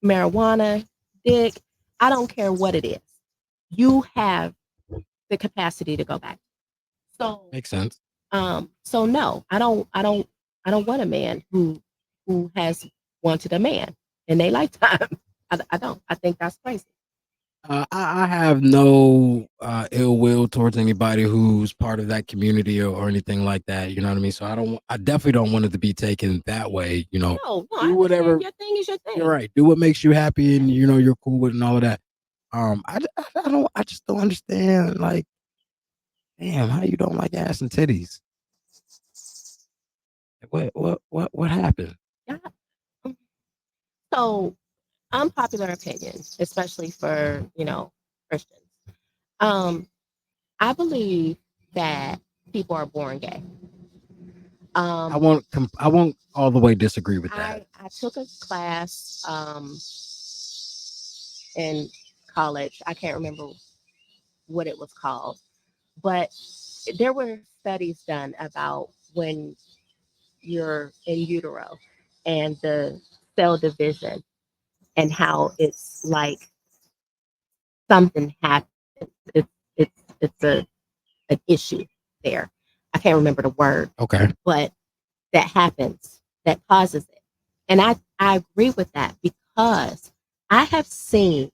S2: marijuana, dick, I don't care what it is. You have the capacity to go back. So
S1: Makes sense.
S2: so no, I don't want a man who has wanted a man in their lifetime. I don't. I think that's crazy.
S1: I have no ill will towards anybody who's part of that community or anything like that. You know what I mean? So I definitely don't want it to be taken that way. You know,
S2: No, no, I
S1: do
S2: understand
S1: whatever.
S2: your thing is your
S1: You're
S2: thing.
S1: right. Do what makes you happy, and you know you're cool with and all of that. I don't. I just don't understand. Like, damn, how you don't like ass and titties? What happened?
S2: Yeah. So, unpopular opinion, especially for, Christians. Um, I believe that people are born gay. Um,
S1: I won't all the way disagree with that.
S2: I took a class in college. I can't remember what it was called, but there were studies done about when you're in utero and the cell division and how it's like something happens. It's an issue there. I can't remember the word,
S1: Okay.
S2: but that happens that causes it. And I agree with that because I have seen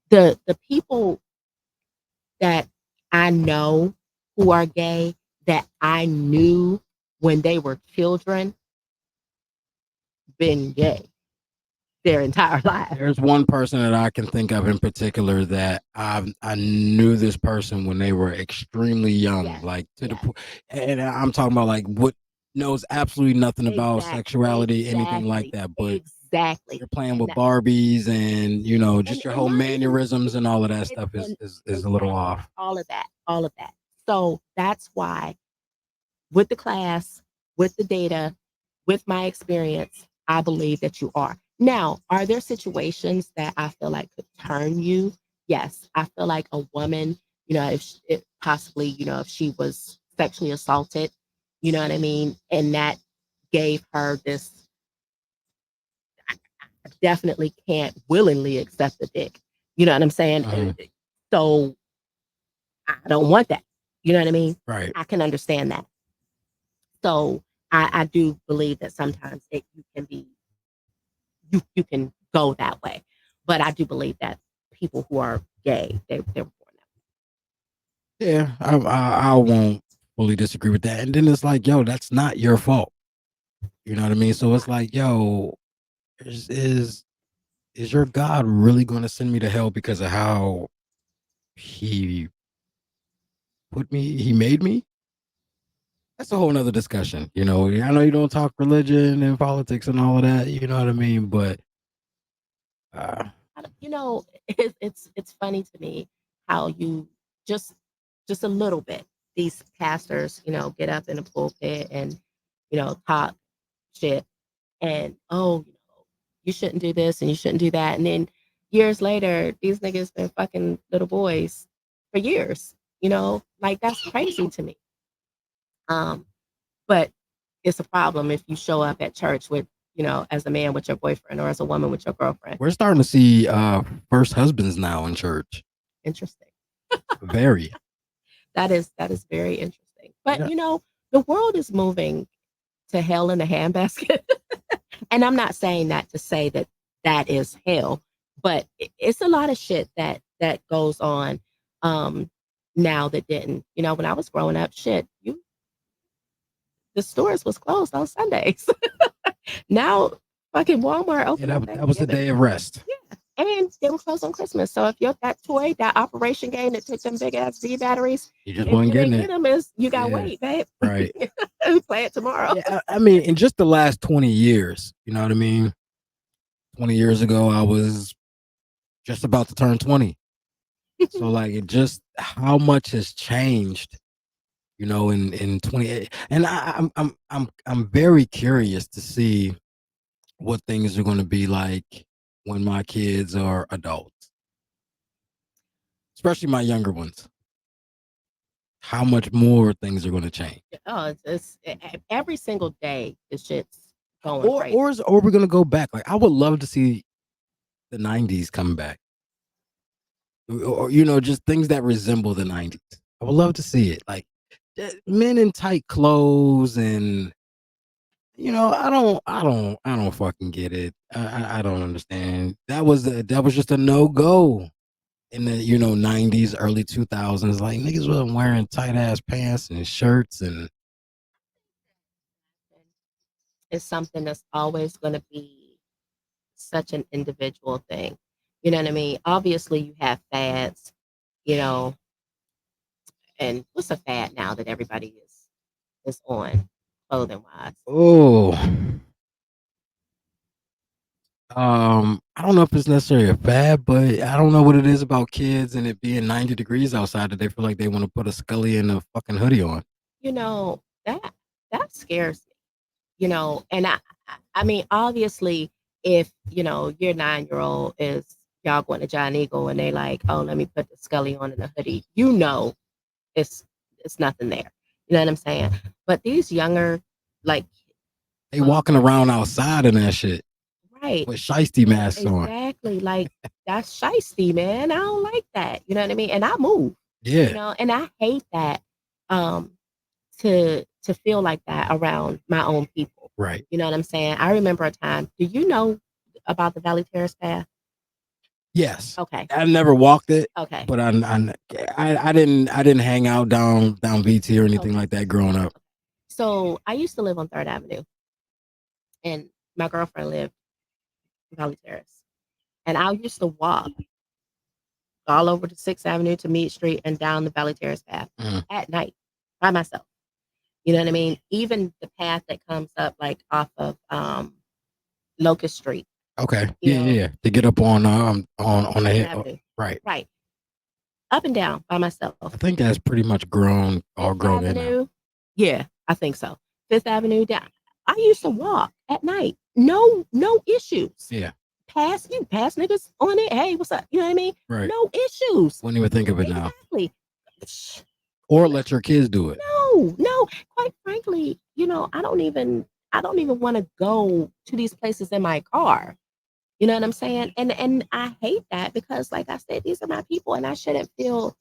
S2: the people that I know who are gay that I knew when they were children been gay their entire life.
S1: There's one person that I can think of in particular that I knew this person when they were extremely young,
S2: Yes,
S1: like to the
S2: yes,
S1: point, and I'm talking about like what knows absolutely nothing about sexuality, anything like
S2: exactly,
S1: that, but
S2: exactly.
S1: you're playing
S2: And
S1: with Barbies and you know just your
S2: and
S1: whole
S2: not even
S1: mannerisms and all of that stuff is a little
S2: exactly
S1: off.
S2: all of that, all of that. So that's why with the class, with the data, with my experience, I believe that you are. Now, are there situations that I feel like could turn you? Yes, I feel like a woman, if possibly, if she was sexually assaulted, you know what I mean, and that gave her this, I definitely can't willingly accept the dick. You know what I'm saying?
S1: Hmm.
S2: So I don't want that. You know what I mean?
S1: Right.
S2: I can understand that. So I do believe that sometimes you can be you can go that way, but I do believe that people who are gay they're born that
S1: Yeah, I won't fully disagree with that. And then it's like, yo, that's not your fault. You know what I mean? So
S2: way.
S1: it's like, yo, is is your God really going to send me to hell because of how he he made me? That's a whole nother discussion. You know, I know you don't talk religion and politics and all of that. You know what I mean? But uh,
S2: It's funny to me how you just just a little bit these pastors get up in the pulpit and talk shit and you shouldn't do this and you shouldn't do that. And then years later, these niggas been fucking little boys for years. Like that's crazy to me. Um, but it's a problem if you show up at church with, as a man with your boyfriend or as a woman with your girlfriend.
S1: we're starting to see first husbands now in church.
S2: Interesting.
S1: Very.
S2: That is very interesting. But
S1: Yeah.
S2: the world is moving to hell in a handbasket. And I'm not saying that to say that that is hell, but it's a lot of shit that goes on um now that didn't. When I was growing up, shit, you the stores was closed on Sundays. Now fucking Walmart
S1: Yeah,
S2: open on
S1: that was the
S2: Thanksgiving.
S1: day of rest.
S2: Yeah. And they were closed on Christmas. So if you're that toy, that operation game that took them big ass D batteries,
S1: You just
S2: if
S1: wasn't
S2: you
S1: getting
S2: didn't get
S1: it.
S2: them, is you got
S1: Yeah.
S2: wait, babe.
S1: Right.
S2: Play it tomorrow.
S1: Yeah. I mean, in just the last 20 years, you know what I mean? 20 years ago, I was just about to turn 20. So like it just how much has changed, you know, in 28. And I'm very curious to see what things are going to be like when my kids are adults, especially my younger ones. How much more things are going to change,
S2: Oh, every single day, the shit's going crazy.
S1: or we're going to go back. Like I would love to see the '90s come back, or you know, just things that resemble the '90s. I would love to see it, like men in tight clothes and you know, I don't fucking get it. I don't understand. That was just a no go. in the 90s, early 2000s, like niggas wasn't wearing tight ass pants and shirts and
S2: It's something that's always going to be such an individual thing. You know what I mean? Obviously, you have fads, you know, and what's a fad now that everybody is on clothing wise?
S1: oh, I don't know if it's necessarily a fad, but I don't know what it is about kids and it being 90 degrees outside that they feel like they want to put a Scully and a fucking hoodie on.
S2: You know that scares me. You know, and I mean, obviously, if your 9-year-old is y'all going to John Eagle and they like, oh, let me put the Scully on in a hoodie, it's it's nothing there. You know what I'm saying? But these younger, like,
S1: They walking
S2: like,
S1: around outside in that shit
S2: right,
S1: with shiesty masks on.
S2: exactly, like that's shisty, man. I don't like that. You know what I mean? And I move,
S1: Yeah,
S2: and I hate that. Um, to feel like that around my own people.
S1: right.
S2: You know what I'm saying? I remember a time. Do you know about the Valley Terrace path?
S1: Yes,
S2: Okay.
S1: I never walked it,
S2: Okay.
S1: but I didn't hang out down VT or anything
S2: Okay.
S1: like that growing up.
S2: So I used to live on Third Avenue, and my girlfriend lived in Valley Terrace, and I used to walk all over the Sixth Avenue to Mead Street and down the Valley Terrace path
S1: Mm.
S2: at night by myself. You know what I mean? Even the path that comes up like off of Locust Street.
S1: Okay,
S2: You
S1: yeah, yeah,
S2: know,
S1: yeah. To get up on the
S2: Second
S1: hill,
S2: Avenue.
S1: right.
S2: Right. Up and down by myself.
S1: I think that's pretty much all
S2: Fifth
S1: grown in now.
S2: Avenue. Yeah, I think so. Fifth Avenue down. I used to walk at night. No issues.
S1: Yeah,
S2: Pass niggas on it. Hey, what's up? You know what I mean?
S1: right.
S2: No issues.
S1: Wouldn't even think of it now.
S2: Exactly.
S1: Or let your kids do it.
S2: No. Quite frankly, I don't even want to go to these places in my car. You know what I'm saying? And I hate that because, like I said, these are my people, and I shouldn't feel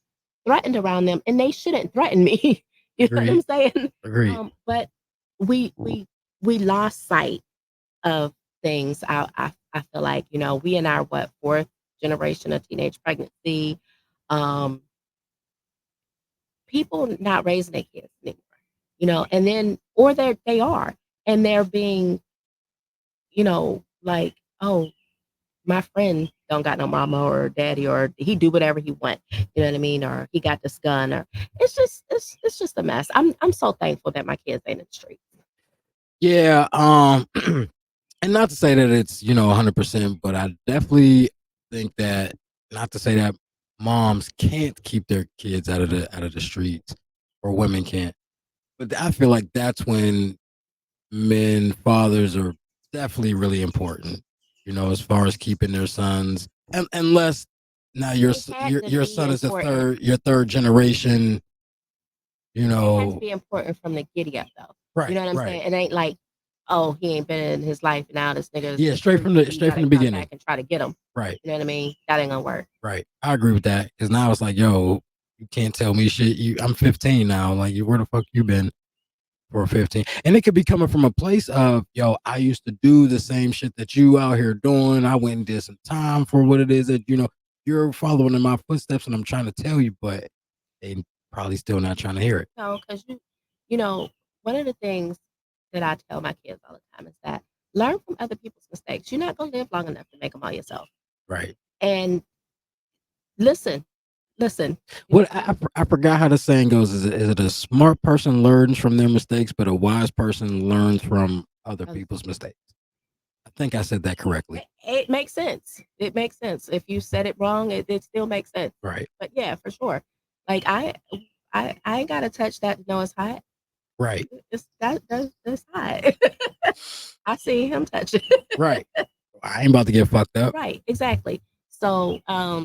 S2: threatened around them, and they shouldn't threaten me. You know what I'm
S1: Agreed.
S2: saying?
S1: Agreed.
S2: But we lost sight of things. I feel like we in our fourth generation of teenage pregnancy. Um, People not raising their kids anymore. And then or they are, and they're being like, oh, my friend don't got no mama or daddy, or he do whatever he want. You know what I mean? Or he got this gun, or it's just a mess. I'm so thankful that my kids ain't in the street.
S1: Yeah. And not to say that it's 100%, but I definitely think that not to say that moms can't keep their kids out of the streets or women can't, but I feel like that's when men fathers are definitely really important. As far as keeping their sons, and unless now your
S2: They had to
S1: your
S2: be
S1: son is
S2: important.
S1: your third generation.
S2: They had to be important from the giddy up though. You
S1: Right,
S2: know what I'm
S1: right.
S2: saying? It ain't like, oh, he ain't been in his life now. This nigga's
S1: Yeah,
S2: a street. We
S1: straight from
S2: gotta
S1: the
S2: come
S1: beginning.
S2: back and try to get him.
S1: Right,
S2: You know what I mean? That ain't gonna work.
S1: right. I agree with that because now it's like, yo, you can't tell me shit. I'm 15 now. Like, where the fuck you been for 15? And it could be coming from a place of, yo, I used to do the same shit that you out here doing. I went and did some time for what it is that you're following in my footsteps, and I'm trying to tell you, but they probably still not trying to hear it.
S2: No, because you know, one of the things that I tell my kids all the time is that learn from other people's mistakes. You're not gonna live long enough to make them all yourself.
S1: Right.
S2: And listen. You know,
S1: What I forgot how the saying goes. Is it a smart person learns from their mistakes, but a wise person learns from other
S2: other
S1: people's
S2: people.
S1: mistakes? I think I said that correctly.
S2: It makes sense. It makes sense. If you said it wrong, it still makes sense.
S1: Right.
S2: But yeah, for sure. Like I ain't gotta touch that to know it's hot.
S1: Right.
S2: That's hot. I see him touch it.
S1: Right. I ain't about to get fucked up.
S2: Right, exactly. So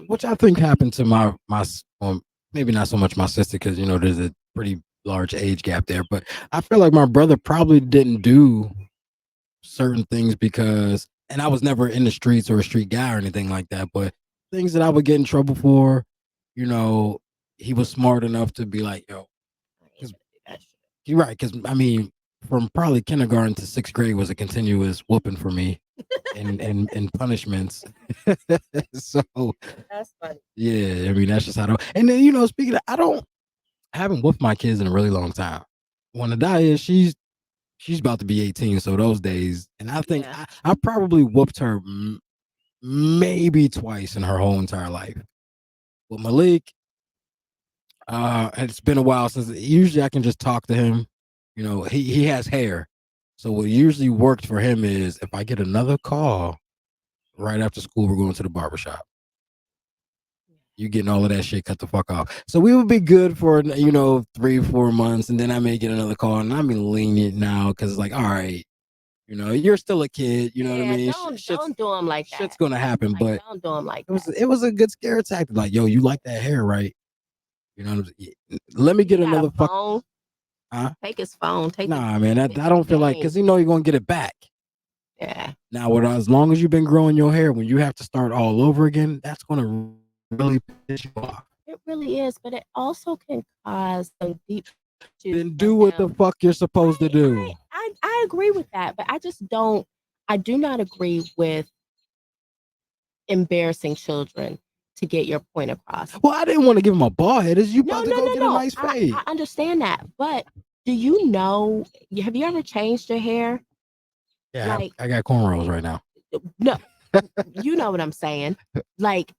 S1: Which I think happened to maybe not so much my sister because there's a pretty large age gap there, but I feel like my brother probably didn't do certain things because, and I was never in the streets or a street guy or anything like that, but things that I would get in trouble for, you know, he was smart enough to be like, yo,
S2: I ain't
S1: because
S2: gonna do that shit.
S1: you're right, because I mean, from probably kindergarten to 6th grade was a continuous whooping for me, and punishments. So
S2: That's funny.
S1: yeah, I mean that's just how. And then speaking of, I haven't whooped my kids in a really long time. When the die is, she's about to be 18, so those days, and I think
S2: Yeah.
S1: I probably whooped her maybe twice in her whole entire life. With Malik, it's been a while since. Usually, I can just talk to him. He has hair, so what usually worked for him is if I get another call right after school, we're going to the barbershop. You getting all of that shit cut the fuck off. So we would be good for 3-4 months, and then I may get another call, and I'm lenient now because it's like, all right, you're still a kid. You know what I
S2: Yeah,
S1: mean?
S2: don't do them like
S1: Shit's
S2: that.
S1: gonna happen,
S2: Like,
S1: but
S2: don't do them like
S1: it was
S2: that.
S1: it was a good scare tactic. Like, yo, you like that hair, right? You know what I'm saying? Let me
S2: He
S1: get
S2: got a
S1: another fuck.
S2: phone.
S1: Huh?
S2: Take his phone. Take
S1: Nah, man, I
S2: the
S1: don't feel like
S2: game.
S1: because you're gonna get it back.
S2: Yeah.
S1: Now, as long as you've been growing your hair, when you have to start all over again, that's gonna really piss you off.
S2: It really is, but it also can cause some deep issues
S1: Then
S2: for
S1: do what the
S2: him.
S1: fuck you're supposed to
S2: I,
S1: do.
S2: I I agree with that, but I do not agree with embarrassing children to get your point across.
S1: Well, I didn't want to give him a bald head. Is you
S2: No,
S1: about to
S2: no,
S1: go
S2: no,
S1: get a
S2: no.
S1: nice
S2: I
S1: fade?
S2: understand that, but do you know? Have you ever changed your hair?
S1: Yeah,
S2: Like,
S1: I got cornrows right now.
S2: no, you know what I'm saying? Like,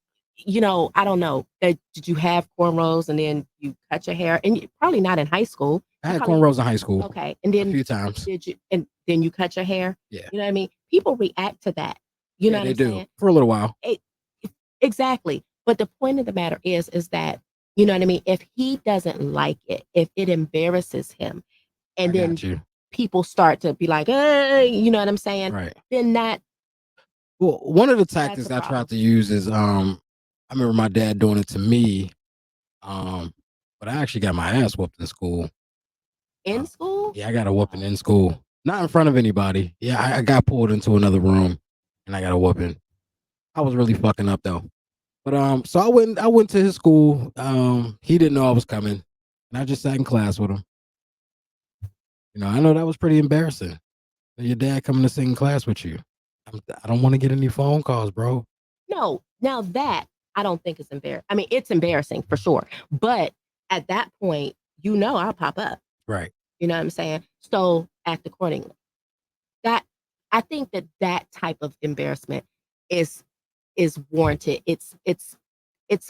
S2: I don't know. Did you have cornrows and then you cut your hair? And probably not in high school.
S1: I
S2: You
S1: had
S2: probably
S1: cornrows in high school
S2: okay. And
S1: a
S2: then
S1: few times.
S2: did you? And then you cut your hair.
S1: Yeah,
S2: You know what I mean? People react to that. You know
S1: yeah,
S2: what
S1: they
S2: I'm
S1: do
S2: saying?
S1: for a little while.
S2: It, exactly. But the point of the matter is that you know what I mean. If he doesn't like it, if it embarrasses him,
S1: I
S2: and then
S1: got you.
S2: people start to be like, hey, you know what I'm saying?
S1: Right.
S2: Then
S1: Well, one of the
S2: that's a
S1: tactics I tried
S2: problem.
S1: to use is I remember my dad doing it to me. Um, but I actually got my ass whooped in school.
S2: In school?
S1: Yeah, I got a whooping in school. Not in front of anybody. Yeah, I got pulled into another room and I got a whooping. I was really fucking up though. But so I went to his school. He didn't know I was coming. And I just sat in class with him. I know that was pretty embarrassing. Your dad coming to sit in class with you. I don't want to get any phone calls, bro.
S2: No. Now that I don't think it's embarrassing. I mean, it's embarrassing for sure. But at that point, I'll pop up.
S1: Right.
S2: You know what I'm saying? So act accordingly. That I think that type of embarrassment is is warranted. It's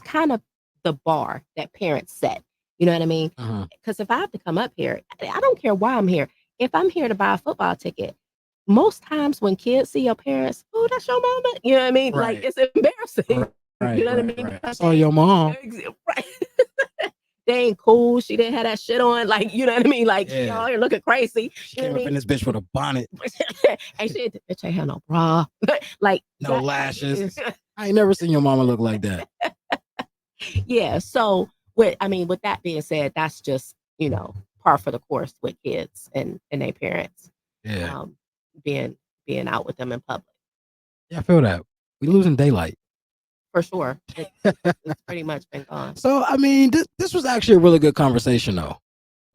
S2: kind of the bar that parents set. You know what I mean?
S1: Uh-huh.
S2: Because if I have to come up here, I don't care why I'm here. If I'm here to buy a football ticket, most times when kids see your parents, oh, that's your mama. You know what I mean? Like
S1: Right.
S2: it's embarrassing.
S1: Right.
S2: You know what I
S1: Right.
S2: mean?
S1: Right. I
S2: Because
S1: saw your mom.
S2: right. They ain't cool. She didn't have that shit on. Like, you know what I mean? Like she
S1: Yeah.
S2: all here looking crazy.
S1: She
S2: You know
S1: came
S2: what I
S1: up in
S2: mean?
S1: this bitch with a bonnet,
S2: And she bitch ain't had no bra. Like
S1: no
S2: that.
S1: lashes. I ain't never seen your mama look like that.
S2: Yeah. So with that being said, that's just, par for the course with kids and their parents.
S1: Yeah.
S2: Um, being being out with them in public.
S1: Yeah, I feel that. We losing daylight.
S2: For sure. It's pretty much been gone.
S1: So I mean, this was actually a really good conversation though.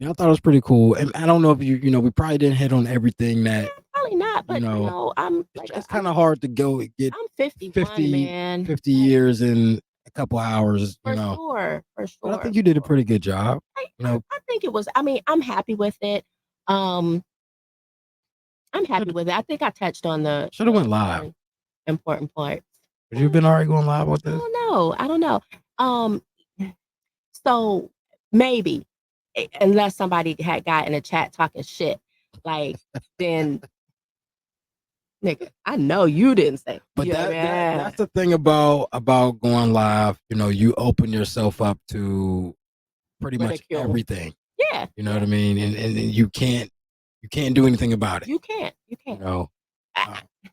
S1: I thought it was pretty cool. And I don't know if we probably didn't hit on everything
S2: Yeah,
S1: that,
S2: probably not,
S1: you
S2: but
S1: know,
S2: I'm
S1: it's,
S2: like
S1: it's kind of hard to go get
S2: I'm 51,
S1: 50,
S2: man.
S1: 50
S2: Like,
S1: years in a couple hours,
S2: for sure, for
S1: but I
S2: sure,
S1: think you did a
S2: for sure.
S1: pretty good job.
S2: I think it was. I mean, I'm happy with it. Um, I'm happy
S1: Should
S2: with it. I think I touched on
S1: have
S2: the
S1: went live.
S2: important parts.
S1: Would you have been all right going live with
S2: I
S1: this?
S2: don't know. I don't know. Um, so maybe unless somebody had got in a chat talking shit, like then nigga, I know you didn't say.
S1: But
S2: Yeah,
S1: that's
S2: yeah.
S1: the thing about going live. You open yourself up to pretty much
S2: Ridicule.
S1: everything.
S2: Yeah,
S1: You know what
S2: yeah.
S1: I mean? And you can't do anything about it.
S2: You can't. You
S1: You
S2: can't.
S1: know.
S2: I,
S1: Uh,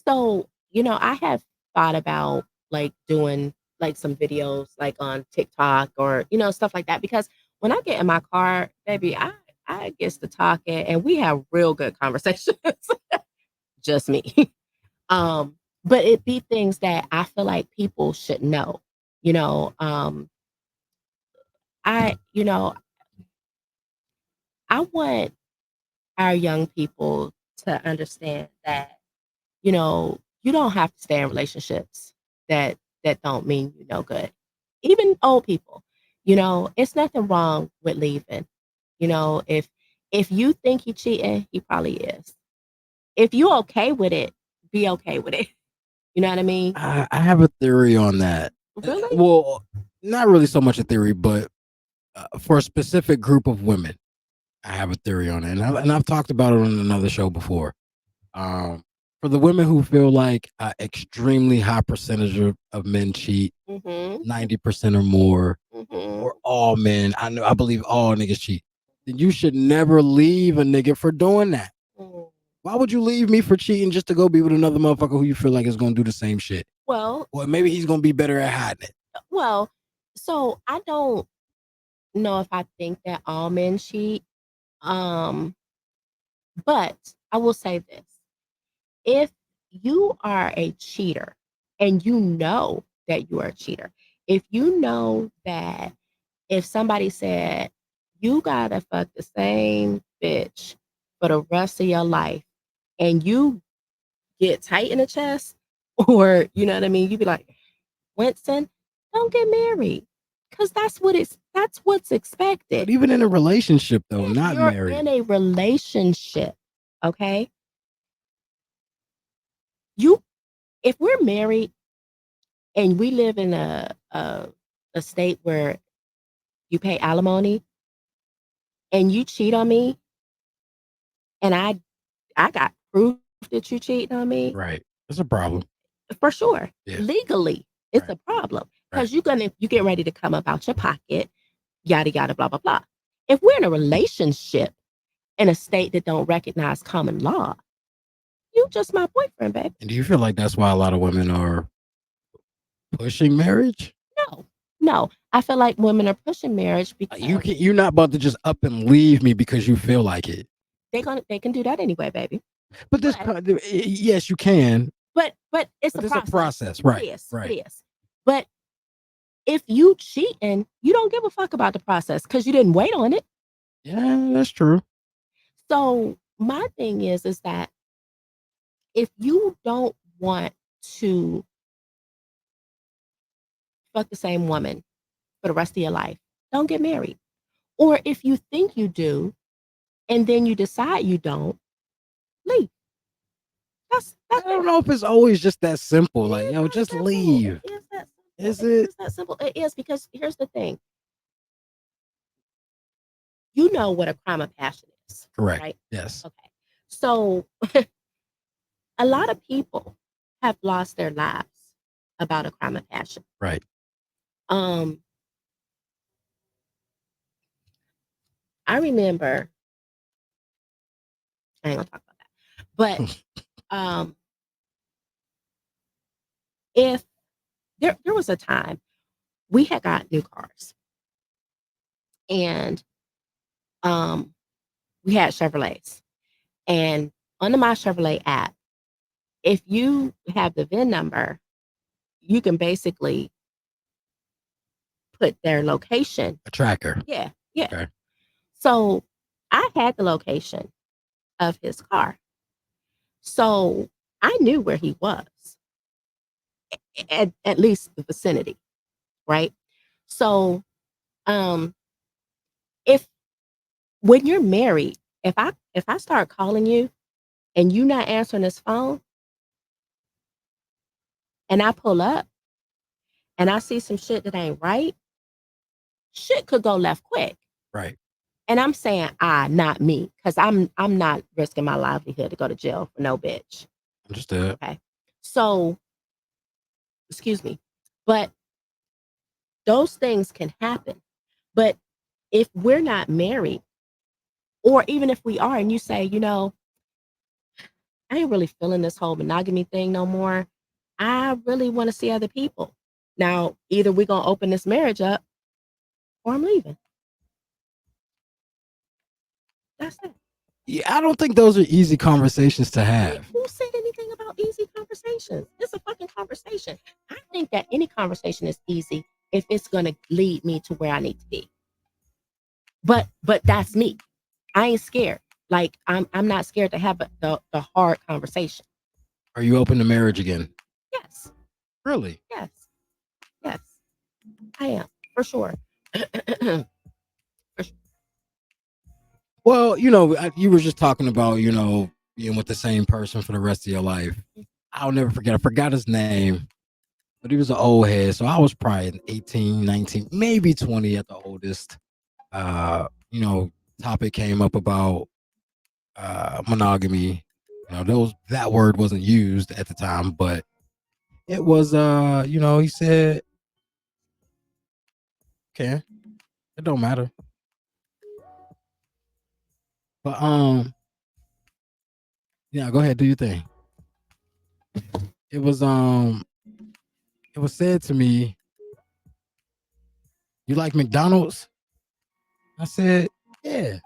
S2: so I have thought about like doing like some videos like on TikTok or stuff like that because when I get in my car, baby, I gets to talking and we have real good conversations. Just me. But it be things that I feel like people should know. You know, I I want our young people to understand that, you don't have to stay in relationships that don't mean you no good. Even old people, it's nothing wrong with leaving. If you think he cheating, he probably is. If you okay with it, be okay with it. You know what I mean?
S1: I have a theory on that.
S2: Really?
S1: Well, not really so much a theory, but for a specific group of women, I have a theory on it, and I've talked about it on another show before. Um, for the women who feel like an extremely high percentage of men cheat,
S2: Mhm.
S1: 90% or more,
S2: Mhm.
S1: or all men, I believe all niggas cheat. Then you should never leave a nigga for doing that.
S2: Mm.
S1: Why would you leave me for cheating just to go be with another motherfucker who you feel like is going to do the same shit?
S2: Well,
S1: Or maybe he's going to be better at hiding it.
S2: well, so I don't know if I think that all men cheat. Um, but I will say this. If you are a cheater and you know that you are a cheater, if you know that if somebody said you gotta fuck the same bitch for the rest of your life and you get tight in the chest, or you know what I mean, you be like, Winston, don't get married. Cause that's what's expected.
S1: But even in a relationship, though,
S2: If
S1: not
S2: you're
S1: married.
S2: in a relationship, okay, you if we're married and we live in a state where you pay alimony and you cheat on me and I got proof that you cheating on me,
S1: Right. It's a problem.
S2: for sure.
S1: Yeah.
S2: Legally, it's
S1: Right.
S2: a problem
S1: Right.
S2: because you get ready to come up out your pocket, yada yada, blah blah blah. If we're in a relationship in a state that don't recognize common law, you just my boyfriend, baby.
S1: And do you feel like that's why a lot of women are pushing marriage?
S2: No, no. I feel like women are pushing marriage because
S1: You're not about to just up and leave me because you feel like it.
S2: they can do that anyway, baby.
S1: But this,
S2: But
S1: yes, you can.
S2: but it's
S1: But
S2: a
S1: there's a
S2: process.
S1: process,
S2: It
S1: right?
S2: is. It
S1: Right.
S2: is. But if you cheating, you don't give a fuck about the process because you didn't wait on it.
S1: Yeah, that's true.
S2: So my thing is that if you don't want to fuck the same woman for the rest of your life, don't get married. Or if you think you do and then you decide you don't, leave.
S1: I
S2: That's
S1: don't
S2: it.
S1: know if it's always just that simple.
S2: It
S1: Like,
S2: is that
S1: just
S2: simple.
S1: leave.
S2: It is that simple.
S1: Is
S2: It
S1: it
S2: is that simple. It is because here's the thing. You know what a crime of passion is,
S1: correct?
S2: right?
S1: Yes.
S2: Okay. So a lot of people have lost their lives about a crime of passion.
S1: Right.
S2: Um, I remember, I ain't gonna talk about that, but um, if there was a time we had got new cars and um, we had Chevrolets, and on the My Chevrolet app, if you have the VIN number, you can basically put their location.
S1: A tracker.
S2: Yeah, yeah.
S1: Okay.
S2: So I had the location of his car. So I knew where he was, at least the vicinity, right? So um if when you're married, if I start calling you and you not answering this phone and I pull up and I see some shit that ain't right, shit could go left quick.
S1: Right.
S2: And I'm saying I, not me, because I'm not risking my livelihood to go to jail for no bitch.
S1: Understood.
S2: Okay. So, excuse me. But those things can happen. But if we're not married, or even if we are, and you say, I ain't really feeling this whole monogamy thing no more. I really want to see other people. Now, either we're gonna open this marriage up or I'm leaving. That's it.
S1: Yeah, I don't think those are easy conversations to have.
S2: Who said anything about easy conversations? It's a fucking conversation. I think that any conversation is easy if it's gonna lead me to where I need to be. But that's me. I ain't scared. Like I'm not scared to have the hard conversation.
S1: Are you open to marriage again?
S2: Yes,
S1: Really?
S2: yes, yes, I am for sure. For sure.
S1: Well, you were just talking about, being with the same person for the rest of your life. I'll never forget. I forgot his name, but he was an old head. So I was probably 18, 19, maybe 20 at the oldest. Uh, you know, topic came up about monogamy. That word wasn't used at the time, but it was he said, okay, it don't matter. But yeah, go ahead, do your thing. It was it was said to me, you like McDonald's? I said, yeah,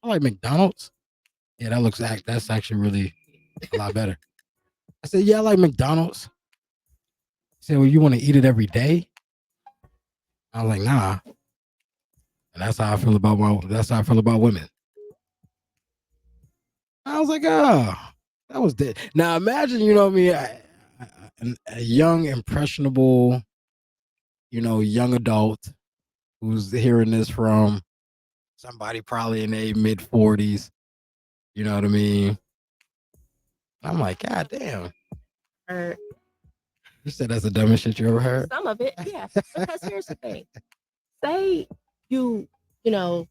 S1: I like McDonald's. Yeah, that's actually really a lot better. I said, yeah, I like McDonald's. He said, well, you want to eat it every day? I was like, nah. And that's how I feel about women. I was like, oh, that was dead. Now imagine, a young, impressionable, young adult who's hearing this from somebody probably in their mid 40s. You know what I mean? I'm like, God damn.
S2: Or
S1: You said that's the dumbest shit you ever heard?
S2: some of it, yeah. Because here's the thing: say you, you know,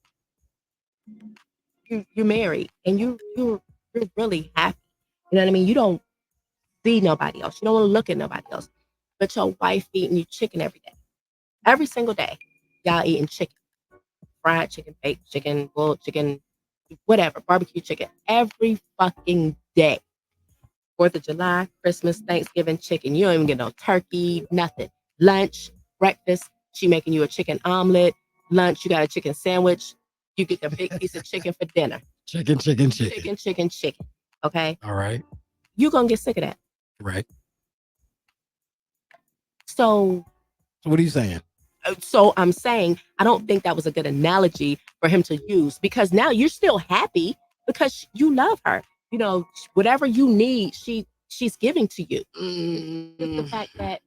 S2: you married and you're really happy. You know what I mean? You don't see nobody else. You don't want to look at nobody else. But your wife eating you chicken every day, every single day. Y'all eating chicken, fried chicken, baked chicken, boiled chicken, whatever, barbecue chicken every fucking day. 4th of July, Christmas, Thanksgiving, chicken. You don't even get no turkey, nothing. Lunch, breakfast, she making you a chicken omelet. Lunch, you got a chicken sandwich. You get the big piece of chicken for dinner.
S1: Chicken, chicken, chicken.
S2: Chicken, chicken, chicken. Okay?
S1: All right.
S2: You gonna get sick of that.
S1: Right.
S2: So
S1: So what are you saying?
S2: so I'm saying I don't think that was a good analogy for him to use because now you're still happy because you love her. You know, whatever you need, she's giving to you. Just the fact that,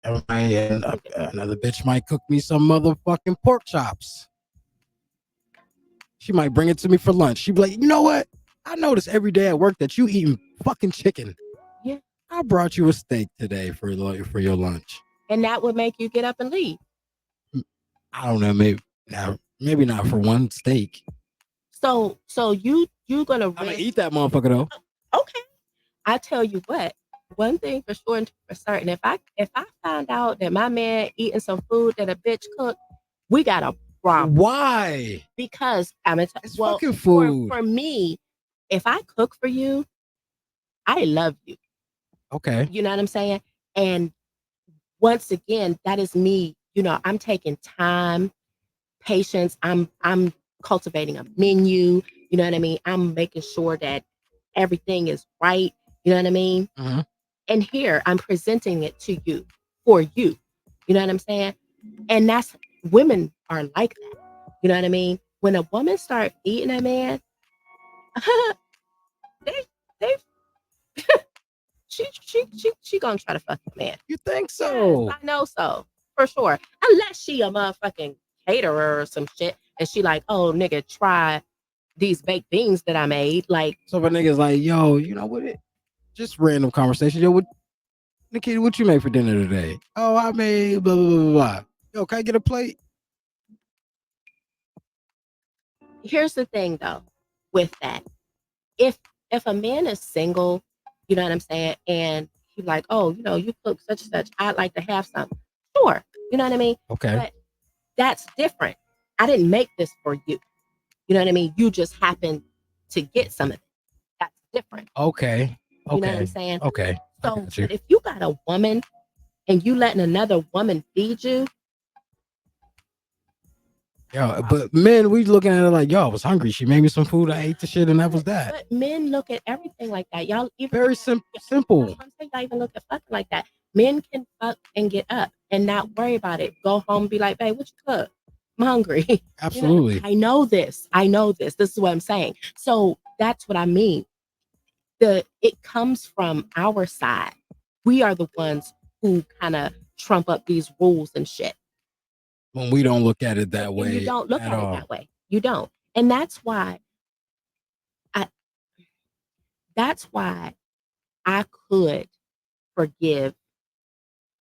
S1: Another bitch might cook me some motherfucking pork chops. She might bring it to me for lunch. She'd be like, you know what? I notice every day at work that you eating fucking chicken.
S2: Yeah.
S1: I brought you a steak today for your lunch.
S2: And that would make you get up and leave.
S1: I don't know, maybe not for one steak.
S2: So you're gonna
S1: I'm gonna eat that motherfucker though.
S2: Okay. I tell you what, one thing for sure and for certain, if I find out that my man eating some food that a bitch cooked, we got a problem.
S1: Why?
S2: Because
S1: it's fucking food.
S2: For me, if I cook for you, I love you.
S1: Okay.
S2: You know what I'm saying? And once again, that is me. I'm taking time, patience. I'm cultivating a menu. You know what I mean? I'm making sure that everything is right. You know what I mean?
S1: Mm-hmm.
S2: And here I'm presenting it to you for you. You know what I'm saying? And that's women are like that. You know what I mean? When a woman start eating a man, they they she gonna try to fuck the man.
S1: You think so?
S2: Yes, I know so for sure. Unless she a motherfucking caterer or some shit, and she like, oh nigga, try these baked beans that I made. Like,
S1: so if a nigga's like, yo, you know what? Just random conversation. Yo, Nakita, what you made for dinner today? Oh, I made blah blah blah blah. Yo, can I get a plate?
S2: here's the thing though, with that, if a man is single, you know what I'm saying, and he's like, oh, you cook such and such, I'd like to have some. Sure, you know what I mean.
S1: Okay.
S2: But that's different. I didn't make this for you. You know what I mean? You just happened to get some of it. That's different.
S1: Okay.
S2: You know what I'm saying?
S1: Okay.
S2: So, but if you got a woman and you letting another woman feed you,
S1: yo, but men, we looking at it like, yo, I was hungry. She made me some food. I ate the shit, and that was that.
S2: but men look at everything like that. Y'all even
S1: Very simple.
S2: Y'all even look at fucking like that. Men can fuck and get up and not worry about it. Go home and be like, babe, what you cook? I'm hungry. You know,
S1: Absolutely.
S2: I know this. I know this. This is what I'm saying. So that's what I mean. It comes from our side. We are the ones who kind of trump up these rules and shit.
S1: When we don't look at it that
S2: And you
S1: way
S2: don't look
S1: at
S2: at it
S1: all.
S2: that way. You don't. And I that's why I could forgive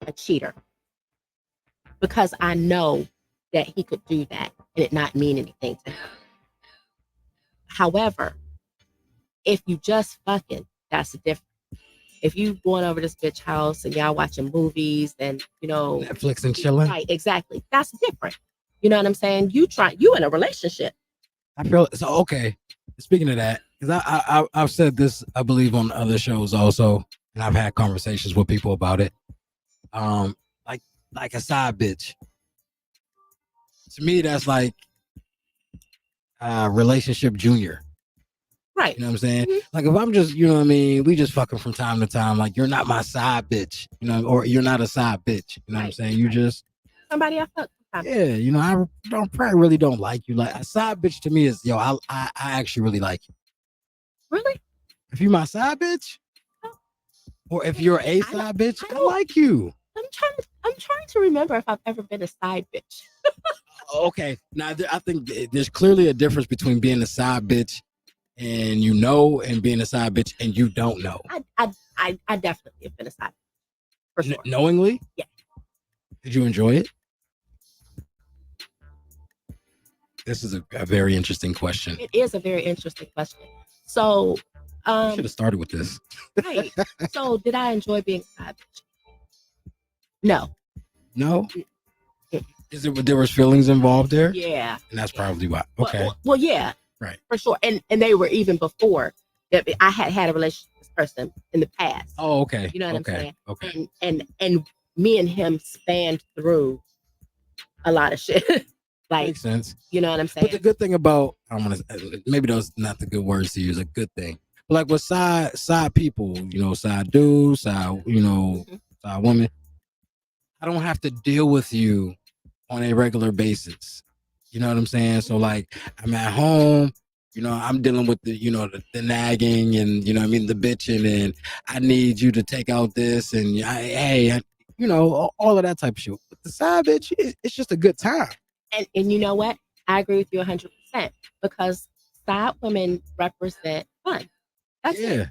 S2: a cheater because I know that he could do that and it not mean anything to him. However, if you just fucking, that's different. If you going over this bitch house and y'all watching movies and
S1: Netflix and chilling.
S2: right, exactly, that's different. You know what I'm saying? You in a relationship.
S1: I feel so. Okay. Speaking of that, because I've said this, I believe, on other shows also, and I've had conversations with people about it. Um, like a side bitch. To me, that's like relationship junior.
S2: Right.
S1: You know what I'm saying?
S2: Mhm.
S1: Like if I'm just, you know what I mean, we just fucking from time to time. Like you're not my side bitch, or you're not a side bitch. You know what I'm saying? You just
S2: Somebody I fuck sometimes.
S1: yeah, I don't probably really don't like you. Like a side bitch to me is I actually really like you.
S2: Really?
S1: If you my side bitch, or if you're a
S2: I don't.
S1: side bitch,
S2: I
S1: I
S2: don't.
S1: like you.
S2: I'm trying to remember if I've ever been a side bitch.
S1: Okay, now I think there's clearly a difference between being a side bitch and and being a side bitch and you don't know.
S2: I definitely have been a side bitch, for sure.
S1: Knowingly.
S2: Yeah.
S1: Did you enjoy it? This is a very interesting question.
S2: It is a very interesting question. So,
S1: You should have started with this.
S2: right. So, did I enjoy being a side bitch? No.
S1: No. Is it there was feelings involved there?
S2: Yeah.
S1: And that's probably why. Okay.
S2: Well, yeah.
S1: Right.
S2: For sure. And they were even before that I had a relationship with this person in the past.
S1: Oh, okay.
S2: You know what
S1: okay.
S2: I'm saying?
S1: Okay.
S2: And me and him spanned through a lot of shit. Like,
S1: makes sense.
S2: You know what I'm saying?
S1: But the good thing about I'm gonna maybe those not the good words to use. A good thing, but like with side people, side dudes, side side women. I don't have to deal with you on a regular basis. You know what I'm saying? So like I'm at home, I'm dealing with the nagging and what I mean the bitching and I need you to take out this and all of that type of shit. But the side bitch, it's just a good time.
S2: And you know what? I agree with you 100% because side women represent fun. That's it.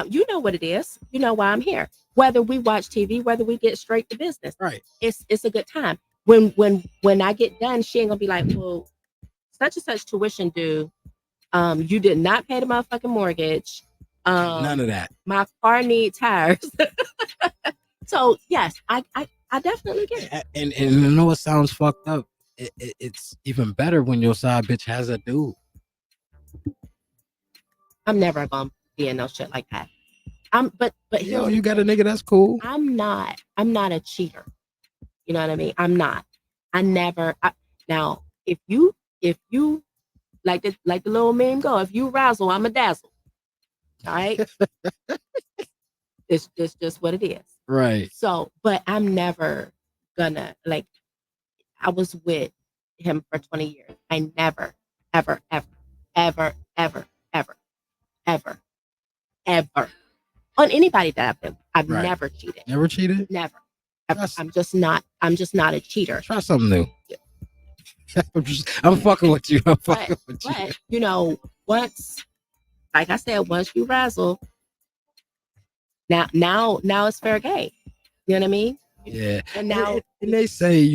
S2: You know what it is. You know why I'm here. Whether we watch TV, whether we get straight to business,
S1: right?
S2: It's a good time. When I get done, she ain't gonna be like, well, such and such tuition due. You did not pay the motherfucking mortgage.
S1: None of that.
S2: My car needs tires. So yes, I definitely get it.
S1: And I know it sounds fucked up. It's even better when your side bitch has a dude.
S2: I'm never gonna be in no shit like that. But
S1: You got a nigga that's cool.
S2: I'm not a cheater. You know what I mean? I'm not. I never. Now, if you like the little meme go, if you razzle, I'm a dazzle. All right. It's just what it is.
S1: Right.
S2: So, but I'm never gonna like. I was with him for 20 years. I never, ever, ever, ever, ever, ever, ever, ever on anybody that I've been. I've
S1: Right.
S2: never cheated.
S1: Never cheated?
S2: Never. Ever. I'm just not a cheater.
S1: Try something new. I'm fucking with you. I'm fucking with you.
S2: But once, like I said, once you razzle, now it's fair game. You know what I mean?
S1: Yeah.
S2: And now
S1: and they say,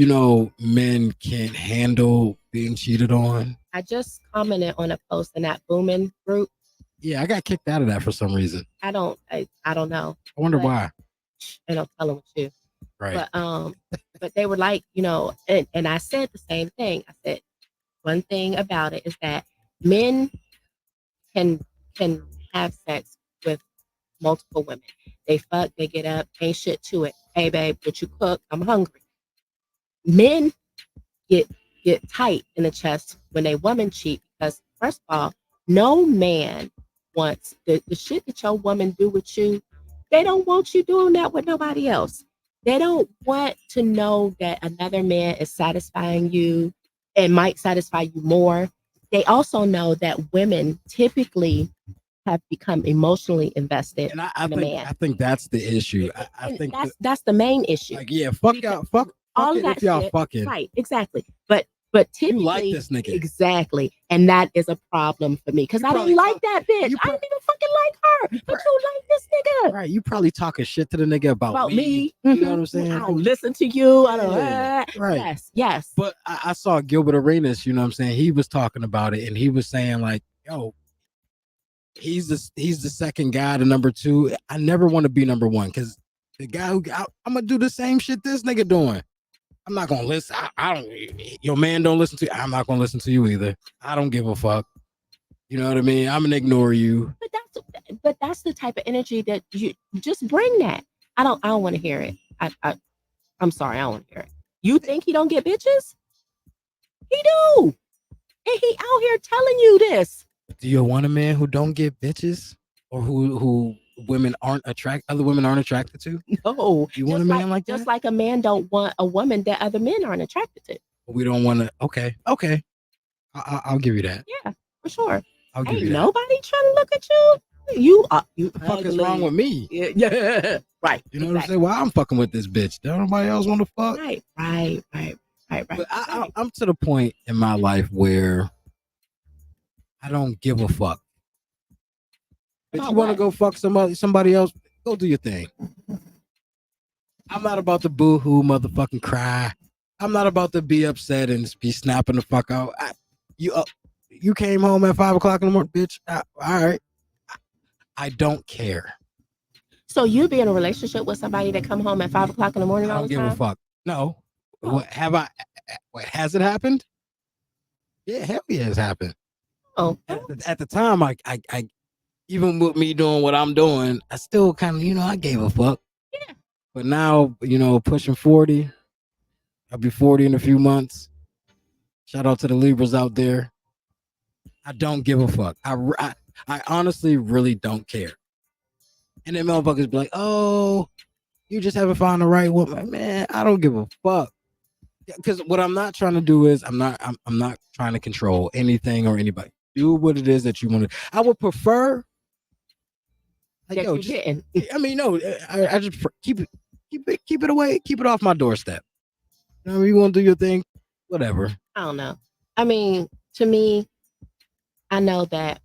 S1: men can't handle being cheated on.
S2: I just commented on a post in that booming group.
S1: Yeah, I got kicked out of that for some reason.
S2: I don't know.
S1: I wonder why.
S2: And I'm telling with you.
S1: Right.
S2: But they were like, and I said the same thing. I said one thing about it is that men can have sex with multiple women. They fuck, they get up, ain't shit to it. Hey babe, would you cook? I'm hungry. Men get tight in the chest when a woman cheat because first of all, no man wants the shit that your woman do with you. They don't want you doing that with nobody else. They don't want to know that another man is satisfying you it might satisfy you more. They also know that women typically have become emotionally invested
S1: And
S2: in a man.
S1: I think that's the issue. I
S2: And
S1: think
S2: that's the main issue.
S1: like, yeah, fuck
S2: Because
S1: y'all, fuck
S2: all of
S1: it
S2: that
S1: if y'all
S2: shit,
S1: fucking.
S2: right? Exactly. But
S1: You like
S2: typically,
S1: this nigga.
S2: exactly, and that is a problem for me because
S1: You
S2: I don't
S1: probably
S2: like
S1: talk-
S2: that bitch.
S1: you
S2: I
S1: pro-
S2: don't even fucking like her, but you like this nigga
S1: Right, you probably talking shit to the nigga about me. You know what I'm saying?
S2: I don't listen to you. I don't.
S1: Yeah, right.
S2: Yes, yes.
S1: But I saw Gilbert Arenas, you know what I'm saying? He was talking about it and he was saying, like, yo, he's the second guy to number two. I never want to be number one because the guy I'm gonna do the same shit this nigga doing. I'm not gonna listen. I don't. Your man don't listen to you. I'm not gonna listen to you either. I don't give a fuck. You know what I mean? I'm gonna ignore you.
S2: But that's the type of energy that you just bring. That I don't want to hear it. I'm sorry, I don't want to hear it. You think he don't get bitches? He do, and he out here telling you this.
S1: Do you want a man who don't get bitches or who other women aren't attracted to?
S2: No,
S1: You want a man like
S2: just
S1: that?
S2: like a man don't want a woman that other men aren't attracted to.
S1: We don't want to. Okay. I'll give you that.
S2: Yeah, for sure.
S1: I'll give
S2: Ain't
S1: you that.
S2: nobody trying to look at you. You
S1: The fuck is wrong with me?
S2: Yeah. Right.
S1: You know what I'm saying? Well, I'm fucking with this bitch. Don't nobody else want to fuck?
S2: Right.
S1: But I'm to the point in my life where I don't give a fuck. If you want to go fuck somebody else, go do your thing. I'm not about to boo-hoo motherfucking cry. I'm not about to be upset and be snapping the fuck out. You came home at 5:00 in the morning, bitch. All right. I don't care.
S2: So you be in a relationship with somebody that come home at 5:00 in the morning
S1: I
S2: all
S1: don't
S2: the
S1: give
S2: time?
S1: a fuck. No.
S2: Oh.
S1: What have I? What has it happened? Yeah, hell yeah, it's happened.
S2: Oh.
S1: At the time, I even with me doing what I'm doing, I still kind of, I gave a fuck.
S2: Yeah.
S1: But now, pushing 40, I'll be 40 in a few months. Shout out to the Libras out there. I don't give a fuck. I honestly really don't care. And then motherfuckers be like, oh, you just haven't found the right woman. Man, I don't give a fuck. Because what I'm not trying to do is I'm not trying to control anything or anybody. Do what it is that you want to. I would prefer. Like,
S2: That
S1: yo,
S2: you getting.
S1: I mean, no, I just keep it away, keep it off my doorstep. You want to do your thing, whatever.
S2: I don't know. I mean, to me, I know that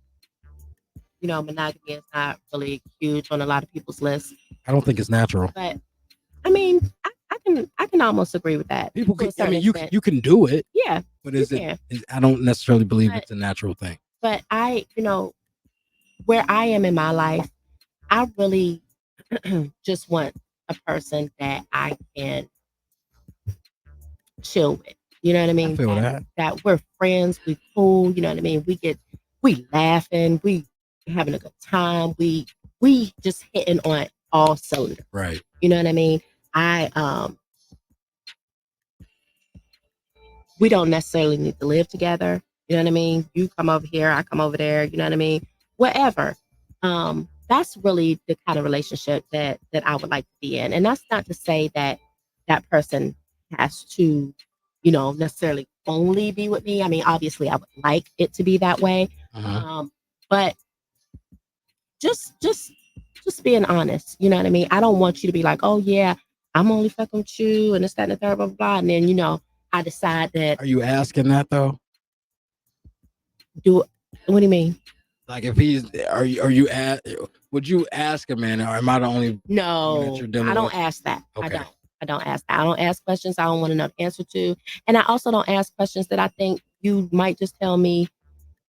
S2: monogamy is not really huge on a lot of people's lists.
S1: I don't think it's natural.
S2: But I mean, I can almost agree with that.
S1: People can. I mean, you can do it.
S2: Yeah,
S1: but I don't necessarily believe it's a natural thing.
S2: But where I am in my life, I really just want a person that I can chill with. You know what I mean?
S1: I feel that.
S2: That we're friends, we cool. You know what I mean? We laughing, we having a good time. We just hitting on all cylinders.
S1: Right.
S2: You know what I mean? We don't necessarily need to live together. You know what I mean? You come over here, I come over there. You know what I mean? Whatever. That's really the kind of relationship that I would like to be in. And that's not to say that that person has to, necessarily only be with me. I mean, obviously, I would like it to be that way. But just being honest. You know what I mean? I don't want you to be like, oh yeah, I'm only fucking with you and this, that, and the third, blah, blah, blah. And then, I decide that.
S1: Are you asking that though?
S2: What do you mean?
S1: Like if would you ask a man, or am I the only?
S2: No, I don't ask that.
S1: Okay.
S2: I don't ask that. I don't ask questions I don't want to know the answer to. And I also don't ask questions that I think you might just tell me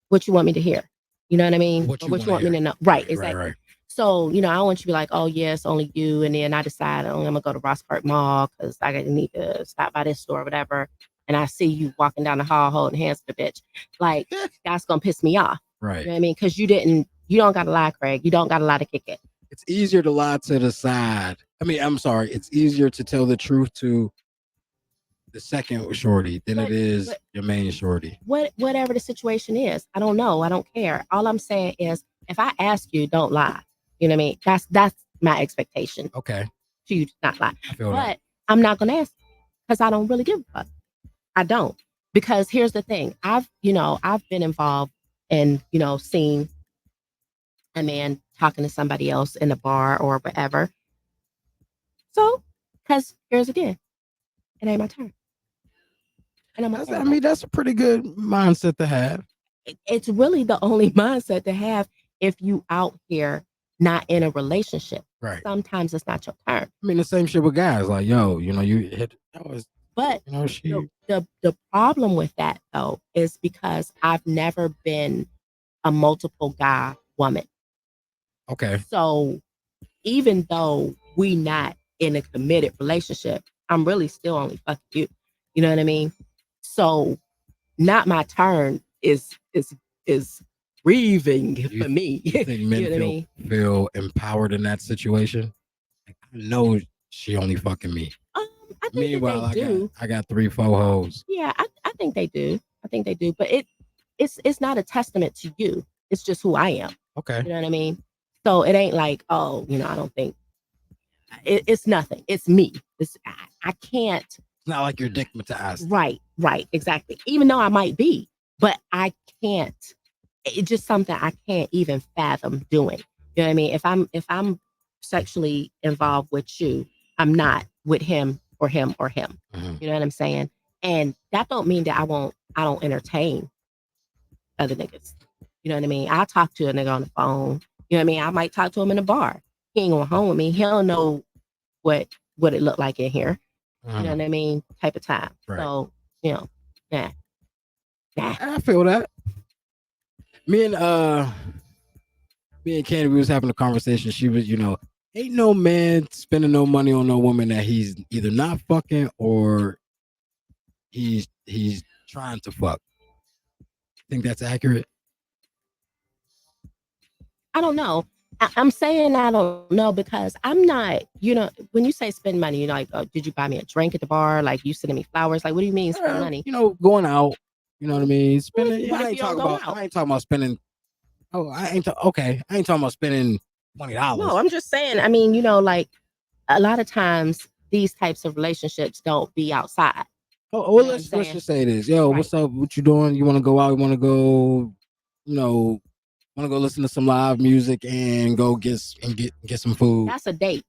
S2: what you want me to hear. You know what I mean?
S1: What you
S2: want me to know. Right, exactly.
S1: Right.
S2: So, I want you to be like, oh, yeah, it's only you. And then I decide, I'm going to go to Ross Park Mall because I need to stop by this store or whatever. And I see you walking down the hall holding hands with the bitch. Like, that's going to piss me off.
S1: Right.
S2: You know what I mean? Because you don't got to lie, Craig. You don't got to lie to kick it.
S1: It's easier to lie to the side. I mean, I'm sorry. It's easier to tell the truth to the second shorty than it is your main shorty.
S2: Whatever the situation is, I don't know. I don't care. All I'm saying is, if I ask you, don't lie. You know what I mean? That's my expectation.
S1: Okay.
S2: For you to not lie.
S1: I feel
S2: but
S1: that.
S2: I'm not going to ask because I don't really give a fuck. I don't. Because here's the thing. I've been involved and, seen a man talking to somebody else in a bar or whatever. So, because here's again, it ain't my turn. And I'm okay
S1: I
S2: with that.
S1: mean, that's a pretty good mindset to have.
S2: It's really the only mindset to have if you out here not in a relationship.
S1: Right.
S2: Sometimes it's not your turn.
S1: I mean, the same shit with guys. Like, yo, you hit.
S2: But
S1: She.
S2: the problem with that though is because I've never been a multiple guy woman.
S1: Okay.
S2: So even though we not in a committed relationship, I'm really still only fucking you. You know what I mean? So not my turn is grieving for me.
S1: You think men
S2: You know what I mean?
S1: feel empowered in that situation? Like, I know she only fucking me.
S2: I think
S1: Meanwhile,
S2: that they do.
S1: I got 3-4 hoes.
S2: Yeah, I think they do. I think they do. But it's not a testament to you. It's just who I am.
S1: Okay.
S2: You know what I mean? So it ain't like, oh, I don't think it's nothing. It's me. I can't.
S1: It's not like you're dickmatized.
S2: Right, exactly. Even though I might be, but I can't. It's just something I can't even fathom doing. You know what I mean? If I'm sexually involved with you, I'm not with him or him or him.
S1: Mm-hmm.
S2: You know what I'm saying? And that don't mean that I don't entertain other niggas. You know what I mean? I talk to a nigga on the phone. You know what I mean? I might talk to him in the bar. He ain't going home with me. He don't know what it looked like in here. You know what I mean? Type of time.
S1: Right.
S2: So, yeah.
S1: I feel that. Me and Candy, we was having a conversation. She was, ain't no man spending no money on no woman that he's either not fucking or he's trying to fuck. Think that's accurate?
S2: I don't know. I'm saying I don't know because I'm not, when you say spend money, you're like, oh, did you buy me a drink at the bar? Like you sending me flowers? Like, what do you mean spend money?
S1: Going out. You know what I mean? Spending.
S2: What if
S1: I ain't
S2: you don't
S1: talking
S2: go
S1: about.
S2: out?
S1: I ain't talking about spending. Oh, okay. I ain't talking about spending $20.
S2: No, I'm just saying. I mean, like a lot of times these types of relationships don't be outside.
S1: Oh, well, let's just say this. Yo,
S2: Right.
S1: what's up? What you doing? You want to go out? You want to go? Want to go listen to some live music and go get some food?
S2: That's a date.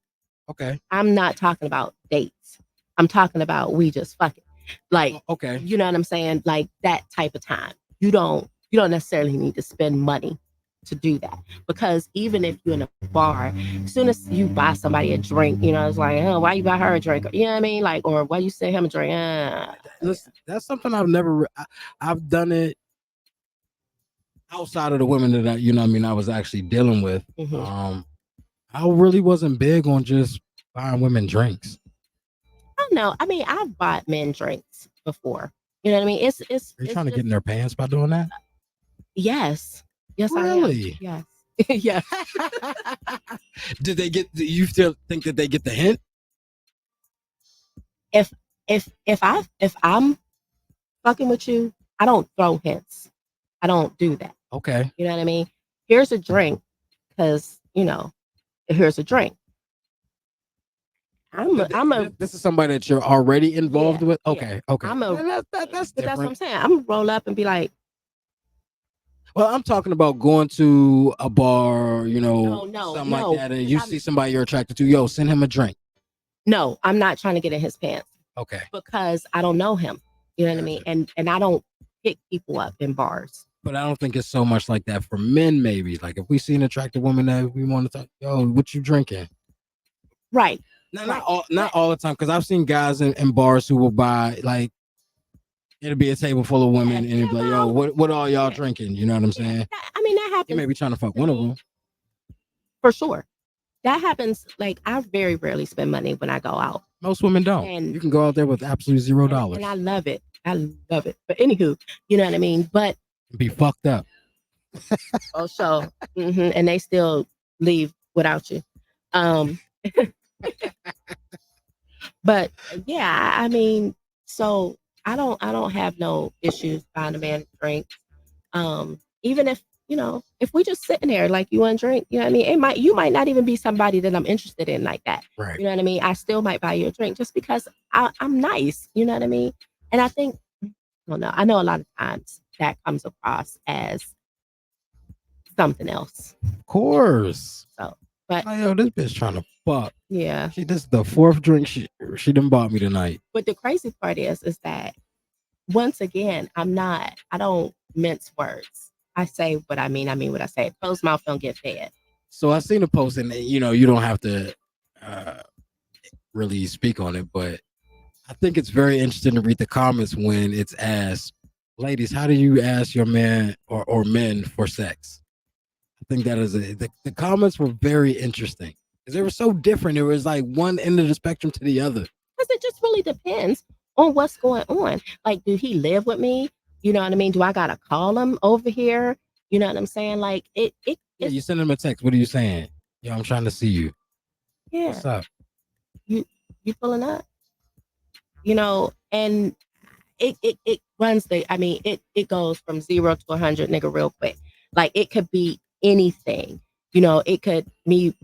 S1: Okay.
S2: I'm not talking about dates. I'm talking about we just fucking like.
S1: Okay.
S2: You know what I'm saying? Like that type of time. You don't necessarily need to spend money to do that because even if you're in a bar, as soon as you buy somebody a drink, it's like, oh, why you buy her a drink? You know what I mean? Like, or why you send him a drink?
S1: Listen, that's something I've never. I've done it outside of the women that I was actually dealing with.
S2: Mm-hmm.
S1: I really wasn't big on just buying women drinks.
S2: I don't know. I mean, I've bought men drinks before. You know what I mean? It's.
S1: Are you trying to get in their pants by doing that?
S2: Yes. Yes,
S1: really?
S2: I am. Yes.
S1: Yeah. Did they get? Do you still think that they get the hint?
S2: If I'm fucking with you, I don't throw hints. I don't do that.
S1: Okay.
S2: You know what I mean? Here's a drink, because here's a drink.
S1: This is somebody that you're already involved with. Okay.
S2: Yeah.
S1: Okay. That's different.
S2: That's what I'm saying. I'm gonna roll up and be like,
S1: well, I'm talking about going to a bar, something like that, and you see somebody you're attracted to. Yo, send him a drink.
S2: No, I'm not trying to get in his pants.
S1: Okay.
S2: Because I don't know him. You know what I mean? And I don't pick people up in bars.
S1: But I don't think it's so much like that for men. Maybe like if we see an attractive woman that we want to talk, yo, what you drinking?
S2: Right.
S1: Not all the time, because I've seen guys in bars who will buy like it'll be a table full of women and it'll be like, yo, what all y'all drinking? You know what I'm saying?
S2: I mean, that happens.
S1: You may be trying to fuck one of them.
S2: For sure. That happens. Like I very rarely spend money when I go out.
S1: Most women don't. And you can go out there with absolutely $0.
S2: And I love it. I love it. But anywho, you know what I mean? But
S1: be fucked up.
S2: Oh, so and they still leave without you. But yeah, I mean, so I don't have no issues buying a man a drink. Even if if we just sitting there like you want to drink, you know what I mean? You might not even be somebody that I'm interested in like that.
S1: Right.
S2: You know what I mean? I still might buy you a drink just because I'm nice. You know what I mean? And I think don't know. I know a lot of times that comes across as something else.
S1: Of course.
S2: So, but
S1: Like, yo, this bitch trying to fuck.
S2: yeah.
S1: This is the fourth drink she done bought me tonight.
S2: But the crazy part is that once again, I don't mince words. I say what I mean what I say. Closed mouth don't get fed.
S1: So I seen a post, and you don't have to uh, really speak on it, but I think it's very interesting to read the comments when it's asked, ladies, how do you ask your man or men for sex? I think that is the comments were very interesting because they were so different. It was like one end of the spectrum to the other.
S2: Because it just really depends on what's going on. Like, do he live with me? You know what I mean? Do I gotta call him over here? You know what I'm saying? Like
S1: Yeah, you send him a text. What are you saying? Yo, I'm trying to see you.
S2: yeah.
S1: What's up?
S2: You pulling up? You know, and it runs it goes from 0 to 100 nigga real quick. Like it could be anything. You know, it could it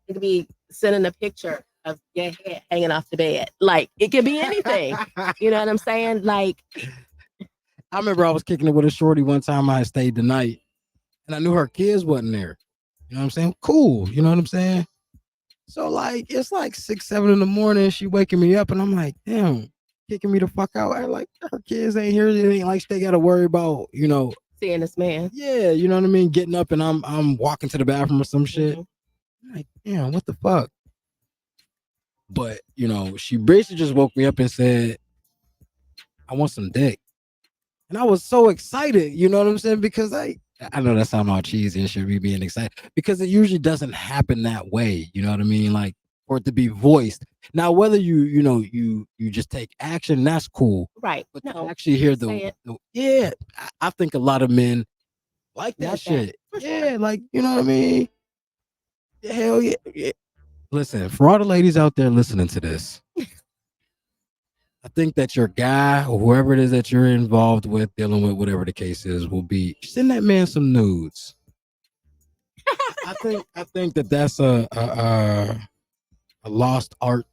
S2: could be sending a picture of your head hanging off the bed. Like it could be anything. You know what I'm saying? Like
S1: I remember I was kicking it with a shorty one time. I had stayed the night, and I knew her kids wasn't there. You know what I'm saying? Cool. You know what I'm saying? So like it's like 6, 7 in the morning. She waking me up, and I'm like, damn, kicking me the fuck out. I like her kids ain't here. It ain't like they got to worry about
S2: seeing this man.
S1: Yeah, you know what I mean. Getting up and I'm walking to the bathroom or some shit. Like, damn, what the fuck? But she basically just woke me up and said, I want some dick. And I was so excited, you know what I'm saying? Because I know that sounds all cheesy and shit, me being excited. Because it usually doesn't happen that way, you know what I mean? Like for it to be voiced. Now, whether you just take action, that's cool.
S2: Right.
S1: But to actually hear I think a lot of men like that shit. Yeah, like, you know what I mean? Hell yeah. Listen, for all the ladies out there listening to this, I think that your guy or whoever it is that you're involved with, dealing with, whatever the case is, will be send that man some nudes. I think that that's a lost art.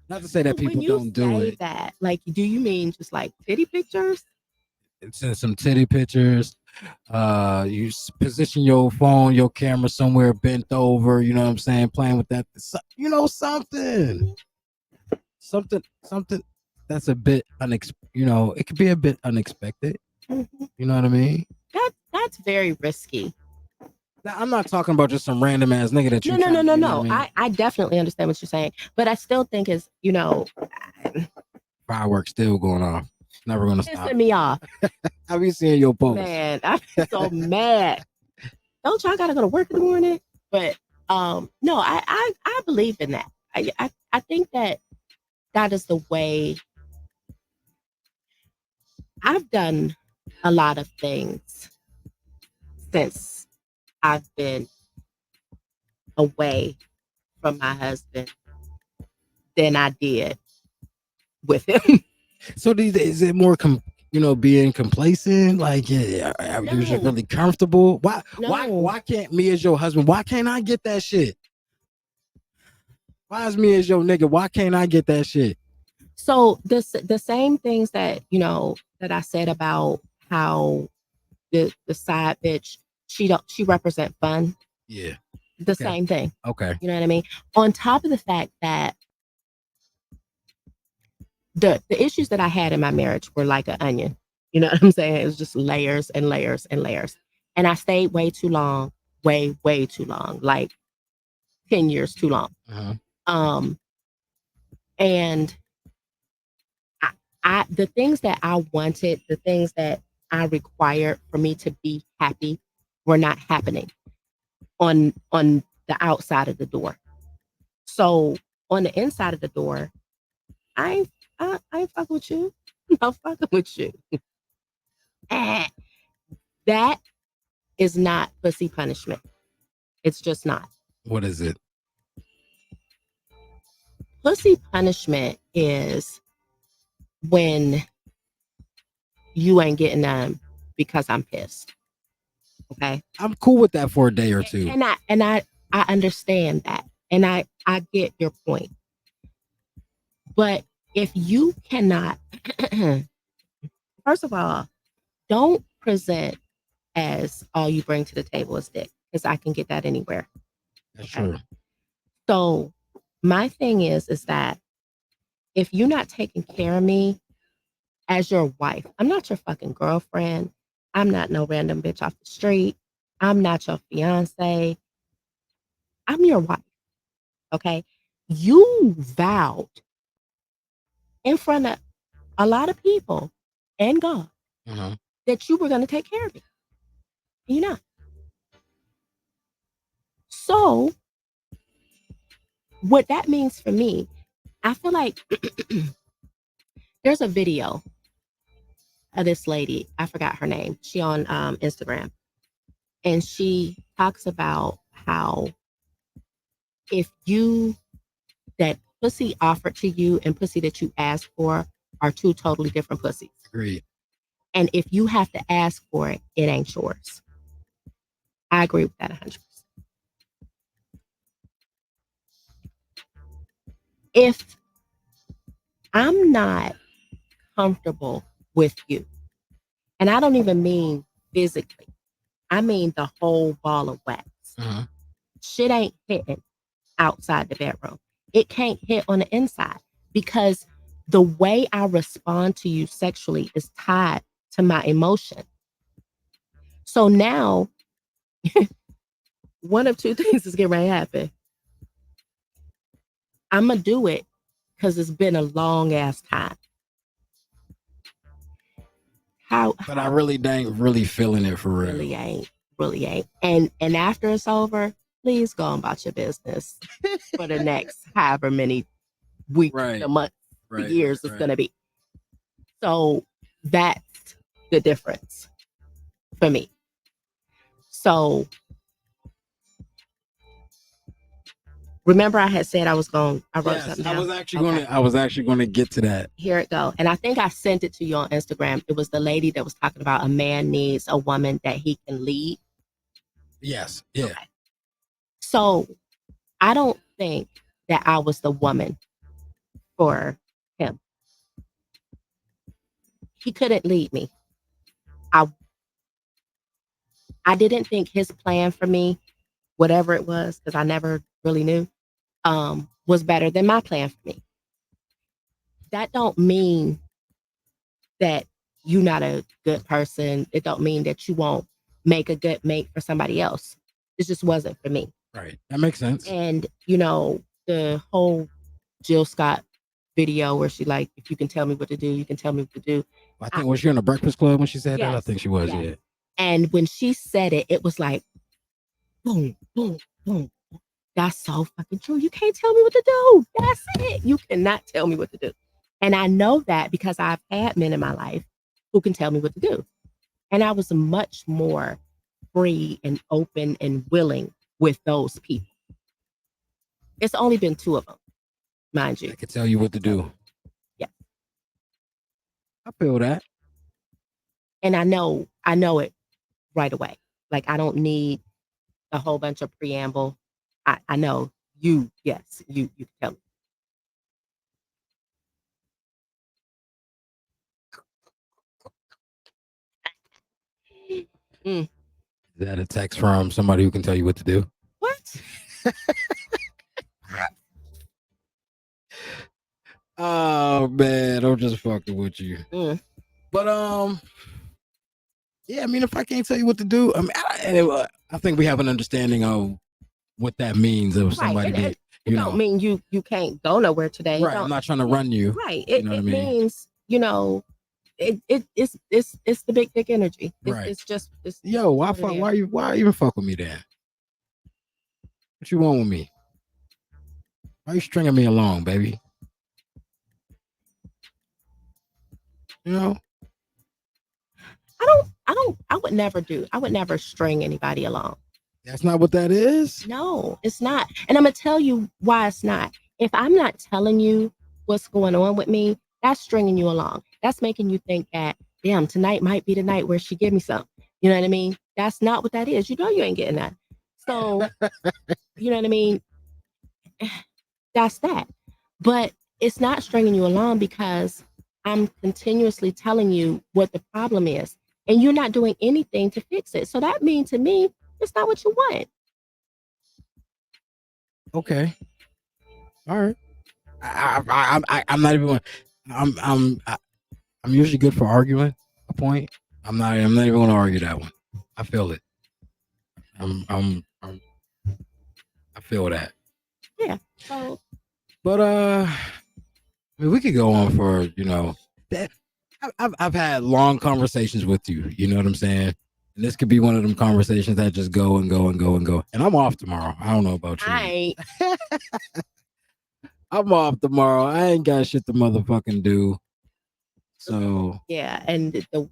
S1: Not to say that people don't do it.
S2: That, like, do you mean just like titty pictures?
S1: Send some titty pictures. You position your phone, your camera somewhere bent over. You know what I'm saying? Playing with that. Something that's a bit it could be a bit unexpected.
S2: Mm-hmm.
S1: You know what I mean?
S2: That's very risky.
S1: Now, I'm not talking about just some random ass nigga that you.
S2: No. I definitely understand what you're saying, but I still think it's
S1: fireworks still going off. Never gonna stop.
S2: Pissing me off.
S1: I be seeing your post.
S2: Man, I'm so mad. Don't y'all gotta go to work in the morning? But no, I believe in that. I think that is the way. I've done a lot of things since I've been away from my husband than I did with him.
S1: So these days, is it more being complacent? Like, yeah, you're just really comfortable. Why can't me as your husband? Why can't I get that shit? Why is me as your nigga? Why can't I get that shit?
S2: So the same things that that I said about how the side bitch she represent fun.
S1: Yeah.
S2: The same thing.
S1: Okay.
S2: You know what I mean? On top of the fact that the issues that I had in my marriage were like an onion. You know what I'm saying? It was just layers and layers and layers. And I stayed way too long, way too long, like 10 years too long.
S1: Uh-huh.
S2: And I the things that I wanted, the things that I required for me to be happy were not happening on the outside of the door. So on the inside of the door, I ain't fucking with you. I'm fucking with you. That is not pussy punishment. It's just not.
S1: What is it?
S2: Pussy punishment is when you ain't getting them because I'm pissed. Okay.
S1: I'm cool with that for a day or two.
S2: And I understand that. And I get your point. But if you cannot first first of all, don't present as all you bring to the table is dick, because I can get that anywhere.
S1: That's
S2: Okay.
S1: true.
S2: So my thing is that if you're not taking care of me as your wife, I'm not your fucking girlfriend. I'm not no random bitch off the street. I'm not your fiance. I'm your wife. Okay. You vowed in front of a lot of people and God
S1: Uh-huh.
S2: that you were going to take care of me. You're not. So, what that means for me, I feel like there's a video of this lady. I forgot her name. She on Instagram, and she talks about how if you that pussy offered to you and pussy that you asked for are two totally different pussies.
S1: Agreed.
S2: And if you have to ask for it, it ain't yours. I agree with that 100%. If I'm not comfortable with you, and I don't even mean physically, I mean the whole ball of wax.
S1: Uh-huh.
S2: Shit ain't hitting outside the bedroom. It can't hit on the inside because the way I respond to you sexually is tied to my emotion. So now, one of two things is getting ready to happen. I'm going to do it because it's been a long ass time.
S1: But I really ain't really feeling it for real.
S2: Really ain't. And after it's over, please go on about your business for the next however many weeks,
S1: Right.
S2: the months,
S1: Right.
S2: the years it's gonna be. So that's the difference for me. So remember I had said I wrote something down.
S1: I was actually gonna get to that.
S2: Here it go. And I think I sent it to you on Instagram. It was the lady that was talking about a man needs a woman that he can lead.
S1: Yes. Yeah.
S2: Okay. So I don't think that I was the woman for him. He couldn't lead me. I didn't think his plan for me, whatever it was, because I never really knew, was better than my plan for me. That don't mean that you're not a good person. It don't mean that you won't make a good mate for somebody else. It just wasn't for me.
S1: Right. That makes sense.
S2: And, you know, the whole Jill Scott video where she like, if you can tell me what to do, you can tell me what to do.
S1: I think was she on the Breakfast Club when she said that? I
S2: Yes,
S1: think she was,
S2: yes.
S1: yeah.
S2: And when she said it, it was like, boom, boom, boom. That's so fucking true. You can't tell me what to do. That's it. You cannot tell me what to do. And I know that because I've had men in my life who can tell me what to do. And I was much more free and open and willing with those people. It's only been two of them, mind you.
S1: I can tell you what to do.
S2: Yeah.
S1: I feel that.
S2: And I know it right away. Like I don't need a whole bunch of preamble. I know you, yes, you can tell me.
S1: Is that a text from somebody who can tell you what to do?
S2: What?
S1: Oh man, I'm just fucking with you. But yeah, I mean, if I can't tell you what to do, I mean, I think we have an understanding of what that means of somebody being.
S2: It don't mean you can't go nowhere today.
S1: Right, I'm not trying to run you.
S2: Right, it means it's the big dick energy.
S1: Right.
S2: It's
S1: yo, why even fuck with me then? What you want with me? Why you stringing me along, baby? You know?
S2: I would never string anybody along.
S1: That's not what that is?
S2: No, it's not. And I'm gonna tell you why it's not. If I'm not telling you what's going on with me, that's stringing you along. That's making you think that, damn, tonight might be the night where she give me something. You know what I mean? That's not what that is. You know you ain't getting that. So, you know what I mean? That's that. But it's not stringing you along because I'm continuously telling you what the problem is, and you're not doing anything to fix it. So that means to me, it's not what you want.
S1: Okay. All right. I'm not even. I'm usually good for arguing a point. I'm not even going to argue that one. I feel it. I'm I feel that.
S2: Yeah. So
S1: But I mean, we could go on for that. I've had long conversations with you. You know what I'm saying? And this could be one of them conversations that just go and go and go and go. And I'm off tomorrow. I don't know about
S2: I
S1: you.
S2: ain't.
S1: I'm off tomorrow. I ain't got shit to motherfucking do. So,
S2: Yeah, and the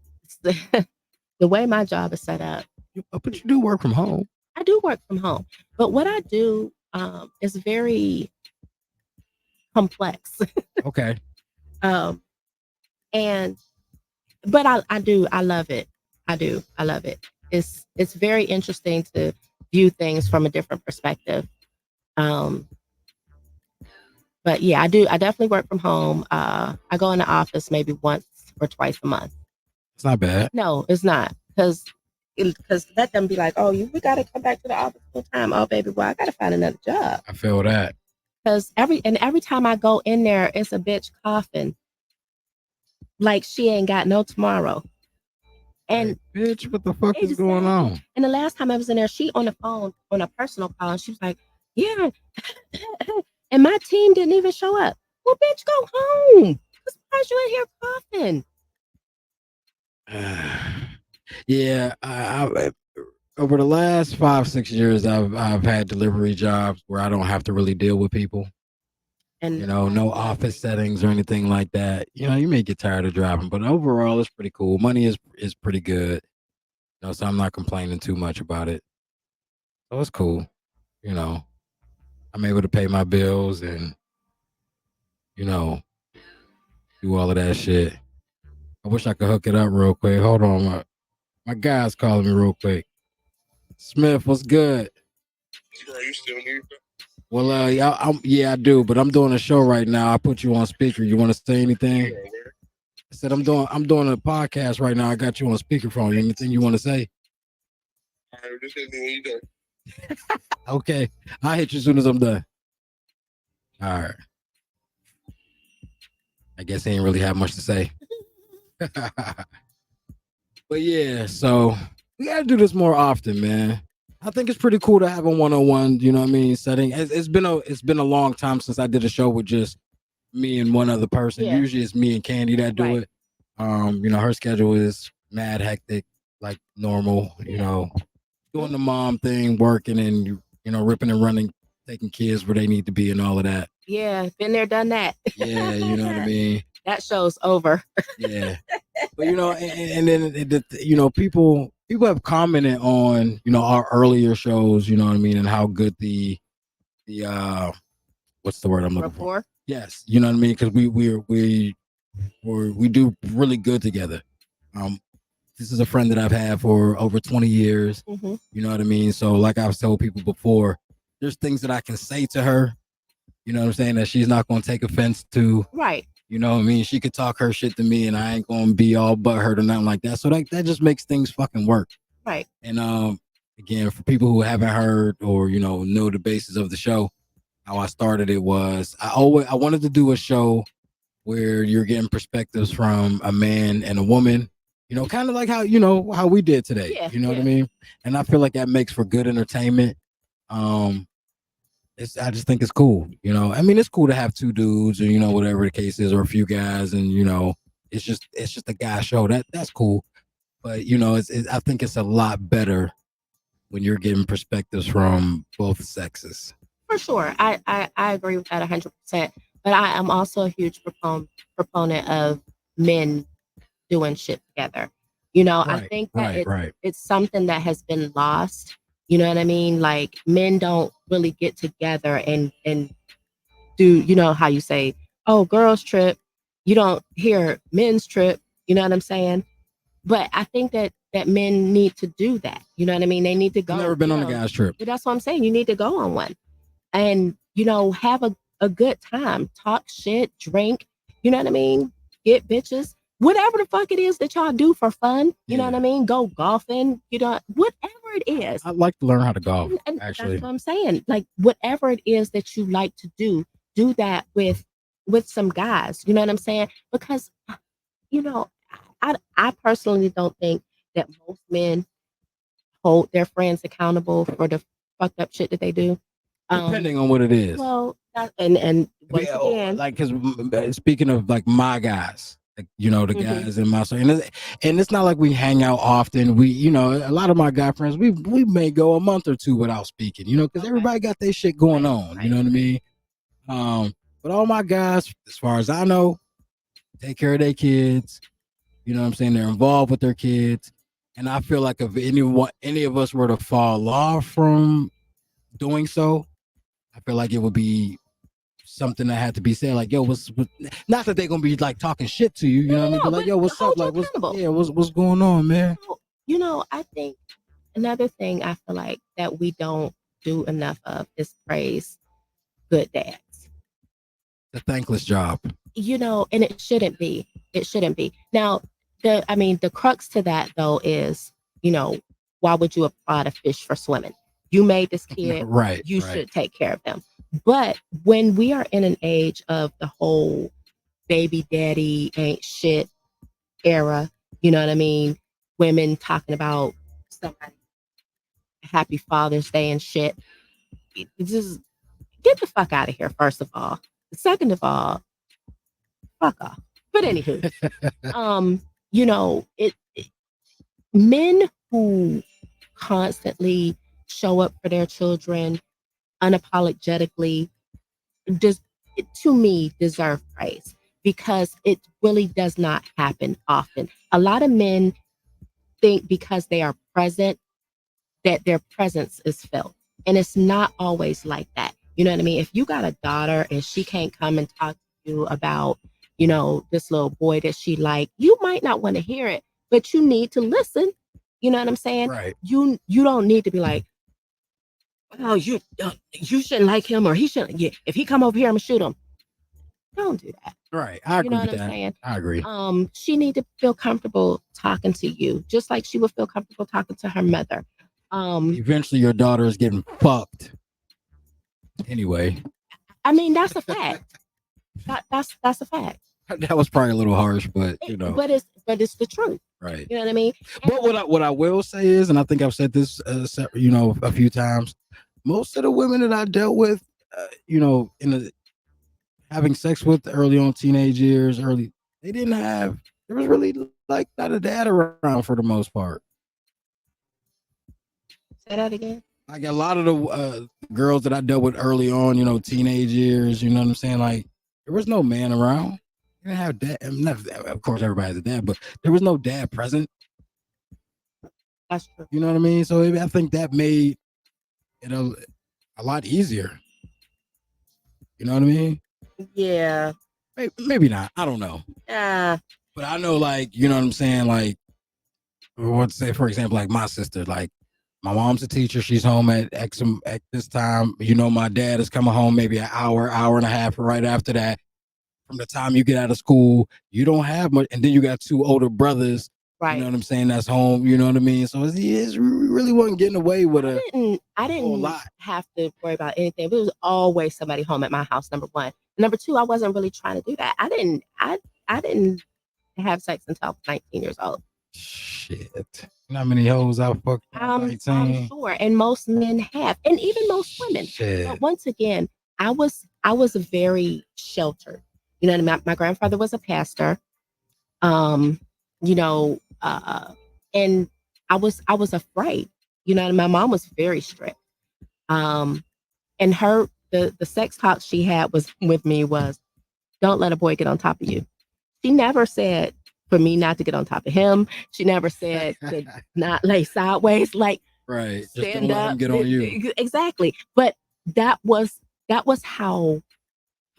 S2: the way my job is set up,
S1: but you do work from home.
S2: I do work from home, but what I do is very complex.
S1: Okay.
S2: um, and but I love it. I love it. It's very interesting to view things from a different perspective. Um, but yeah, I definitely work from home. I go in the office maybe once or twice a month.
S1: It's not bad.
S2: No, it's not because let them be like, oh, we got to come back to the office full time. Oh, baby, well, I got to find another job.
S1: I feel that.
S2: Because every time I go in there, it's a bitch coughing like she ain't got no tomorrow. And
S1: hey, bitch, what the fuck is
S2: exactly.
S1: going on?
S2: And the last time I was in there, she on the phone on a personal call, and she was like, "Yeah," and my team didn't even show up. Well, bitch, go home. Why you in here coughing?
S1: Yeah, over the last 5 6 years, I've had delivery jobs where I don't have to really deal with people.
S2: And
S1: No office settings or anything like that. You may get tired of driving, but overall, it's pretty cool. Money is pretty good. So I'm not complaining too much about it. So it's cool. You know, I'm able to pay my bills and you know do all of that shit. I wish I could hook it up real quick. Hold on, my guy's calling me real quick. Smith, what's good?
S3: Are you still here?
S1: Well, yeah, I do, but I'm doing a show right now. I put you on speaker. You want to say anything? I said I'm doing a podcast right now. I got you on speakerphone. Anything you want to say?
S3: All right, just hit me when you done.
S1: Okay, I'll hit you as soon as I'm done. All right. I guess he ain't really have much to say. But yeah, so we gotta do this more often, man. I think it's pretty cool to have a one-on-one. You know what I mean? Setting. It's been a long time since I did a show with just me and one other person.
S2: Yeah.
S1: Usually it's me and Candy that do
S2: Right.
S1: it. Her schedule is mad hectic, like normal. Doing the mom thing, working and ripping and running, taking kids where they need to be, and all of that.
S2: Yeah, been there, done that.
S1: Yeah, you know what I mean.
S2: That show's over.
S1: Yeah, but and then people have commented on our earlier shows. You know what I mean, and how good the what's the word I'm looking for?
S2: Rapport.
S1: Yes, you know what I mean, because we do really good together. This is a friend that I've had for over 20 years.
S2: Mm-hmm.
S1: You know what I mean? So like I've told people before, there's things that I can say to her, you know what I'm saying, that she's not going to take offense to.
S2: Right.
S1: You know what I mean? She could talk her shit to me and I ain't going to be all butthurt or nothing like that. So that just makes things fucking work.
S2: Right.
S1: And again, for people who haven't heard or, know the basis of the show, how I started it was I wanted to do a show where you're getting perspectives from a man and a woman, kind of like how we did today.
S2: Yeah,
S1: You know what I mean? And I feel like that makes for good entertainment. I just think it's cool. I mean, it's cool to have two dudes or whatever the case is, or a few guys, and it's just a guy show. That's cool. But I think it's a lot better when you're getting perspectives from both sexes.
S2: For sure. I agree with that 100%. But I am also a huge proponent of men doing shit together. I think that it's something that has been lost. You know what I mean? Like men don't really get together and do, how you say, oh, girls trip. You don't hear men's trip. You know what I'm saying? But I think that men need to do that. You know what I mean? They need to go.
S1: I've never been on a guy's trip.
S2: But that's what I'm saying. You need to go on one and, have a good time, talk shit, drink, you know what I mean? get bitches, whatever the fuck it is that y'all do for fun. You know what
S1: Yeah.
S2: I mean? Go golfing, you know, whatever it is.
S1: I'd like to learn how to golf.
S2: And that's
S1: Actually,
S2: what I'm saying. Like whatever it is that you like to do that with some guys. You know what I'm saying? Because you know, I personally don't think that most men hold their friends accountable for the fucked up shit that they do.
S1: depending on what it is.
S2: Well, and once
S1: Yeah,
S2: again,
S1: like because speaking of like my guys, like the
S2: Mhm.
S1: guys in my circle, and it's not like we hang out often. We, a lot of my guy friends, we may go a month or two without speaking, because
S2: Okay.
S1: everybody got their shit going
S2: Right,
S1: on. You
S2: right.
S1: know what I mean? But all my guys, as far as I know, take care of their kids. You know what I'm saying? They're involved with their kids, and I feel like if any of us were to fall off from doing so, I feel like it would be something that had to be said, like, yo, what, not that they're gonna be like talking shit to you, you know what I mean? But like,
S2: but
S1: yo, what's up?
S2: hold you
S1: Like,
S2: accountable.
S1: what's going on, man?
S2: I think another thing I feel like that we don't do enough of is praise good dads.
S1: The thankless job.
S2: And it shouldn't be. It shouldn't be. Now, the crux to that though is, why would you applaud a fish for swimming? You made this kid,
S1: Right.
S2: you should take care of them. But when we are in an age of the whole baby daddy ain't shit era, you know what I mean? Women talking about somebody happy Father's Day and shit. Just get the fuck out of here, first of all. Second of all, fuck off. But anywho, men who constantly show up for their children unapologetically just to me deserve praise because it really does not happen often. A lot of men think because they are present that their presence is felt. And it's not always like that. You know what I mean? If you got a daughter and she can't come and talk to you about, this little boy that she like, you might not want to hear it, but you need to listen. You know what I'm saying?
S1: Right.
S2: You don't need to be like, oh, you shouldn't like him or he shouldn't. Yeah, if he come over here, I'm gonna shoot him. Don't do that.
S1: Right. I agree
S2: You know
S1: with
S2: what I'm
S1: that.
S2: saying?
S1: I agree.
S2: She need to feel comfortable talking to you, just like she would feel comfortable talking to her mother.
S1: Eventually, your daughter is getting fucked. Anyway,
S2: I mean that's a fact. That's a fact.
S1: that was probably a little harsh, but
S2: But it's the truth.
S1: Right.
S2: You know what I mean?
S1: But what I will say is, and I think I've said this, a few times. Most of the women that I dealt with, having sex with early on teenage years, they didn't have. There was really like not a dad around for the most part.
S2: Say that again.
S1: Like a lot of the girls that I dealt with early on, teenage years, you know what I'm saying? Like there was no man around. You didn't have dad. Of course, everybody has a dad, but there was no dad present.
S2: That's true.
S1: You know what I mean? So I think that made it a lot easier. You know what I mean?
S2: Yeah.
S1: Maybe not. I don't know. But I know, like, you know what I'm saying? Like, let's say, for example, like my sister, like, my mom's a teacher. She's home at this time. My dad is coming home maybe an hour and a half right after that. From the time you get out of school, you don't have much. And then you got two older brothers.
S2: Right.
S1: You know what I'm saying? That's home. You know what I mean? So it's really wasn't getting away with
S2: I didn't have to worry about anything. There was always somebody home at my house. Number one. Number two, I wasn't really trying to do that. I didn't have sex until I was 19 years old.
S1: Shit. You know how many hoes I fucked?
S2: I'm sure, and most men have, and even most women.
S1: Shit.
S2: But once again, I was very sheltered. You know, my grandfather was a pastor. You know, and I was afraid. You know, my mom was very strict. And the sex talk she had was with me was, don't let a boy get on top of you. She never said for me not to get on top of him. She never said to not lay sideways, like
S1: right.
S2: Stand
S1: Just don't
S2: up.
S1: let him get on you.
S2: Exactly. But that was how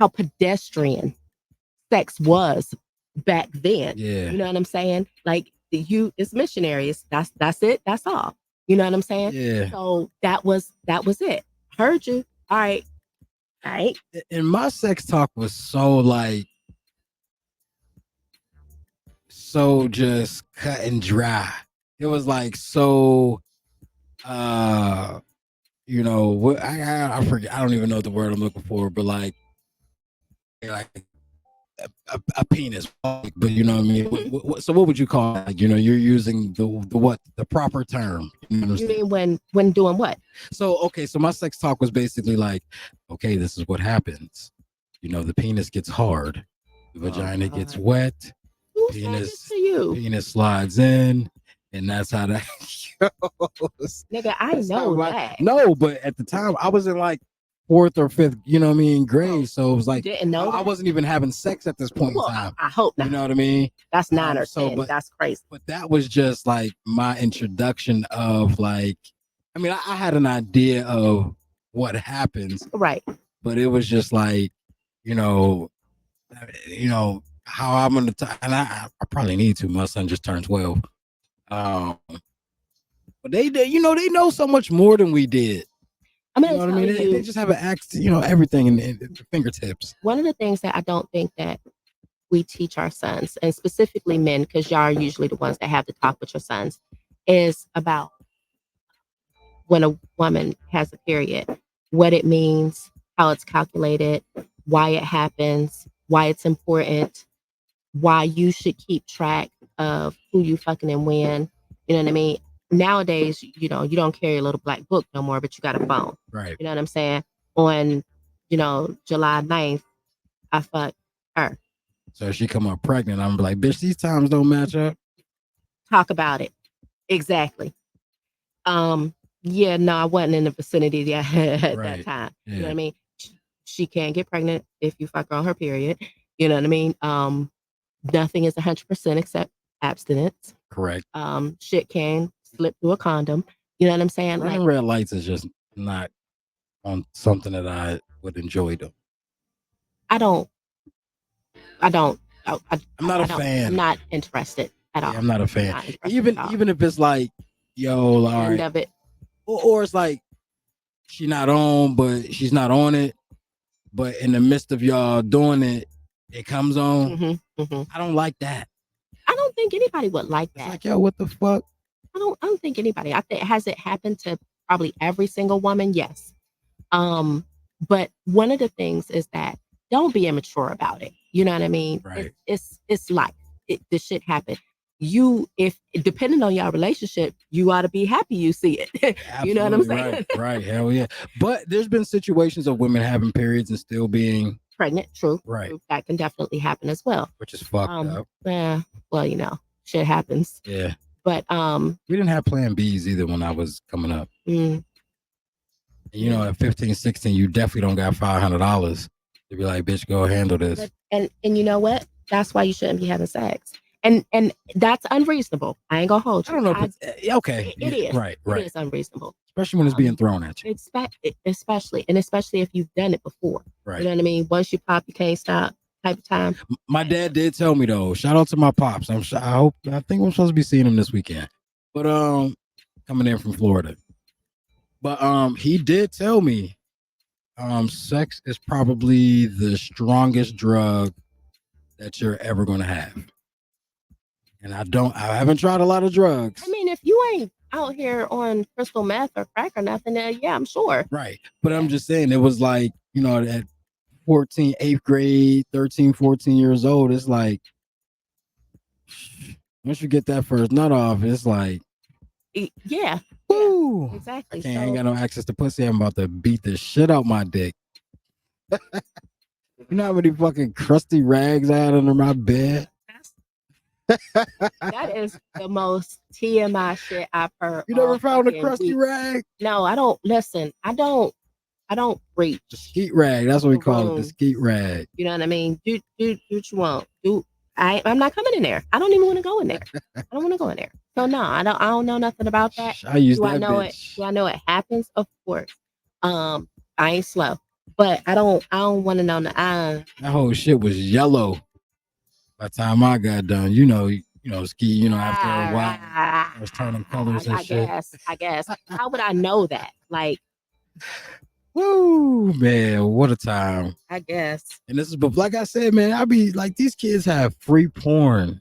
S2: pedestrian sex was back then.
S1: Yeah.
S2: You know what I'm saying? Like it's missionaries. That's it. That's all. You know what I'm saying?
S1: Yeah.
S2: So that was it. Heard you. All right. All right.
S1: And my sex talk was so like so just cut and dry. It was like so what I forget, I don't even know the word I'm looking for, but like a penis, but you know what I mean. So what would you call it? Like, you're using the proper term.
S2: You mean when doing what?
S1: So okay, so my sex talk was basically like, okay, this is what happens. The penis gets hard, the vagina gets wet,
S2: Who said this to you?
S1: penis slides in, and that's how that goes.
S2: Nigga, I know that.
S1: No, but at the time I was in like fourth or fifth, grade. So it was like
S2: Didn't know
S1: I wasn't even having sex at this point in time.
S2: I hope not.
S1: You know what I mean?
S2: That's 9 or 10. That's crazy.
S1: But that was just like my introduction of like, I had an idea of what happens,
S2: right?
S1: But it was just like, how I'm gonna, and I probably need to. My son just turned 12. But they know so much more than we did.
S2: I'm gonna tell you,
S1: they just have an access, everything in the fingertips.
S2: One of the things that I don't think that we teach our sons, and specifically men, because y'all are usually the ones that have to talk with your sons, is about when a woman has a period, what it means, how it's calculated, why it happens, why it's important, why you should keep track of who you fucking and when. You know what I mean? Nowadays, you don't carry a little black book no more, but you got a phone.
S1: Right.
S2: You know what I'm saying? On, July 9th, I fucked her.
S1: So she come up pregnant. I'm like, bitch, these times don't match up.
S2: Talk about it. Exactly. Yeah, no, I wasn't in the vicinity at that time. Yeah. You know what I mean? She can't get pregnant if you fuck her on her period. You know what I mean? Nothing is 100% except abstinence.
S1: Correct.
S2: Shit can slip through a condom. You know what I'm saying?
S1: Running red lights is just not on something that I would enjoy doing.
S2: I'm not
S1: a fan.
S2: I'm not interested at all.
S1: I'm not a fan. Even if it's like, yo, all right.
S2: Of it.
S1: Or it's like she's not on, but she's not on it. But in the midst of y'all doing it, it comes on.
S2: Mm-hmm, mm-hmm.
S1: I don't like that.
S2: I don't think anybody would like that.
S1: It's like, yo, what the fuck?
S2: I don't think anybody. I think, has it happened to probably every single woman? Yes. But one of the things is that don't be immature about it. You know what I mean?
S1: Right.
S2: It's life. This shit happened. If depending on your relationship, you ought to be happy you see it. You know what I'm saying?
S1: Right. Hell yeah. But there's been situations of women having periods and still being
S2: pregnant. True.
S1: Right.
S2: True. That can definitely happen as well.
S1: Which is fucked up.
S2: Yeah. Well, shit happens.
S1: Yeah.
S2: But
S1: we didn't have plan B's either when I was coming up.
S2: Mm.
S1: At 15, 16, you definitely don't got $500 to be like, bitch, go handle this.
S2: But, and you know what? That's why you shouldn't be having sex. And that's unreasonable. I ain't gonna hold you.
S1: I don't know if it's okay.
S2: It is.
S1: Right.
S2: It is unreasonable.
S1: Especially when it's being thrown at you.
S2: Especially if you've done it before.
S1: Right.
S2: You know what I mean? Once you pop, you can't stop type of time.
S1: My dad did tell me though. Shout out to my pops. I think I'm supposed to be seeing him this weekend. But coming in from Florida. But he did tell me sex is probably the strongest drug that you're ever gonna have. And I haven't tried a lot of drugs.
S2: I mean, if you ain't out here on crystal meth or crack or nothing, yeah, I'm sure.
S1: Right. But I'm just saying, it was like, at 14, 8th grade, 13, 14 years old, it's like, once you get that first nut off, it's like,
S2: yeah.
S1: Woo!
S2: Exactly.
S1: I ain't got no access to pussy. I'm about to beat the shit out my dick. You know how many fucking crusty rags I had under my bed?
S2: That is the most TMI shit I've heard.
S1: You never found a crusty rag?
S2: No, I don't. Listen, I don't reach.
S1: The skeet rag. That's what we call it. The skeet rag.
S2: You know what I mean? Do what you want. I'm not coming in there. I don't even want to go in there. I don't want to go in there. So no, I don't know nothing about that.
S1: Do I know
S2: it? Do I know it happens? Of course. I ain't slow, but I don't want to know.
S1: That whole shit was yellow by the time I got done. Ski. After a while, I was turning colors and shit.
S2: I guess. How would I know that? Like,
S1: woo, man, what a time.
S2: I guess.
S1: And this is, but like I said, man, I be like, these kids have free porn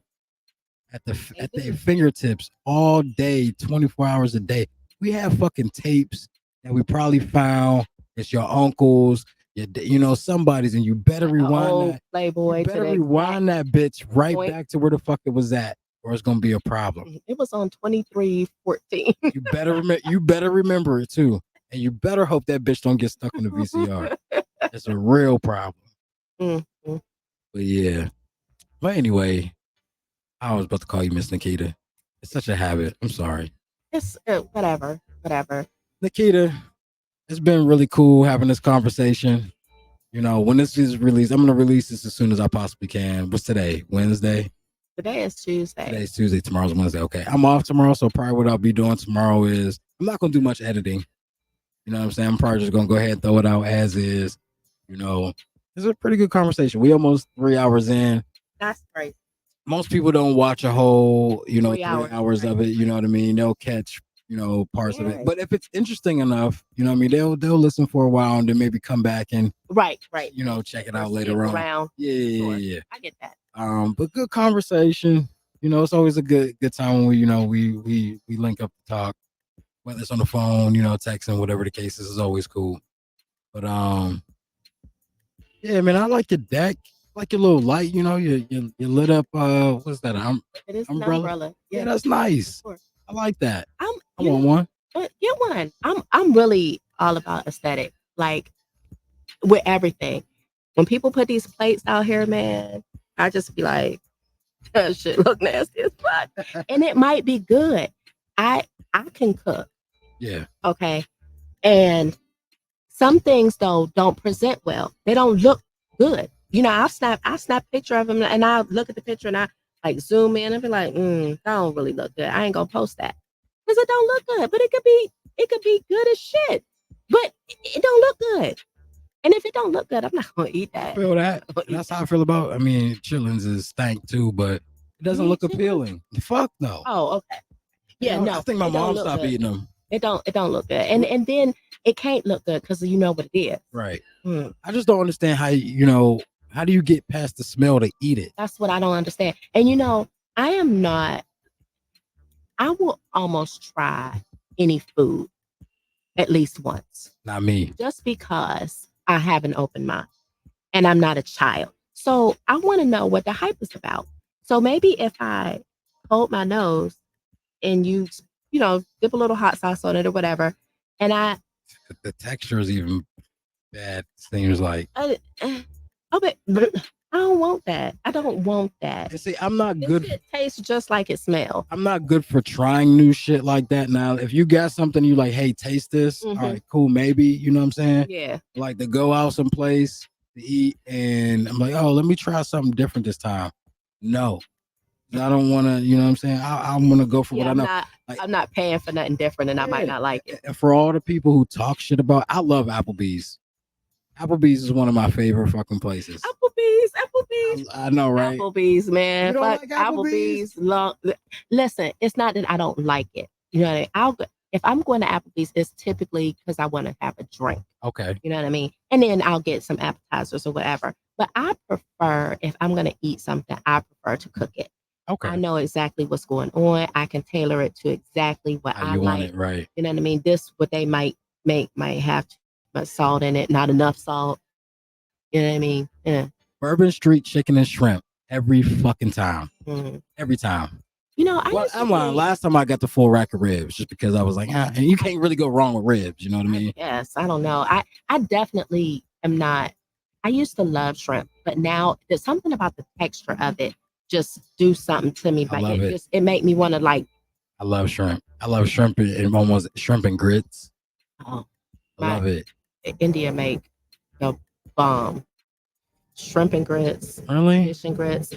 S1: at their fingertips all day, 24 hours a day. We have fucking tapes that we probably found. It's your uncle's, somebody's, and you better rewind that.
S2: Playboy.
S1: You better rewind that bitch right back to where the fuck it was at, or it's gonna be a problem.
S2: It was on 2314.
S1: You better remember it too, and you better hope that bitch don't get stuck in the VCR. It's a real problem.
S2: Mm-hmm.
S1: But yeah. But anyway, I was about to call you Miss Nakita. It's such a habit. I'm sorry.
S2: It's whatever.
S1: Nakita, it's been really cool having this conversation. When this is released, I'm going to release this as soon as I possibly can. What's today? Wednesday?
S2: Today is Tuesday.
S1: Today's Tuesday. Tomorrow's Wednesday. Okay. I'm off tomorrow, so probably what I'll be doing tomorrow is I'm not going to do much editing. You know what I'm saying? I'm probably just going to go ahead and throw it out as is. It's a pretty good conversation. We almost 3 hours in.
S2: That's great.
S1: Most people don't watch a whole,
S2: 3
S1: hours of it. You know what I mean? They'll catch, parts of it. But if it's interesting enough, they'll listen for a while and then maybe come back and
S2: right.
S1: Check it out later on. Yeah.
S2: I get that.
S1: But good conversation. It's always a good time when we link up to talk, whether it's on the phone, texting, whatever the case is always cool. But yeah, man, I like your deck. Like your little light, you lit up. What's that?
S2: It is
S1: umbrella.
S2: An umbrella.
S1: Yeah, that's nice. I like that. I want one.
S2: Get one. I'm really all about aesthetic, like with everything. When people put these plates out here, man, I just be like, that shit look nasty as fuck. And it might be good. I can cook.
S1: Yeah.
S2: Okay. And some things though don't present well. They don't look good. I'll snap a picture of them and I'll look at the picture and I like zoom in and be like, that don't really look good. I ain't gonna post that because it don't look good. But it could be good as shit. But it don't look good. And if it don't look good, I'm not gonna eat that.
S1: I feel that. That's how I feel about. I mean, chillins is stank too, but it doesn't look appealing. Fuck no.
S2: Oh, okay. Yeah, no.
S1: I think my mom stopped eating them.
S2: It don't look good, and then it can't look good because you know what it is.
S1: Right. I just don't understand how do you get past the smell to eat it?
S2: That's what I don't understand. And I am not. I will almost try any food at least once.
S1: Not me.
S2: Just because I have an open mind and I'm not a child. So I want to know what the hype is about. So maybe if I hold my nose and you dip a little hot sauce on it or whatever, and
S1: the texture is even bad. Seems like
S2: but I don't want that. I don't want that.
S1: You see, I'm not good.
S2: It tastes just like it smells.
S1: I'm not good for trying new shit like that. Now, if you got something you like, hey, taste this. All right, cool. Maybe, you know what I'm saying?
S2: Yeah.
S1: Like to go out someplace to eat and I'm like, oh, let me try something different this time. No. I don't want to, you know what I'm saying? I'm going to go for what I know.
S2: I'm not paying for nothing different and I might not like it.
S1: And for all the people who talk shit about, I love Applebee's. Applebee's is one of my favorite fucking places.
S2: Applebee's.
S1: I know, right?
S2: Applebee's, man.
S1: You don't like Applebee's?
S2: Listen, it's not that I don't like it. You know what I mean? If I'm going to Applebee's, it's typically because I want to have a drink.
S1: Okay.
S2: You know what I mean? And then I'll get some appetizers or whatever. But I prefer, if I'm going to eat something, I prefer to cook it.
S1: Okay.
S2: I know exactly what's going on. I can tailor it to exactly what I like.
S1: Want it, right?
S2: You know what I mean? What they might have too much salt in it, not enough salt. You know what I mean? Yeah.
S1: Bourbon Street chicken and shrimp every fucking time.
S2: Mm-hmm.
S1: Every time.
S2: I'm
S1: lying. Last time I got the full rack of ribs just because I was like, and you can't really go wrong with ribs. You know what I mean?
S2: Yes, I don't know. I definitely am not. I used to love shrimp, but now there's something about the texture of it. Just do something to me.
S1: I love it.
S2: It make me want to like.
S1: I love shrimp. I love shrimp and almost shrimp and grits.
S2: Oh,
S1: I love it.
S2: India make the bomb. Shrimp and grits.
S1: Really?
S2: Fish and grits.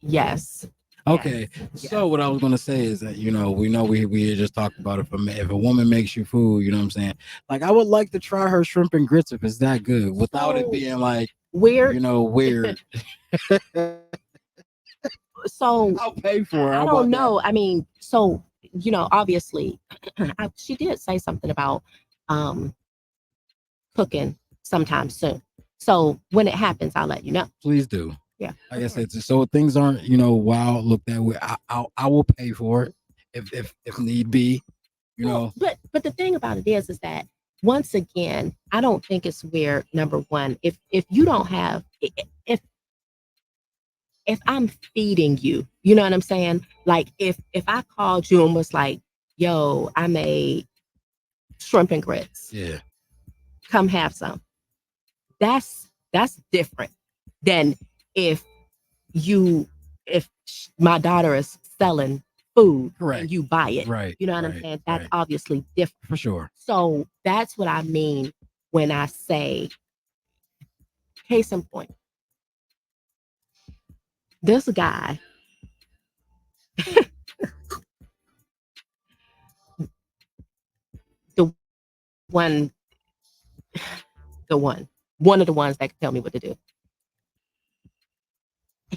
S2: Yes.
S1: Okay. Yes. So what I was gonna say is that we just talked about if a woman makes you food, you know what I'm saying? Like I would like to try her shrimp and grits if it's that good, without it being like
S2: weird.
S1: Weird.
S2: So
S1: I'll pay for it.
S2: I don't know. That? I mean, so obviously, she did say something about cooking sometime soon. So when it happens, I'll let you know.
S1: Please do.
S2: Yeah.
S1: Like I said, so things aren't, wild. Look that way. I will pay for it if need be.
S2: But the thing about it is that once again, I don't think it's weird. Number one, if you don't have if I'm feeding you, you know what I'm saying? Like if I called you and was like, "Yo, I made shrimp and grits.
S1: Yeah.
S2: Come have some." That's different than if my daughter is selling food
S1: Correct.
S2: and you buy it.
S1: Right.
S2: You know what I'm
S1: right,
S2: saying? That's
S1: right.
S2: obviously different.
S1: For sure.
S2: So that's what I mean when I say, case in point, this guy, the one, one of the ones that could tell me what to do.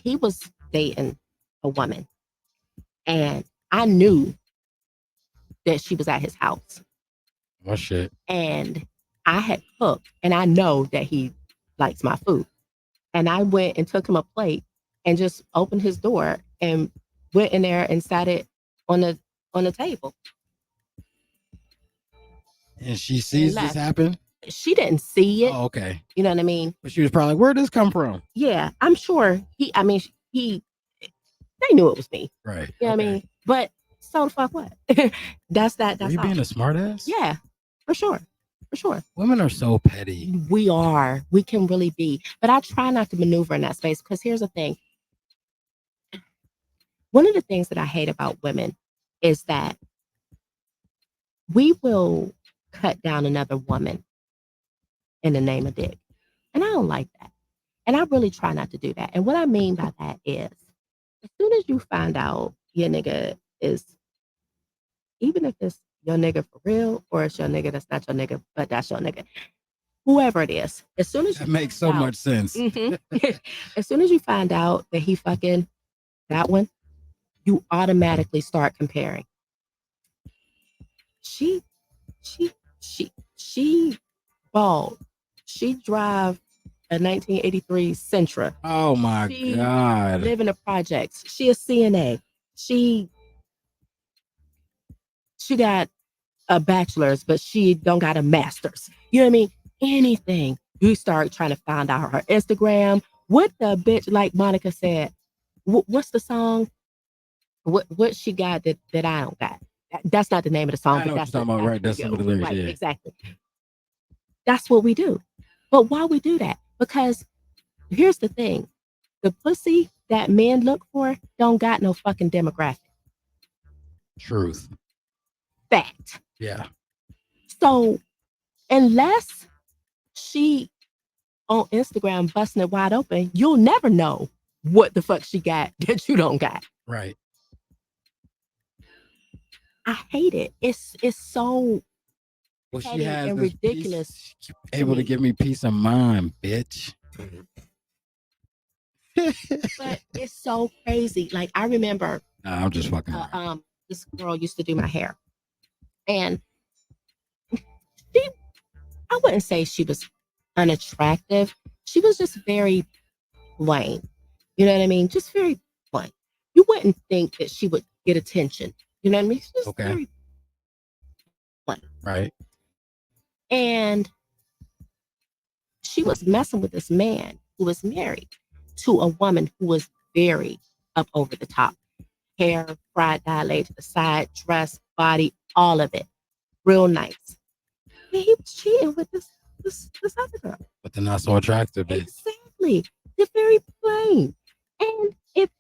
S2: He was dating a woman, and I knew that she was at his house.
S1: Oh shit.
S2: And I had cooked, and I know that he likes my food. And I went and took him a plate and just opened his door and went in there and sat it on the table.
S1: And she sees this happen?
S2: She didn't see it.
S1: Oh, okay.
S2: You know what I mean?
S1: But she was probably like, where'd this come from?
S2: Yeah, I'm sure they knew it was me.
S1: Right.
S2: You know what I mean? But so the fuck what? That's
S1: Are you being a smart ass?
S2: Yeah, for sure. For sure.
S1: Women are so petty.
S2: We are. We can really be. But I try not to maneuver in that space because here's the thing. One of the things that I hate about women is that we will cut down another woman in the name of dick. And I don't like that. And I really try not to do that. And what I mean by that is, as soon as you find out your nigga is, even if it's your nigga for real or it's your nigga that's not your nigga, but that's your nigga, whoever it is, as soon as
S1: that makes so much sense.
S2: As soon as you find out that he fucking that one, you automatically start comparing. She bald. She drive a 1983 Sentra.
S1: Oh my God.
S2: Live in the projects. She a CNA. She got a bachelor's, but she don't got a master's. You know what I mean? Anything. You start trying to find out her Instagram. What the bitch, like Monica said, what's the song? What she got that I don't got? That's not the name of the song.
S1: I know
S2: but
S1: what you're talking about, right? That's some of the lyrics,
S2: right,
S1: yeah.
S2: Exactly. That's what we do. But why we do that? Because here's the thing. The pussy that men look for don't got no fucking demographic.
S1: Truth.
S2: Fact.
S1: Yeah.
S2: So unless she on Instagram busting it wide open, you'll never know what the fuck she got that you don't got.
S1: Right.
S2: I hate it. It's so
S1: she has
S2: and
S1: this
S2: ridiculous.
S1: Able to give me peace of mind, bitch.
S2: But it's so crazy. Like I remember
S1: I'm just fucking
S2: this girl used to do my hair. And I wouldn't say she was unattractive. She was just very plain. You know what I mean? Just very plain. You wouldn't think that she would get attention. You know what I mean? She's just very plain.
S1: Right.
S2: And she was messing with this man who was married to a woman who was very up over the top. Hair, fried, dilate to the side, dress, body, all of it. Real nice. And he was cheating with this other girl.
S1: But they're not so attractive, bitch.
S2: Exactly. They're very plain. And if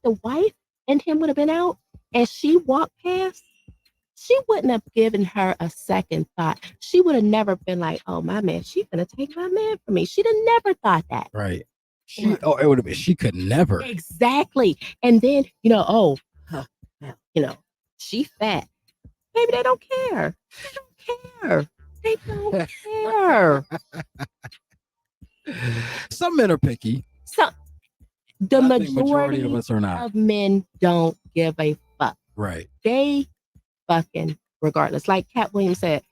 S2: the wife and him would have been out and she walked past, she wouldn't have given her a second thought. She would have never been like, oh, my man, she's going to take my man from me. She'd have never thought that.
S1: Right. It would have been, she could never.
S2: Exactly. And then, she fat. Maybe they don't care. They don't care. They don't care.
S1: Some men are picky.
S2: The majority
S1: of us are not.
S2: Of men don't give a fuck.
S1: Right.
S2: They fucking regardless. Like Cat Williams said,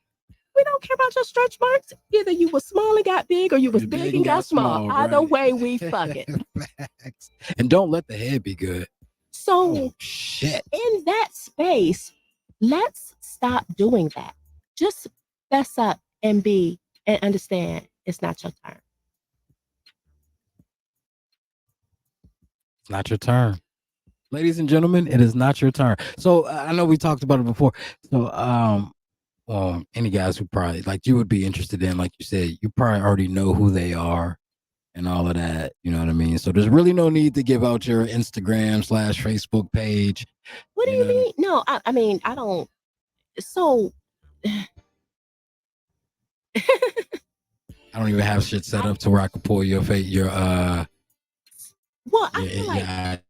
S2: we don't care about your stretch marks. Either you was small and got big, or you was big and got small. Either way, we fucking.
S1: Facts. And don't let the head be good.
S2: So
S1: Oh, shit.
S2: in that space, let's stop doing that. Just fess up and understand it's not your turn.
S1: It's not your turn. Ladies and gentlemen, it is not your turn. So I know we talked about it before. So any guys who probably like you would be interested in, like you said, you probably already know who they are and all of that. You know what I mean? So there's really no need to give out your Instagram/Facebook page.
S2: What do you mean? No, I mean, I don't. So
S1: I don't even have shit set up to where I can pull your face,
S2: well, I feel like,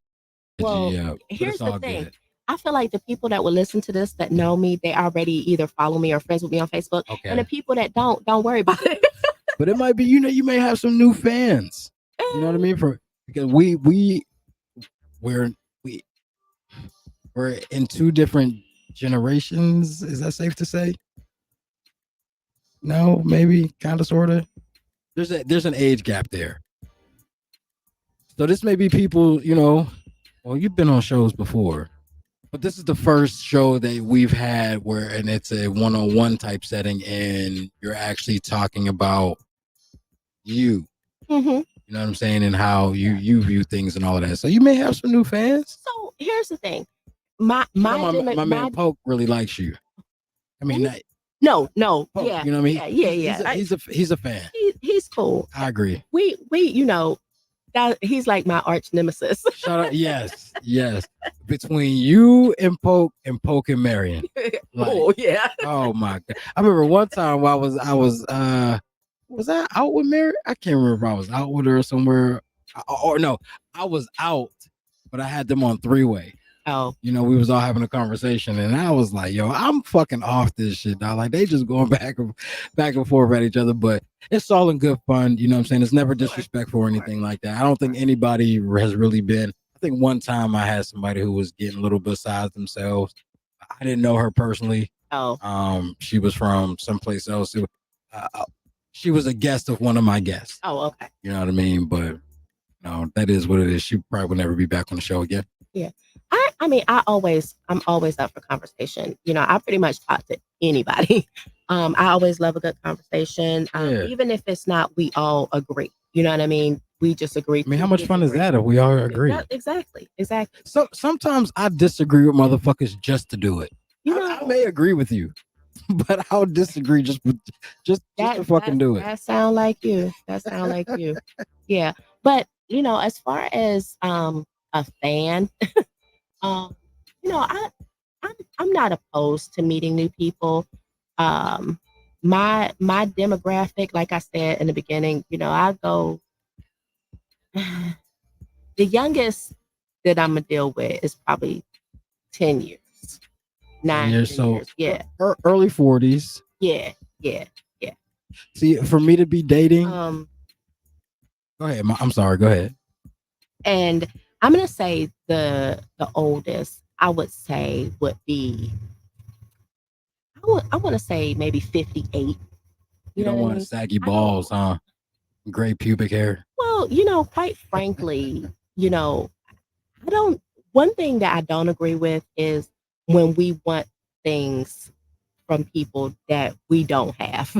S2: well, here's the thing. Good. I feel like the people that will listen to this that know me, they already either follow me or friends with me on Facebook. Okay. And the people that don't worry about it.
S1: But it might be, you may have some new fans. You know what I mean? Because we're in two different generations. Is that safe to say? No, maybe, kind of, sort of. There's an age gap there. So this may be people, well, you've been on shows before, but this is the first show that we've had and it's a one-on-one type setting, and you're actually talking about you. Mm-hmm. You know what I'm saying? And how you view things and all of that. So you may have some new fans.
S2: So here's the thing. My
S1: man Poke really likes you. I mean,
S2: no,
S1: Poke,
S2: yeah,
S1: you know what I mean?
S2: Yeah.
S1: He's a fan.
S2: He's cool.
S1: I agree.
S2: We he's like my arch nemesis.
S1: Shut up. Yes. Between you and Poke and Marion.
S2: Oh yeah.
S1: Oh my God. I remember one time while I was I out with Mary? I can't remember if I was out with her somewhere. Or no, I was out, but I had them on three-way.
S2: Oh.
S1: We was all having a conversation, and I was like, yo, I'm fucking off this shit, dog. Like, they just going back and forth at each other, but it's all in good fun. You know what I'm saying? It's never disrespectful or anything like that. I don't think anybody has really been. I think one time I had somebody who was getting a little beside themselves. I didn't know her personally.
S2: Oh.
S1: She was from someplace else. She was a guest of one of my guests.
S2: Oh, okay.
S1: You know what I mean? But no, that is what it is. She probably will never be back on the show again.
S2: Yeah. I mean, I'm always up for conversation. I pretty much talk to anybody. I always love a good conversation. Even if it's not, we all agree. You know what I mean? We just agree.
S1: I mean, how much fun is that if we all agree?
S2: Exactly.
S1: So sometimes I disagree with motherfuckers just to do it. I may agree with you, but I'll disagree just to fucking do it.
S2: That sound like you. Yeah. But as far as a fan, I'm not opposed to meeting new people. My demographic, like I said in the beginning, I go. The youngest that I'm gonna deal with is probably 10 years. 9 years. So yeah,
S1: early 40s.
S2: Yeah.
S1: See, for me to be dating, go ahead. I'm sorry. Go ahead.
S2: And I'm gonna say the oldest I would say would be. I want to say maybe 58.
S1: You don't want saggy balls, huh? Gray pubic hair.
S2: Well, quite frankly, I don't. One thing that I don't agree with is when we want things from people that we don't have.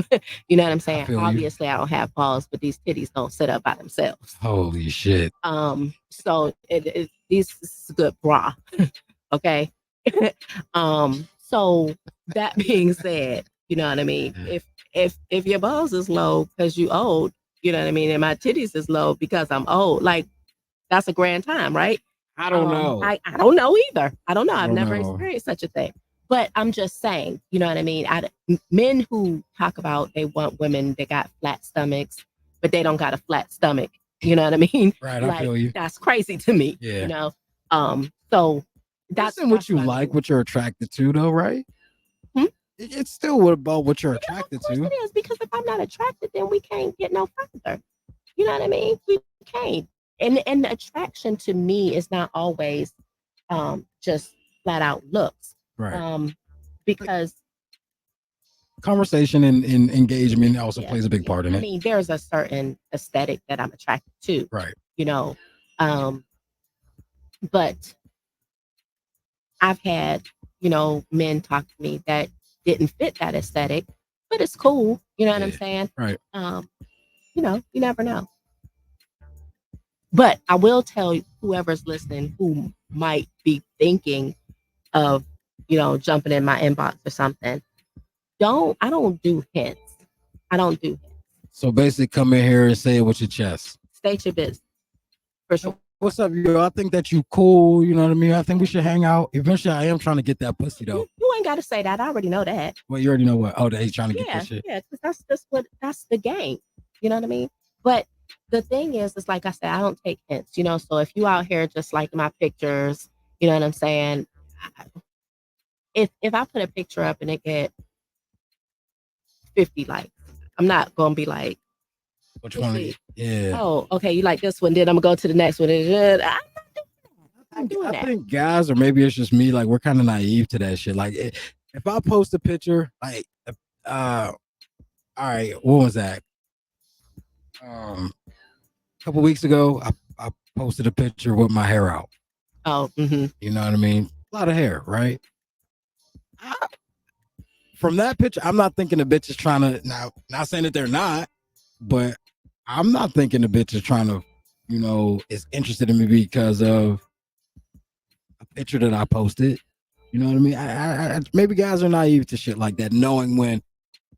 S2: You know what I'm saying? Obviously, I don't have balls, but these titties don't sit up by themselves.
S1: Holy shit.
S2: So this is a good bra. Okay. So that being said, you know what I mean? If your balls is low because you old, you know what I mean, and my titties is low because I'm old, like that's a grand time, right?
S1: I don't know.
S2: I don't know either. I don't know. I've never experienced such a thing. But I'm just saying, you know what I mean? Men who talk about they want women that got flat stomachs, but they don't got a flat stomach. You know what I mean?
S1: Right, I feel you.
S2: That's crazy to me.
S1: Yeah.
S2: So that's
S1: what you like, what you're attracted to, though, right? It's still about what you're attracted to.
S2: It is, because if I'm not attracted, then we can't get no further. You know what I mean? We can't. And the attraction to me is not always just flat out looks.
S1: Right.
S2: Because
S1: conversation and engagement also
S2: Yeah,
S1: plays a big part in
S2: I
S1: it.
S2: mean, there's a certain aesthetic that I'm attracted to,
S1: Right.
S2: you know. But I've had, men talk to me that didn't fit that aesthetic, but it's cool. You know what I'm
S1: Yeah.
S2: saying?
S1: Right.
S2: You never know. But I will tell whoever's listening who might be thinking of, jumping in my inbox or something. I don't do hints. I don't do hints.
S1: So basically, come in here and say it with your chest.
S2: State your business. For sure.
S1: What's up, yo? I think that you cool. You know what I mean? I think we should hang out. Eventually, I am trying to get that pussy though.
S2: You ain't got to say that. I already know that.
S1: Well, you already know what. Oh, that he's trying to get that shit.
S2: Yeah, because that's the game. You know what I mean? But the thing is like I said, I don't take hints. So if you out here just liking my pictures, you know what I'm saying? If I put a picture up and it get 50 likes, I'm not gonna be like,
S1: which one? Yeah.
S2: Oh, okay, you like this one, then I'm gonna go to the next one.
S1: I think guys, or maybe it's just me, like we're kind of naive to that shit. Like if I post a picture, like all right, what was that? A couple weeks ago, I posted a picture with my hair out.
S2: Oh,
S1: you know what I mean? A lot of hair, right? From that picture, I'm not thinking the bitch is trying to. Now, not saying that they're not, but I'm not thinking the bitch is trying to, is interested in me because of a picture that I posted. You know what I mean? I maybe guys are naive to shit like that, knowing when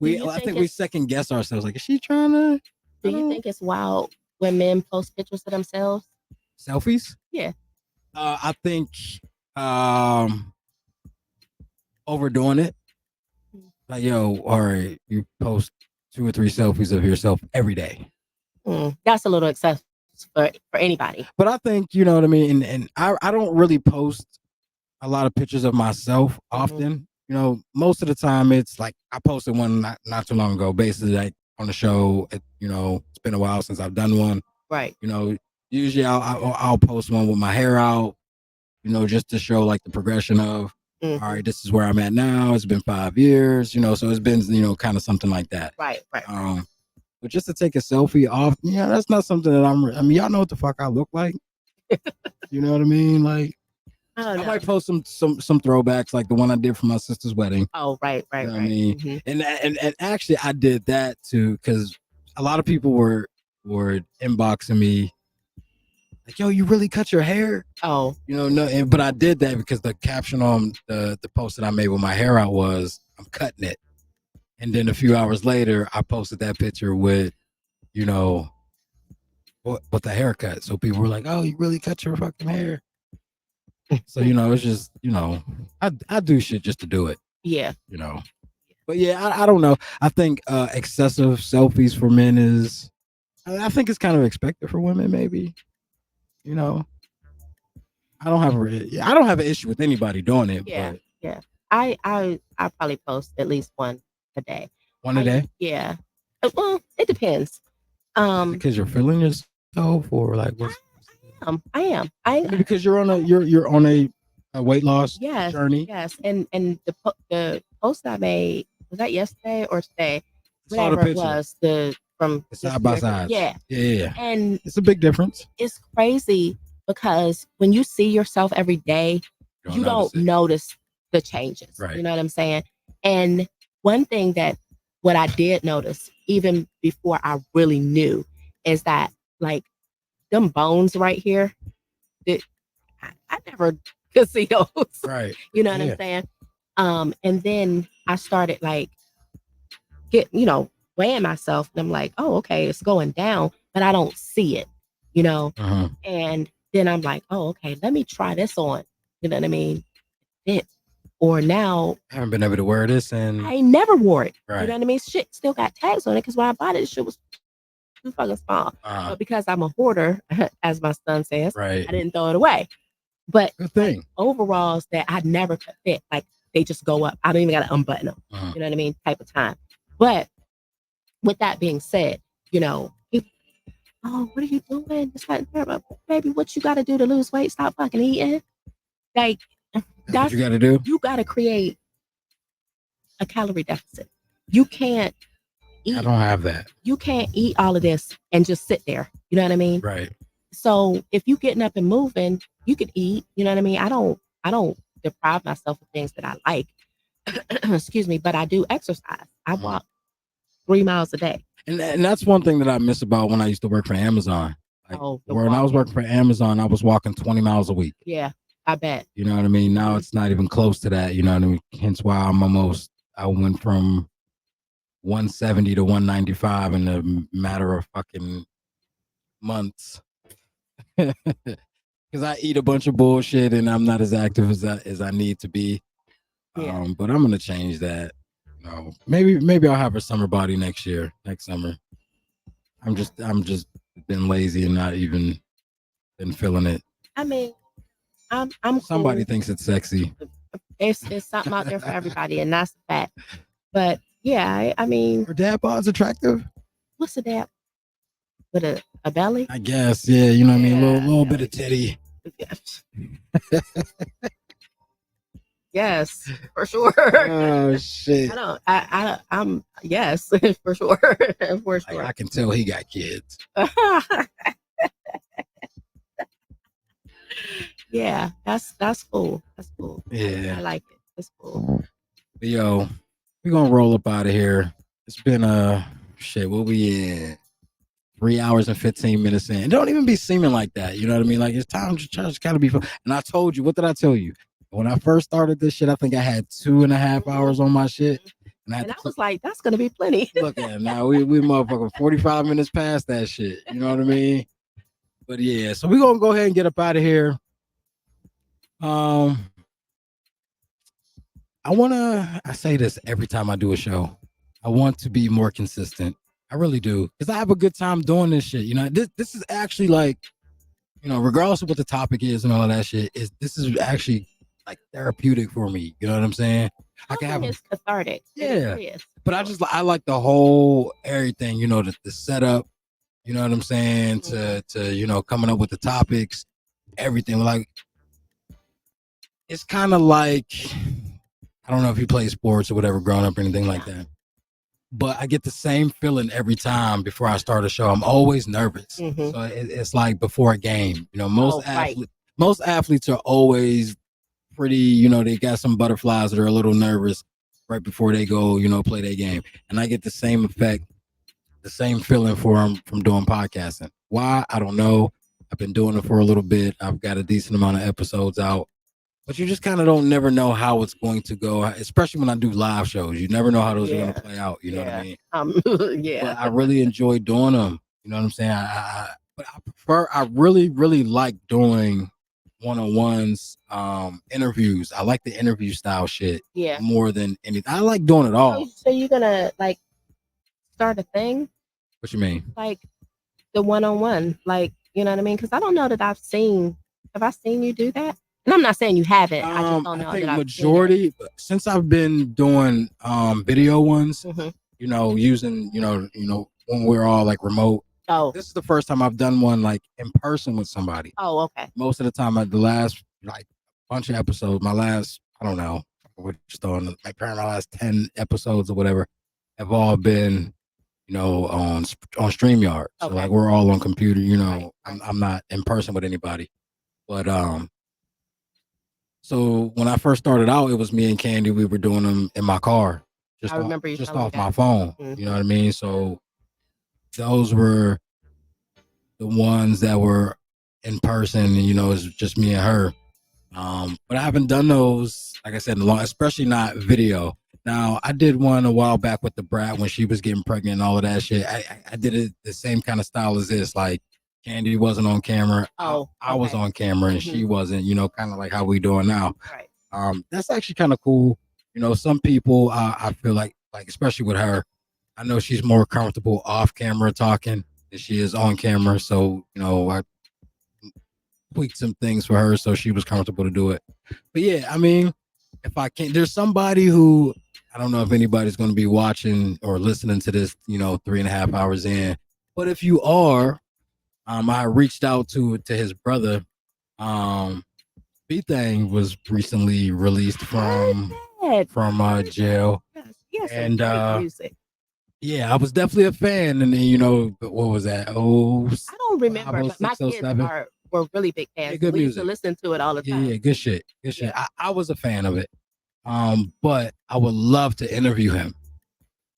S1: I think we second guess ourselves. Like, is she trying to?
S2: Do you think it's wild when men post pictures of themselves?
S1: Selfies?
S2: Yeah.
S1: I think overdoing it. Like, yo, all right, you post 2 or 3 selfies of yourself every day.
S2: That's a little excessive for anybody.
S1: But I think, you know what I mean? And I don't really post a lot of pictures of myself often. Most of the time it's like I posted one not too long ago, basically like on the show. It's been a while since I've done one.
S2: Right.
S1: Usually I'll post one with my hair out, just to show like the progression of, all right, this is where I'm at now. It's been 5 years, so it's been, kind of something like that.
S2: Right.
S1: But just to take a selfie off, that's not something that y'all know what the fuck I look like. You know what I mean? Like, I might post some throwbacks, like the one I did for my sister's wedding.
S2: Oh, right.
S1: You know what I mean? And actually, I did that too because a lot of people were inboxing me like, "Yo, you really cut your hair?"
S2: Oh,
S1: no, but I did that because the caption on the post that I made with my hair out was, "I'm cutting it," and then a few hours later, I posted that picture with, with the haircut. So people were like, "Oh, you really cut your fucking hair?" So it's just I do shit just to do it.
S2: Yeah.
S1: But yeah, I don't know. I think excessive selfies for men is, I think it's kind of expected for women. Maybe, I don't have an issue with anybody doing it.
S2: Yeah.
S1: But
S2: Yeah. I probably post at least one a day.
S1: One a day?
S2: Yeah. Well, it depends.
S1: Because you're feeling yourself, or like what's?
S2: I am.
S1: Because you're on a weight loss journey.
S2: Yes, and the post I made, was that yesterday or today?
S1: Whatever
S2: it was, from
S1: side by side.
S2: Yeah. And
S1: it's a big difference.
S2: It's crazy because when you see yourself every day, you don't notice the changes.
S1: Right.
S2: You know what I'm saying? And one thing what I did notice, even before I really knew, is that like them bones right here, that I never could see those.
S1: Right.
S2: You know what I'm saying? And then I started like weighing myself, and I'm like, oh, okay, it's going down, but I don't see it, And then I'm like, oh, okay, let me try this on. You know what I mean? Or now
S1: I haven't been able to wear this, and
S2: I never wore it.
S1: Right.
S2: You know what I mean? Shit still got tags on it because when I bought it, the shit was too fucking small. But because I'm a hoarder, as my son says,
S1: right,
S2: I didn't throw it away. But
S1: good thing.
S2: Like, overalls that I never could fit, like they just go up. I don't even got to unbutton them. You know what I mean? Type of time. But with that being said, people, oh, what are you doing? It's like, baby, what you got to do to lose weight? Stop fucking eating. Like,
S1: that's what you got to do.
S2: You got to create a calorie deficit. you can't
S1: I
S2: eat.
S1: don't have that.
S2: You can't eat all of this and just sit there. You know what I mean?
S1: Right.
S2: So if you getting up and moving, you could eat. You know what I mean? I don't deprive myself of things that I like. Excuse me, but I do exercise. I walk 3 miles a day.
S1: And that's one thing that I miss about when I used to work for Amazon. Like when I was working for Amazon, I was walking 20 miles a week.
S2: Yeah, I bet.
S1: You know what I mean? Now it's not even close to that. You know what I mean? Hence why I went from 170 to 195 in a matter of fucking months. Because I eat a bunch of bullshit and I'm not as active as I need to be.
S2: Yeah.
S1: But I'm gonna change that. You know, maybe I'll have a summer body next summer. I'm just been lazy and not even been feeling it.
S2: I mean, I'm
S1: Somebody
S2: cool.
S1: thinks it's sexy.
S2: It's something out there for everybody, and that's a fact. But yeah, I mean,
S1: Are dad bods attractive?
S2: what's a dad with a belly?
S1: I guess, yeah. You know what I mean? A little bit
S2: belly.
S1: of titty.
S2: Yes, for sure.
S1: Oh shit!
S2: I'm yes, for sure, for sure.
S1: I can tell he got kids.
S2: Yeah, that's cool. That's cool.
S1: Yeah,
S2: I like it. It's cool.
S1: But yo, we're gonna roll up out of here. It's been shit. What we in? 3 hours and 15 minutes in. Don't even be seeming like that. You know what I mean? Like it's time to just gotta be fun. And I told you, what did I tell you? When I first started this shit, I think I had 2.5 hours on my shit.
S2: And I was like, that's gonna be plenty.
S1: Look at him. Now we motherfucking 45 minutes past that shit. You know what I mean? But yeah, so we're gonna go ahead and get up out of here. I say this every time I do a show. I want to be more consistent. I really do. Because I have a good time doing this shit. You know, this is actually like, you know, regardless of what the topic is and all that shit, this is actually like therapeutic for me. You know what I'm saying?
S2: I can have it's cathartic.
S1: Yeah. But I like the whole everything, you know, the setup, you know what I'm saying, to you know, coming up with the topics, everything. Like it's kind of like, I don't know if you play sports or whatever growing up or anything like that, but I get the same feeling every time before I start a show. I'm always nervous. So it's like before a game. You know, most athletes are always pretty, you know, they got some butterflies that are a little nervous right before they go, you know, play their game. And I get the same effect, the same feeling for them from doing podcasting. Why? I don't know. I've been doing it for a little bit. I've got a decent amount of episodes out. But you just kind of don't never know how it's going to go, especially when I do live shows. You never know how those are going to play out. You know what I mean? But I really enjoy doing them. You know what I'm saying? But I really, really like doing one-on-ones, interviews. I like the interview style shit more than anything. I like doing it all.
S2: So you're gonna like start a thing?
S1: What you mean?
S2: Like the one-on-one, like, you know what I mean? Because I don't know that have I seen you do that? And I'm not saying you haven't. I just don't know. I think
S1: majority, since I've been doing video ones, you know, using, you know, when we're all like remote.
S2: Oh,
S1: this is the first time I've done one like in person with somebody.
S2: Oh, okay.
S1: Most of the time, the last like bunch of episodes, my last, I don't know, we're just on my last 10 episodes or whatever, have all been, you know, on StreamYard. So like we're all on computer. You know, I'm not in person with anybody, but so when I first started out, it was me and Candy. We were doing them in my car, just off my phone. You know what I mean? So those were the ones that were in person, and you know, it's just me and her. But I haven't done those, like I said, in a long, especially not video. Now I did one a while back with the brat when she was getting pregnant and all of that shit. I did it the same kind of style as this, like Candy wasn't on camera. I was on camera and she wasn't, you know, kind of like how we doing now.
S2: Right.
S1: That's actually kind of cool. You know, some people, I feel like especially with her, I know she's more comfortable off camera talking than she is on camera. So, you know, I tweaked some things for her so she was comfortable to do it. But yeah, I mean, if I can't, there's somebody who, I don't know if anybody's going to be watching or listening to this, you know, 3.5 hours in. But if you are, I reached out to his brother. B-Thang was recently released from jail.
S2: He has some
S1: And
S2: great music.
S1: yeah, I was definitely a fan. And then, you know, what was that? Oh,
S2: I don't remember, but my
S1: 06,
S2: kids
S1: 07.
S2: were really big
S1: Yeah,
S2: fans.
S1: good
S2: We used to
S1: music.
S2: listen to it all the
S1: Yeah,
S2: time.
S1: yeah, good shit. Good shit.
S2: Yeah.
S1: I was a fan of it. But I would love to interview him.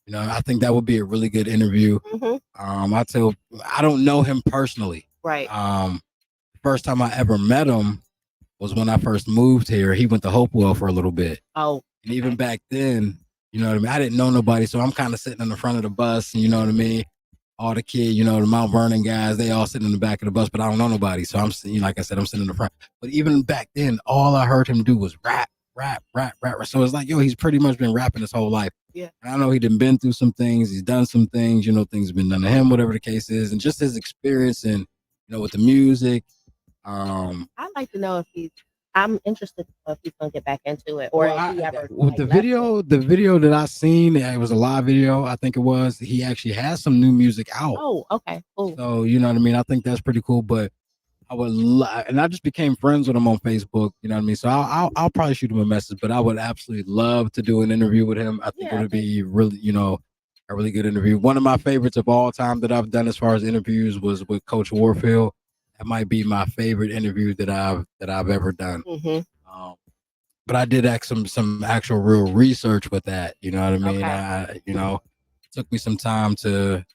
S1: You know, I think that would be a really good interview.
S2: Hmm.
S1: I don't know him personally.
S2: Right.
S1: First time I ever met him was when I first moved here. He went to Hopewell for a little bit.
S2: Oh,
S1: And even
S2: okay.
S1: back then, you know what I mean? I didn't know nobody. So I'm kind of sitting in the front of the bus, and you know what I mean? All the kids, you know, the Mount Vernon guys, they all sitting in the back of the bus, but I don't know nobody. So I'm sitting, like I said, I'm sitting in the front. But even back then, all I heard him do was rap, rap, rap, rap. So it's like, yo, he's pretty much been rapping his whole life.
S2: Yeah.
S1: And I know he done been through some things. He's done some things, you know, things have been done to him, whatever the case is. And just his experience and, you know, with the music.
S2: I'd like to know if I'm interested to know if he's gonna get back into it, or if he ever
S1: with
S2: like,
S1: the
S2: left it.
S1: video that I seen, it was a live video. I think it was. He actually has some new music out.
S2: Oh, okay, cool.
S1: So you know what I mean. I think that's pretty cool. But I would, and I just became friends with him on Facebook. You know what I mean. So I'll probably shoot him a message. But I would absolutely love to do an interview with him. I think
S2: Yeah,
S1: it would be really, you know, a really good interview. One of my favorites of all time that I've done as far as interviews was with Coach Warfield. That might be my favorite interview that I've ever done.
S2: Hmm.
S1: But I did some actual real research with that. You know what I mean?
S2: Okay.
S1: It took me some time to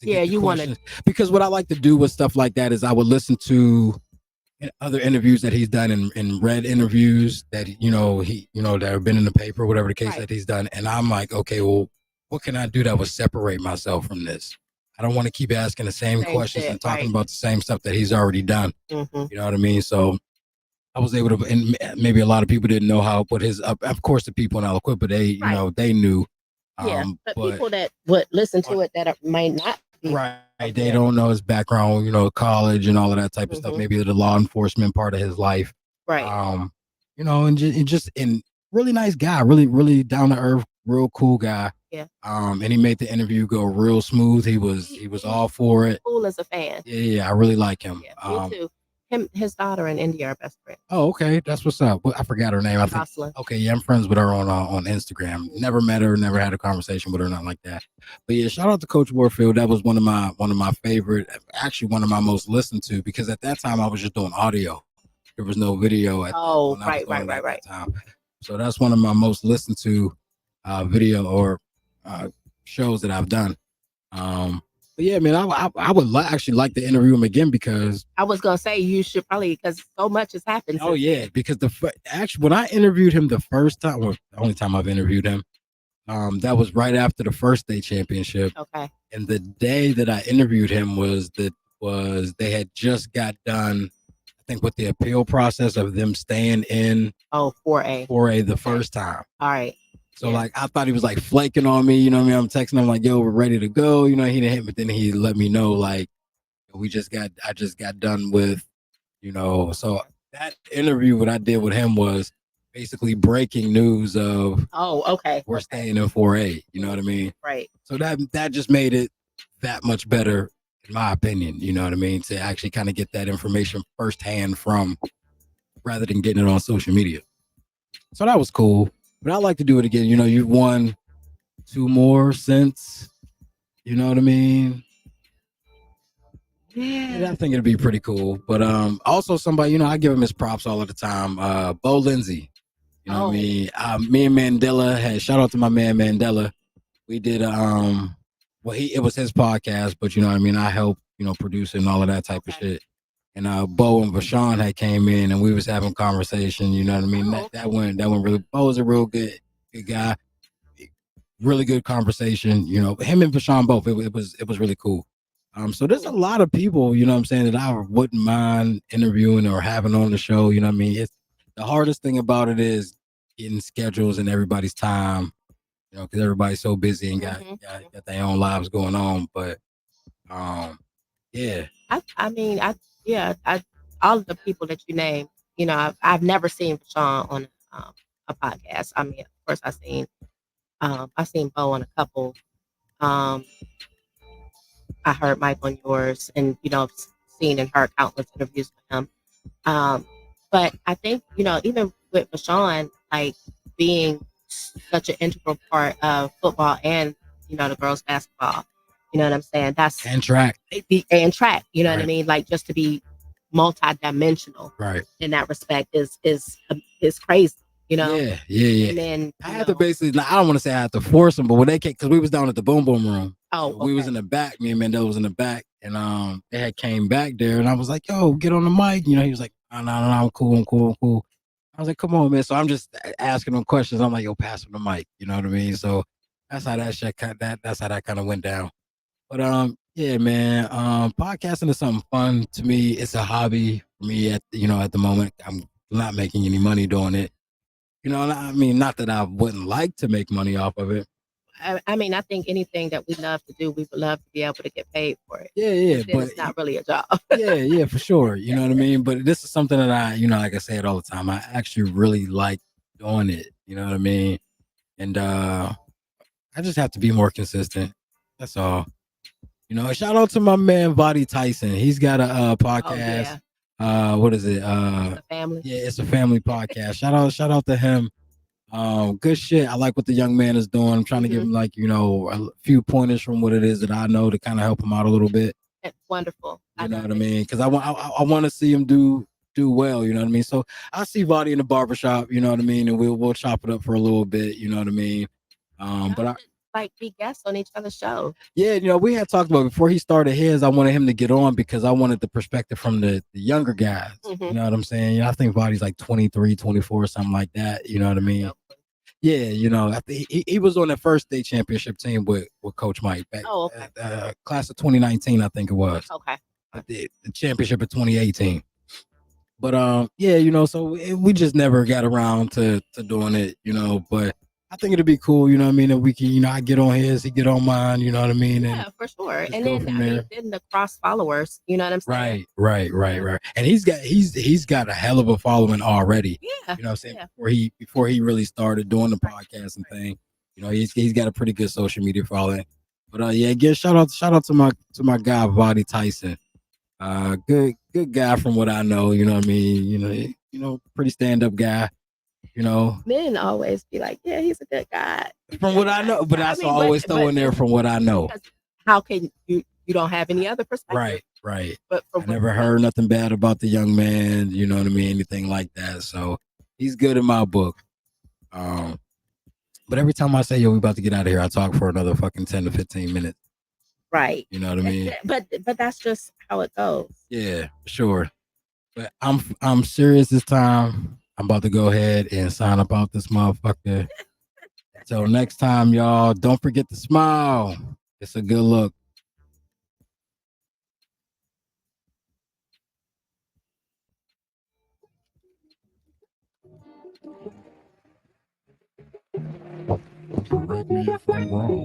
S2: Yeah,
S1: get the
S2: you want to.
S1: questions, because what I like to do with stuff like that is I would listen to other interviews that he's done and read interviews that that have been in the paper, whatever the case
S2: Right.
S1: that he's done, and I'm like, okay, well, what can I do that would separate myself from this? I don't want to keep asking the same questions
S2: shit,
S1: and talking
S2: right.
S1: about the same stuff that he's already done.
S2: Hmm.
S1: You know what I mean? So I was able to, and maybe a lot of people didn't know how, but of course, the people in Aliquippa, they,
S2: Right.
S1: they knew.
S2: Yeah, but people that would listen to it that might not be
S1: Right. They
S2: there.
S1: don't know his background, college and all of that type of stuff.
S2: Mhm.
S1: Maybe the law enforcement part of his life.
S2: Right.
S1: And just really nice guy, really, really down to earth, real cool guy.
S2: Yeah.
S1: And he made the interview go real smooth. He was all for it.
S2: Cool as a fan.
S1: Yeah, I really like him.
S2: Yeah, me too. His daughter and India are best friends.
S1: Oh, okay. That's what's up. I forgot her name. I think.
S2: Jocelyn.
S1: Okay, yeah, I'm friends with her on Instagram. Never met her, never had a conversation with her, nothing like that. But yeah, shout out to Coach Warfield. That was one of my favorite, actually one of my most listened to, because at that time I was just doing audio. There was no video at
S2: Right.
S1: time. So that's one of my most listened to video or shows that I've done. But yeah, man, I would actually like to interview him again, because
S2: I was gonna say you should probably, because so much has happened.
S1: oh yeah, because actually when I interviewed him the first time, or the only time I've interviewed him, that was right after the first state championship.
S2: Okay.
S1: And the day that I interviewed him was they had just got done, I think, with the appeal process of them staying in
S2: 4A
S1: the first time.
S2: All right.
S1: So like I thought he was like flaking on me, you know what I mean? I'm texting him like, yo, we're ready to go. You know, he didn't hit, but then he let me know like I just got done with, so that interview what I did with him was basically breaking news of we're staying in 4A, you know what I mean?
S2: Right.
S1: So that just made it that much better, in my opinion, you know what I mean, to actually kind of get that information firsthand rather than getting it on social media. So that was cool. But I'd like to do it again. You've won 2 more since, you know what I mean? Yeah, I think it'd be pretty cool. But also somebody, I give him his props all of the time. Bo Lindsay. You know what I mean? Me and Mandela shout out to my man Mandela. We did it was his podcast, but you know what I mean, I helped, produce and all of that type of shit. And Bo and Vashawn had came in and we was having conversation, you know what I mean? That went really. Bo was a real good guy. Really good conversation, him and Vashawn both. It was really cool. So there's a lot of people, you know what I'm saying, that I wouldn't mind interviewing or having on the show, you know what I mean? It's the hardest thing about it is getting schedules and everybody's time, because everybody's so busy and got their own lives going on. But yeah.
S2: All of the people that you named, I've never seen Sean on a podcast. I mean, of course I've seen Bo on a couple. I heard Mike on yours, and seen and heard countless interviews with him. But I think even with Vashawn, like being such an integral part of football and the girls basketball. You know what I'm saying? That's
S1: And track.
S2: and track. You know what I
S1: Right.
S2: mean? Like just to be multi-dimensional
S1: Right.
S2: in that respect is crazy. You know?
S1: Yeah.
S2: And then
S1: I had to basically, I don't want to say I had to force them, but when they came, because we was down at the Boom Boom Room.
S2: Oh,
S1: we was in the back. Me and Mendel was in the back, and they had came back there, and I was like, "Yo, get on the mic." He was like, "No, I'm cool." I was like, "Come on, man." So I'm just asking them questions. I'm like, "Yo, pass him the mic." You know what I mean? So that's how that shit. That's how that kind of went down. But yeah, man. Podcasting is something fun to me. It's a hobby for me at the moment. I'm not making any money doing it. I mean, not that I wouldn't like to make money off of it.
S2: I mean, I think anything that we love to do, we would love to be able to get paid for it.
S1: Yeah,
S2: but it's not really a job.
S1: yeah, for sure. You know what I mean? But this is something that I, like I say it all the time, I actually really like doing it. You know what I mean? And I just have to be more consistent. That's all. Shout out to my man Vadi Tyson. He's got a podcast.
S2: Oh, yeah.
S1: What is it?
S2: The family.
S1: Yeah, it's a family podcast. Shout out to him. Good shit. I like what the young man is doing. I'm trying to give him a few pointers from what it is that I know to kind of help him out a little bit.
S2: It's wonderful.
S1: You know what I mean? Because I want to see him do well. You know what I mean? So I see Vadi in the barbershop. You know what I mean? And we'll chop it up for a little bit. You know what I mean? But I
S2: like be guests on each other's show.
S1: Yeah, we had talked about before he started his. I wanted him to get on because I wanted the perspective from the younger guys. You know what I'm saying? I think Vadi's like 23, 24, something like that. You know what I mean? Yeah, I think he was on the first state championship team with Coach Mike back.
S2: Oh, okay.
S1: Class of 2019, I think it was.
S2: Okay.
S1: The championship of 2018. But yeah, so we just never got around to doing it, but I think it'd be cool, you know what I mean, if we can, I get on his, he get on mine, you know what I mean?
S2: Yeah, for sure. And
S1: go
S2: then
S1: from there.
S2: then the cross followers, you know what I'm saying?
S1: Right. And he's got a hell of a following already.
S2: Yeah.
S1: You know what I'm saying? Yeah. Before he really started doing the podcast and thing, he's got a pretty good social media following. But yeah, again, shout out to my guy Vadi Tyson. Good guy from what I know, you know what I mean? Pretty stand-up guy.
S2: Men always be like, yeah, he's a good guy.
S1: From what I know, but I always throw in there from what I know.
S2: How can you don't have any other perspective?
S1: Right.
S2: But
S1: I never heard nothing bad about the young man, you know what I mean, anything like that. So he's good in my book. But every time I say, yo, we about to get out of here, I talk for another fucking 10 to 15 minutes.
S2: Right.
S1: You know what I mean?
S2: But that's just how it goes.
S1: Yeah, sure. But I'm serious this time. I'm about to go ahead and sign up out this motherfucker. So next time, y'all, don't forget to smile. It's a good look. Correct me if I'm wrong.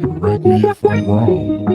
S1: Correct me if I'm wrong.